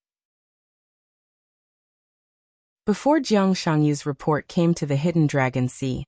Before Jiang Shangyu's report came to the Hidden Dragon Sea,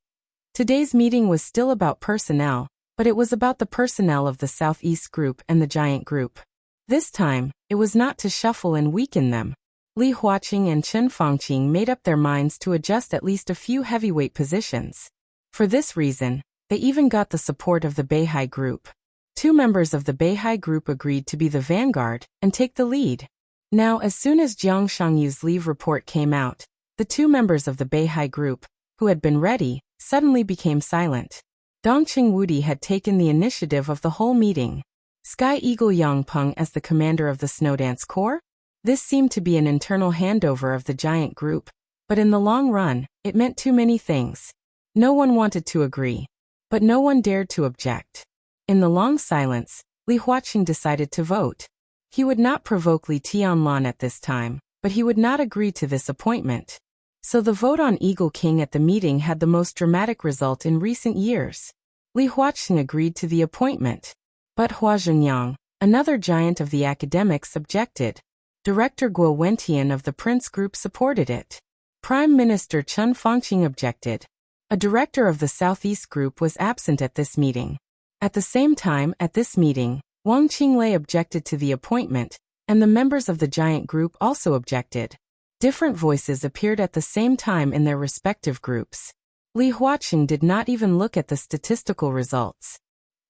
today's meeting was still about personnel, but it was about the personnel of the Southeast Group and the Giant Group. This time, it was not to shuffle and weaken them. Li Huaqing and Chen Fangqing made up their minds to adjust at least a few heavyweight positions. For this reason, they even got the support of the Beihai Group. 2 members of the Beihai Group agreed to be the vanguard and take the lead. Now, as soon as Jiang Shangyu's leave report came out, the 2 members of the Beihai Group, who had been ready, suddenly became silent. Dongqing Wudi had taken the initiative of the whole meeting. Sky Eagle Yang Peng as the commander of the Snowdance Corps? This seemed to be an internal handover of the Giant Group, but in the long run, it meant too many things. No one wanted to agree, but no one dared to object. In the long silence, Li Huaqing decided to vote. He would not provoke Li Tianlan at this time, but he would not agree to this appointment. So the vote on Eagle King at the meeting had the most dramatic result in recent years. Li Huaqing agreed to the appointment. But Hua Zhenyang, another giant of the academics, objected. Director Guo Wentian of the Prince Group supported it. Prime Minister Chen Fangqing objected. A director of the Southeast Group was absent at this meeting. At the same time, at this meeting, Wang Qinglei objected to the appointment, and the members of the Giant Group also objected. Different voices appeared at the same time in their respective groups. Li Huaqing did not even look at the statistical results.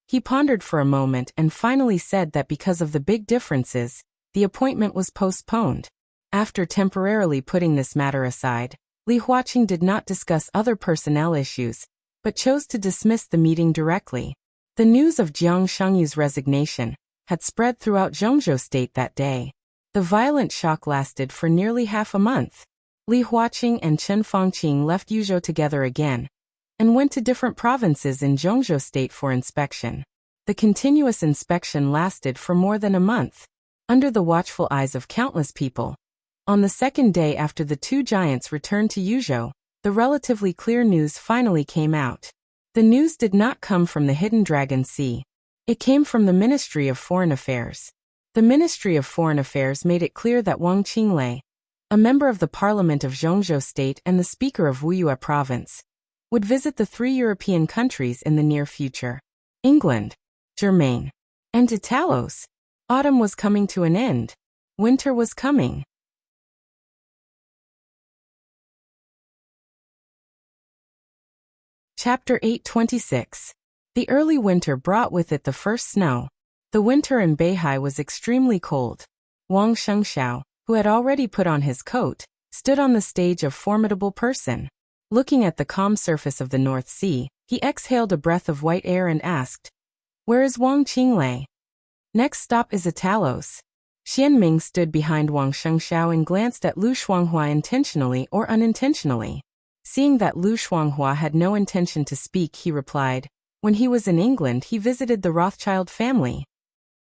He pondered for a moment and finally said that because of the big differences, the appointment was postponed. After temporarily putting this matter aside, Li Huaqing did not discuss other personnel issues, but chose to dismiss the meeting directly. The news of Jiang Shangyu's resignation had spread throughout Zhongzhou State that day. The violent shock lasted for nearly half a month. Li Huaqing and Chen Fangqing left Yuzhou together again and went to different provinces in Zhongzhou State for inspection. The continuous inspection lasted for more than a month, under the watchful eyes of countless people. On the second day after the 2 giants returned to Yuzhou, the relatively clear news finally came out. The news did not come from the Hidden Dragon Sea. It came from the Ministry of Foreign Affairs. The Ministry of Foreign Affairs made it clear that Wang Qinglei, a member of the Parliament of Zhongzhou State and the Speaker of Wuyue Province, would visit the 3 European countries in the near future. England, Germany, and Italos. Autumn was coming to an end. Winter was coming. Chapter 826. The early winter brought with it the first snow. The winter in Beihai was extremely cold. Wang Shengxiao, who had already put on his coat, stood on the stage of formidable person. Looking at the calm surface of the North Sea, he exhaled a breath of white air and asked, "Where is Wang Qinglei?" "Next stop is Italos." Xianming stood behind Wang Shengxiao and glanced at Lu Shuanghua intentionally or unintentionally. Seeing that Lu Shuanghua had no intention to speak, he replied, "When he was in England he visited the Rothschild family."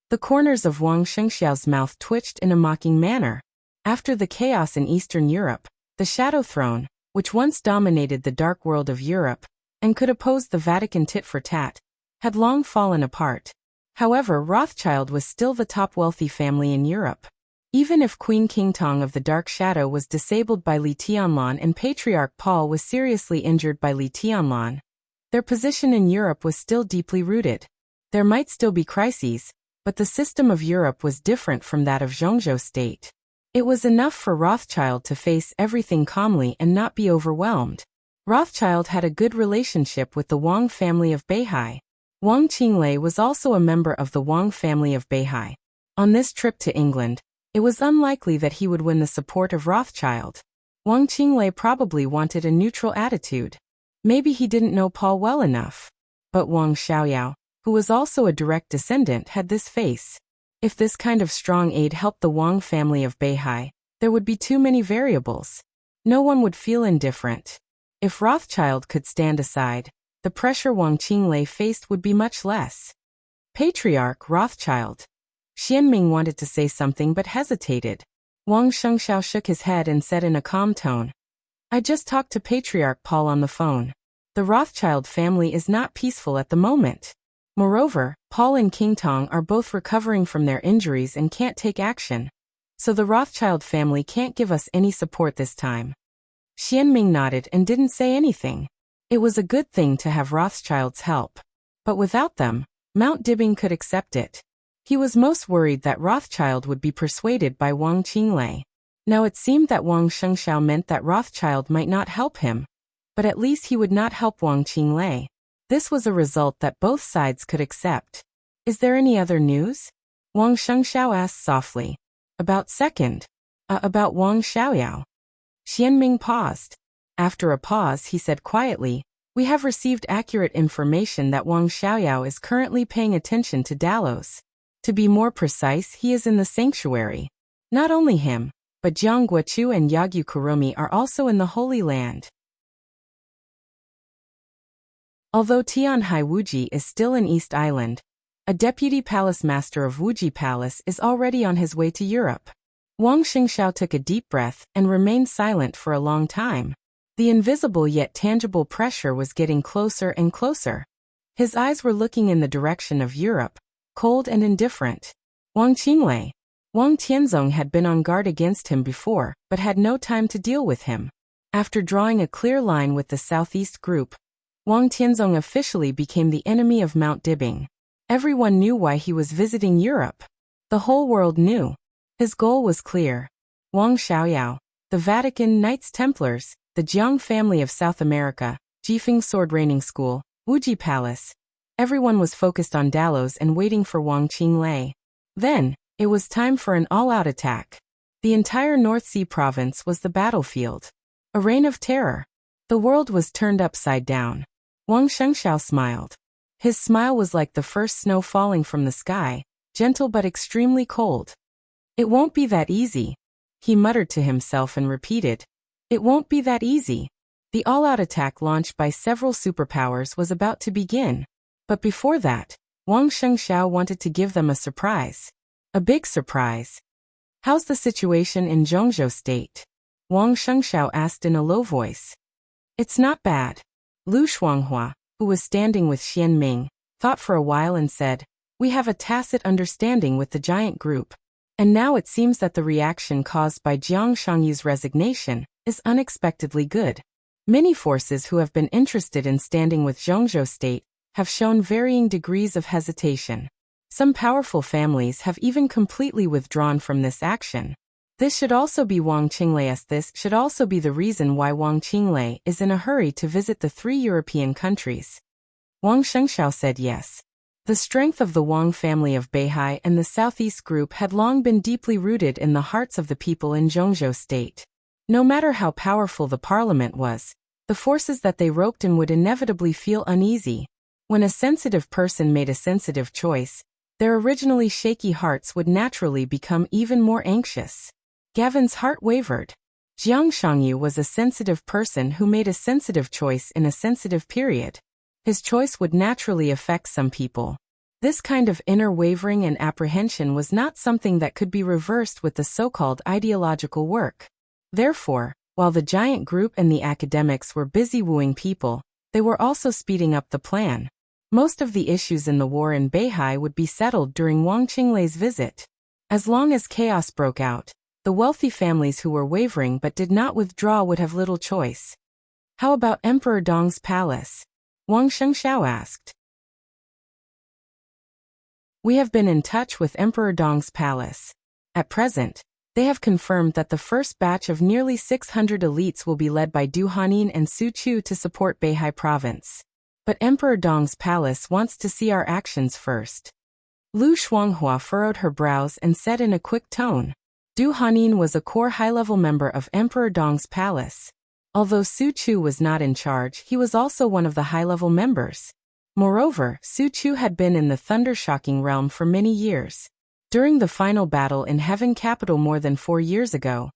The corners of Wang Shengxiao's mouth twitched in a mocking manner. After the chaos in Eastern Europe, the Shadow Throne, which once dominated the dark world of Europe, and could oppose the Vatican tit for tat, had long fallen apart. However, Rothschild was still the top wealthy family in Europe. Even if Queen Qingtong of the Dark Shadow was disabled by Li Tianlan and Patriarch Paul was seriously injured by Li Tianlan, their position in Europe was still deeply rooted. There might still be crises, but the system of Europe was different from that of Zhongzhou State. It was enough for Rothschild to face everything calmly and not be overwhelmed. Rothschild had a good relationship with the Wang family of Beihai. Wang Qinglei was also a member of the Wang family of Beihai. On this trip to England, it was unlikely that he would win the support of Rothschild. Wang Qinglei probably wanted a neutral attitude. Maybe he didn't know Paul well enough. But Wang Xiaoyao, who was also a direct descendant, had this face. If this kind of strong aid helped the Wang family of Beihai, there would be too many variables. No one would feel indifferent. If Rothschild could stand aside, the pressure Wang Qinglei faced would be much less. Patriarch Rothschild. Xianming wanted to say something but hesitated. Wang Shengxiao shook his head and said in a calm tone, "I just talked to Patriarch Paul on the phone. The Rothschild family is not peaceful at the moment. Moreover, Paul and King Tong are both recovering from their injuries and can't take action. So the Rothschild family can't give us any support this time." Xianming nodded and didn't say anything. It was a good thing to have Rothschild's help. But without them, Mount Dibbing could accept it. He was most worried that Rothschild would be persuaded by Wang Qinglei. Now it seemed that Wang Shengxiao meant that Rothschild might not help him. But at least he would not help Wang Qinglei. This was a result that both sides could accept. "Is there any other news?" Wang Shengxiao asked softly. About Wang Xiaoyao." Xianming paused. After a pause he said quietly, "We have received accurate information that Wang Xiaoyao is currently paying attention to Dalos. To be more precise, he is in the sanctuary. Not only him, but Jiang Guochu and Yagyu Kurumi are also in the Holy Land." Although Tianhai Wuji is still in East Island, a deputy palace master of Wuji Palace is already on his way to Europe. Wang Xingxiao took a deep breath and remained silent for a long time. The invisible yet tangible pressure was getting closer and closer. His eyes were looking in the direction of Europe, cold and indifferent. Wang Qinglei. Wang Tianzong had been on guard against him before, but had no time to deal with him. After drawing a clear line with the Southeast group, Wang Tianzong officially became the enemy of Mount Dibbing. Everyone knew why he was visiting Europe. The whole world knew. His goal was clear. Wang Xiaoyao, the Vatican Knights Templars, the Jiang family of South America, Jifeng Sword Raining School, Wuji Palace. Everyone was focused on Dalos and waiting for Wang Qinglei. Then, it was time for an all-out attack. The entire North Sea province was the battlefield. A reign of terror. The world was turned upside down. Wang Shengxiao smiled. His smile was like the first snow falling from the sky, gentle but extremely cold. "It won't be that easy," he muttered to himself and repeated. "It won't be that easy." The all-out attack launched by several superpowers was about to begin. But before that, Wang Shengxiao wanted to give them a surprise. A big surprise. "How's the situation in Zhongzhou State?" Wang Shengxiao asked in a low voice. "It's not bad." Lu Shuanghua, who was standing with Xianming, thought for a while and said, "We have a tacit understanding with the giant group. And now it seems that the reaction caused by Jiang Shangyu's resignation is unexpectedly good. Many forces who have been interested in standing with Zhongzhou State have shown varying degrees of hesitation. Some powerful families have even completely withdrawn from this action. This should also be This should also be the reason why Wang Qinglei is in a hurry to visit the 3 European countries." Wang Shengxiao said yes. The strength of the Wang family of Beihai and the Southeast Group had long been deeply rooted in the hearts of the people in Zhongzhou State. No matter how powerful the parliament was, the forces that they roped in would inevitably feel uneasy. When a sensitive person made a sensitive choice, their originally shaky hearts would naturally become even more anxious. Gavin's heart wavered. Jiang Shangyu was a sensitive person who made a sensitive choice in a sensitive period. His choice would naturally affect some people. This kind of inner wavering and apprehension was not something that could be reversed with the so-called ideological work. Therefore, while the giant group and the academics were busy wooing people, they were also speeding up the plan. Most of the issues in the war in Beihai would be settled during Wang Qinglei's visit. As long as chaos broke out, the wealthy families who were wavering but did not withdraw would have little choice. "How about Emperor Dong's palace?" Wang Shengxiao asked. "We have been in touch with Emperor Dong's palace. At present, They have confirmed that the first batch of nearly 600 elites will be led by Du Hanin and Su Chu to support Beihai province. But Emperor Dong's palace wants to see our actions first. Lu Shuanghua furrowed her brows and said in a quick tone. Du Hanin was a core high-level member of Emperor Dong's palace. Although Su Chu was not in charge, he was also one of the high-level members. Moreover, Su Chu had been in the thunder-shocking realm for many years. During the final battle in Heaven Capital more than 4 years ago,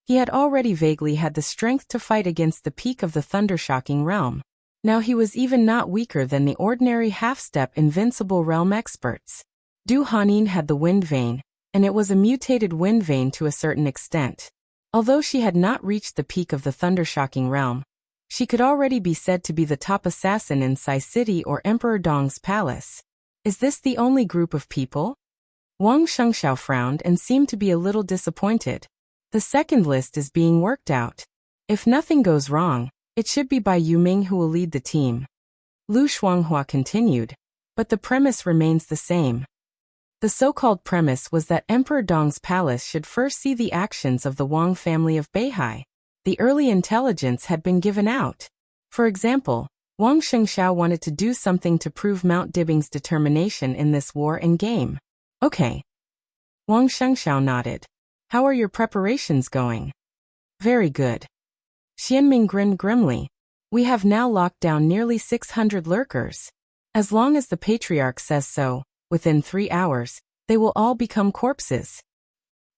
he had already vaguely had the strength to fight against the peak of the thunder-shocking realm. Now he was even not weaker than the ordinary half-step invincible realm experts. Du Hanin had the wind vein, and it was a mutated wind vein to a certain extent. Although she had not reached the peak of the thunder-shocking realm, she could already be said to be the top assassin in Sai City or Emperor Dong's palace. Is this the only group of people? Wang Shengxiao frowned and seemed to be a little disappointed. The second list is being worked out. If nothing goes wrong, it should be by Yu Ming who will lead the team. Lu Shuanghua continued, but the premise remains the same. The so-called premise was that Emperor Dong's palace should first see the actions of the Wang family of Beihai. The early intelligence had been given out. For example, Wang Shengxiao wanted to do something to prove Mount Dibing's determination in this war and game. Okay. Wang Shengxiao nodded. How are your preparations going? Very good. Xianming grinned grimly. We have now locked down nearly 600 lurkers. As long as the patriarch says so, within 3 hours, they will all become corpses.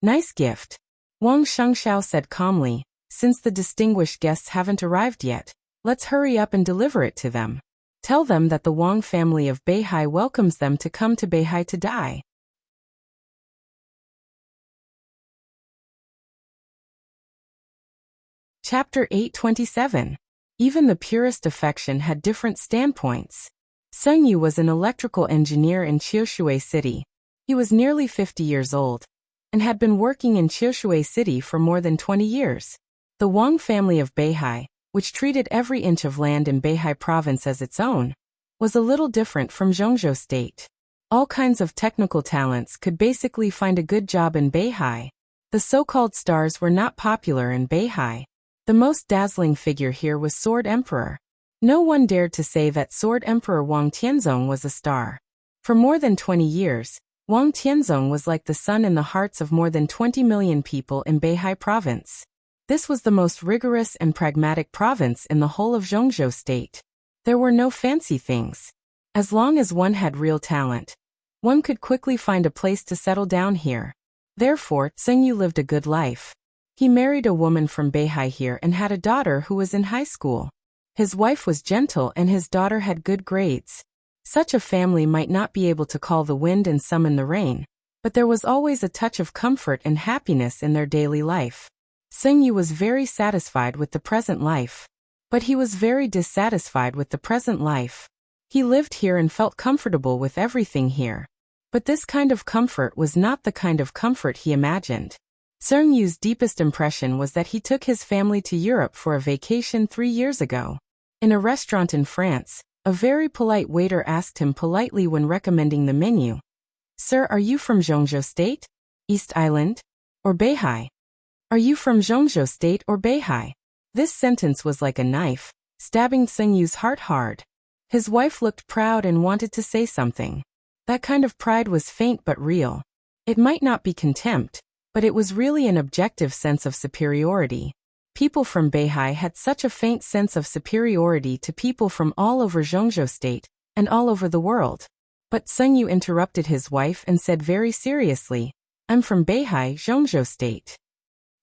Nice gift. Wang Shengxiao said calmly, since the distinguished guests haven't arrived yet, let's hurry up and deliver it to them. Tell them that the Wang family of Beihai welcomes them to come to Beihai to die. Chapter 827. Even the purest affection had different standpoints. Seng Yu was an electrical engineer in Qiushui City. He was nearly 50 years old, and had been working in Qiushui City for more than 20 years. The Wang family of Beihai, which treated every inch of land in Beihai province as its own, was a little different from Zhongzhou State. All kinds of technical talents could basically find a good job in Beihai. The so-called stars were not popular in Beihai. The most dazzling figure here was Sword Emperor. No one dared to say that Sword Emperor Wang Tianzong was a star. For more than 20 years, Wang Tianzong was like the sun in the hearts of more than 20 million people in Beihai province. This was the most rigorous and pragmatic province in the whole of Zhongzhou State. There were no fancy things. As long as one had real talent, one could quickly find a place to settle down here. Therefore, Seng Yu lived a good life. He married a woman from Beihai here and had a daughter who was in high school. His wife was gentle and his daughter had good grades. Such a family might not be able to call the wind and summon the rain, but there was always a touch of comfort and happiness in their daily life. Seng Yu was very satisfied with the present life. But he was very dissatisfied with the present life. He lived here and felt comfortable with everything here. But this kind of comfort was not the kind of comfort he imagined. Seng Yu's deepest impression was that he took his family to Europe for a vacation 3 years ago. In a restaurant in France, a very polite waiter asked him politely when recommending the menu, "Sir, are you from Zhongzhou State? East Island? Or Beihai? Are you from Zhongzhou State or Beihai?" This sentence was like a knife, stabbing Seng Yu's heart hard. His wife looked proud and wanted to say something. That kind of pride was faint but real. It might not be contempt, but it was really an objective sense of superiority. People from Beihai had such a faint sense of superiority to people from all over Zhongzhou State, and all over the world. But Seng Yu interrupted his wife and said very seriously, "I'm from Beihai, Zhongzhou State."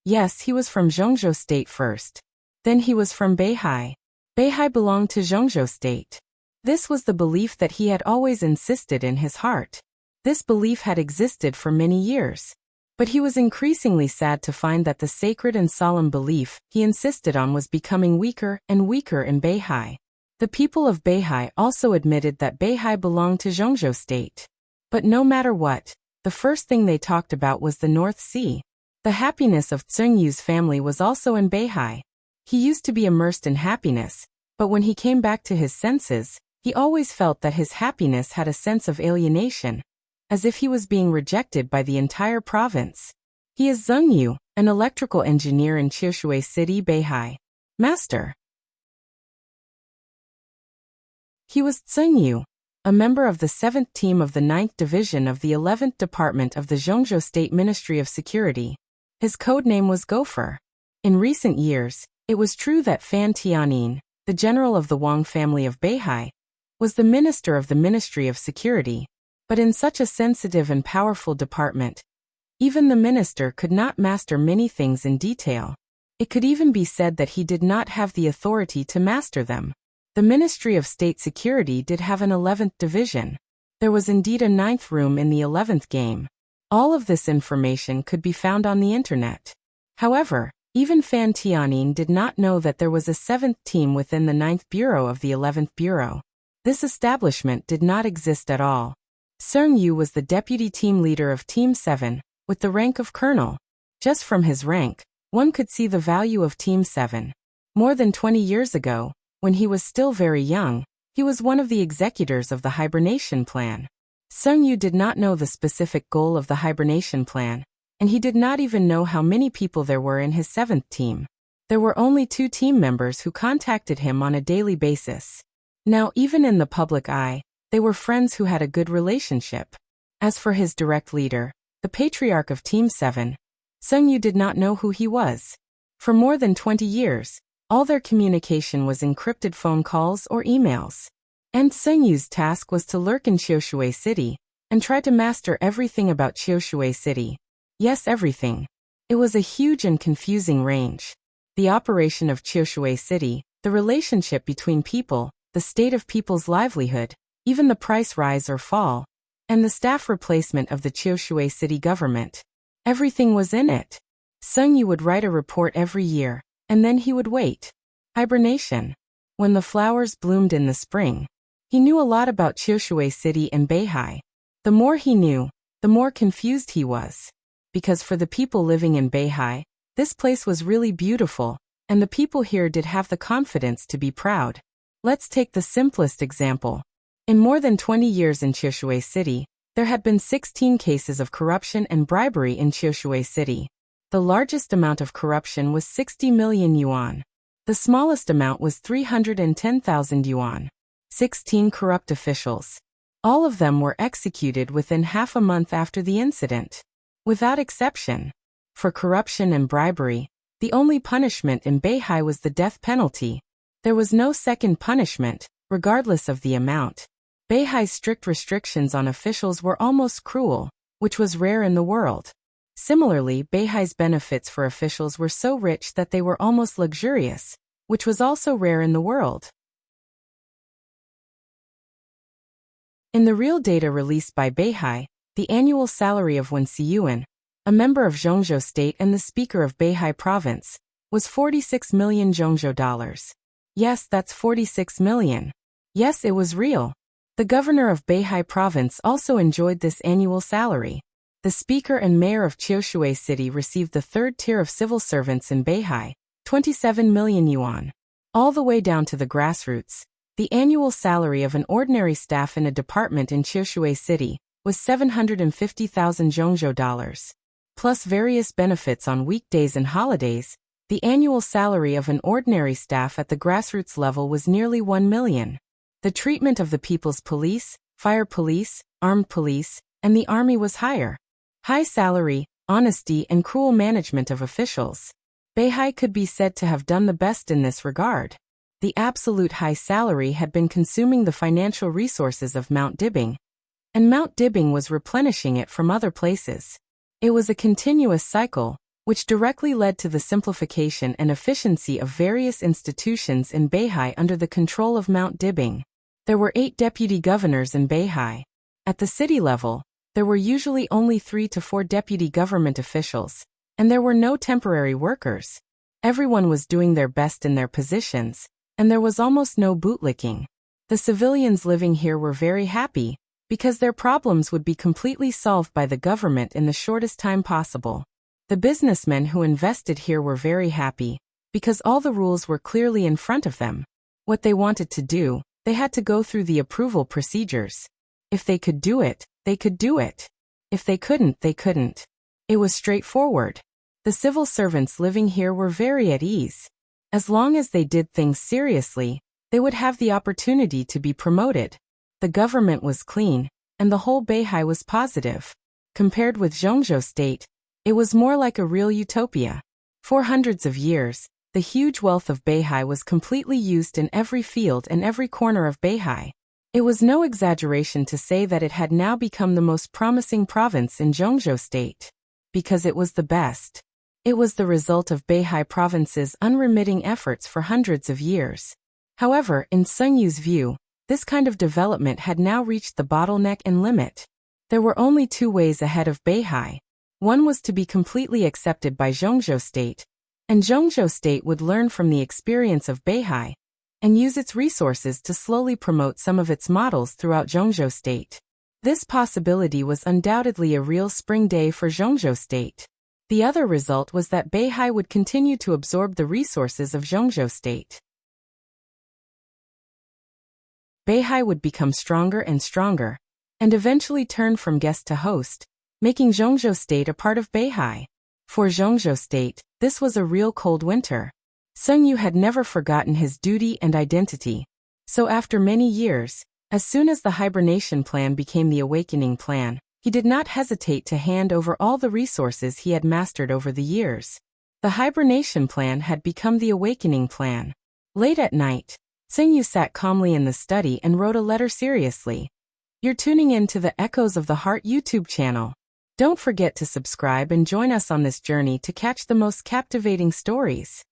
Yes, he was from Zhongzhou State first. Then he was from Beihai. Beihai belonged to Zhongzhou State. This was the belief that he had always insisted in his heart. This belief had existed for many years. But he was increasingly sad to find that the sacred and solemn belief he insisted on was becoming weaker and weaker in Beihai. The people of Beihai also admitted that Beihai belonged to Zhongzhou State. But no matter what, the first thing they talked about was the North Sea. The happiness of Seng Yu's family was also in Beihai. He used to be immersed in happiness, but when he came back to his senses, he always felt that his happiness had a sense of alienation, as if he was being rejected by the entire province. He is Zheng Yu, an electrical engineer in Qiushui City, Beihai. Master. He was Zheng Yu, a member of the 7th team of the 9th Division of the 11th Department of the Zhengzhou State Ministry of Security. His code name was Gopher. In recent years, it was true that Fan Tianyin, the general of the Wang family of Beihai, was the minister of the Ministry of Security. But in such a sensitive and powerful department, even the minister could not master many things in detail. It could even be said that he did not have the authority to master them. The Ministry of State Security did have an 11th division. There was indeed a 9th room in the 11th game. All of this information could be found on the internet. However, even Fan Tianyin did not know that there was a 7th team within the 9th Bureau of the 11th Bureau. This establishment did not exist at all. Zheng Yu was the deputy team leader of Team 7, with the rank of colonel. Just from his rank, one could see the value of Team 7. More than 20 years ago, when he was still very young, he was one of the executors of the hibernation plan. Zheng Yu did not know the specific goal of the hibernation plan, and he did not even know how many people there were in his 7th team. There were only 2 team members who contacted him on a daily basis. Now, even in the public eye, they were friends who had a good relationship. As for his direct leader, the patriarch of Team 7, Zheng Yu did not know who he was. For more than 20 years, all their communication was encrypted phone calls or emails. And Zheng Yu's task was to lurk in Qiushui City and try to master everything about Qiushui City. Yes, everything. It was a huge and confusing range. The operation of Qiushui City, the relationship between people, the state of people's livelihood, even the price rise or fall, and the staff replacement of the Qiushui City government. Everything was in it. Zheng Yu would write a report every year, and then he would wait. Hibernation. When the flowers bloomed in the spring. He knew a lot about Qiushui City and Beihai. The more he knew, the more confused he was. Because for the people living in Beihai, this place was really beautiful, and the people here did have the confidence to be proud. Let's take the simplest example. In more than 20 years in Qiushui City, there had been 16 cases of corruption and bribery in Qiushui City. The largest amount of corruption was 60 million yuan. The smallest amount was 310,000 yuan. 16 corrupt officials. All of them were executed within half a month after the incident. Without exception. For corruption and bribery, the only punishment in Beihai was the death penalty. There was no second punishment, regardless of the amount. Beihai's strict restrictions on officials were almost cruel, which was rare in the world. Similarly, Beihai's benefits for officials were so rich that they were almost luxurious, which was also rare in the world. In the real data released by Beihai, the annual salary of Wen Siyuan, a member of Zhengzhou State and the Speaker of Beihai Province, was 46 million Zhengzhou dollars. Yes, that's 46 million. Yes, it was real. The governor of Beihai Province also enjoyed this annual salary. The speaker and mayor of Qiushui City received the 3rd tier of civil servants in Beihai, 27 million yuan. All the way down to the grassroots, the annual salary of an ordinary staff in a department in Qiushui City was 750,000 Zhengzhou dollars. Plus various benefits on weekdays and holidays, the annual salary of an ordinary staff at the grassroots level was nearly 1 million. The treatment of the people's police, fire police, armed police, and the army was higher. High salary, honesty, and cruel management of officials. Beihai could be said to have done the best in this regard. The absolute high salary had been consuming the financial resources of Mount Dibing, and Mount Dibing was replenishing it from other places. It was a continuous cycle, which directly led to the simplification and efficiency of various institutions in Beihai under the control of Mount Dibing. There were 8 deputy governors in Beihai. At the city level, there were usually only 3 to 4 deputy government officials, and there were no temporary workers. Everyone was doing their best in their positions, and there was almost no bootlicking. The civilians living here were very happy, because their problems would be completely solved by the government in the shortest time possible. The businessmen who invested here were very happy, because all the rules were clearly in front of them. What they wanted to do, they had to go through the approval procedures. If they could do it, they could do it. If they couldn't, they couldn't. It was straightforward. The civil servants living here were very at ease. As long as they did things seriously, they would have the opportunity to be promoted. The government was clean, and the whole Beihai was positive. Compared with Zhongzhou State, it was more like a real utopia. For hundreds of years, the huge wealth of Beihai was completely used in every field and every corner of Beihai. It was no exaggeration to say that it had now become the most promising province in Zhongzhou State. Because it was the best. It was the result of Beihai Province's unremitting efforts for hundreds of years. However, in Sun Yu's view, this kind of development had now reached the bottleneck and limit. There were only two ways ahead of Beihai. One was to be completely accepted by Zhongzhou State, and Zhongzhou State would learn from the experience of Beihai and use its resources to slowly promote some of its models throughout Zhongzhou State. This possibility was undoubtedly a real spring day for Zhongzhou State. The other result was that Beihai would continue to absorb the resources of Zhongzhou State. Beihai would become stronger and stronger, and eventually turn from guest to host, making Zhongzhou State a part of Beihai. For Zhongzhou State, this was a real cold winter. Sun Yu had never forgotten his duty and identity. So after many years, as soon as the hibernation plan became the awakening plan, he did not hesitate to hand over all the resources he had mastered over the years. The hibernation plan had become the awakening plan. Late at night, Sun Yu sat calmly in the study and wrote a letter seriously. You're tuning in to the Echoes of the Heart YouTube channel. Don't forget to subscribe and join us on this journey to catch the most captivating stories.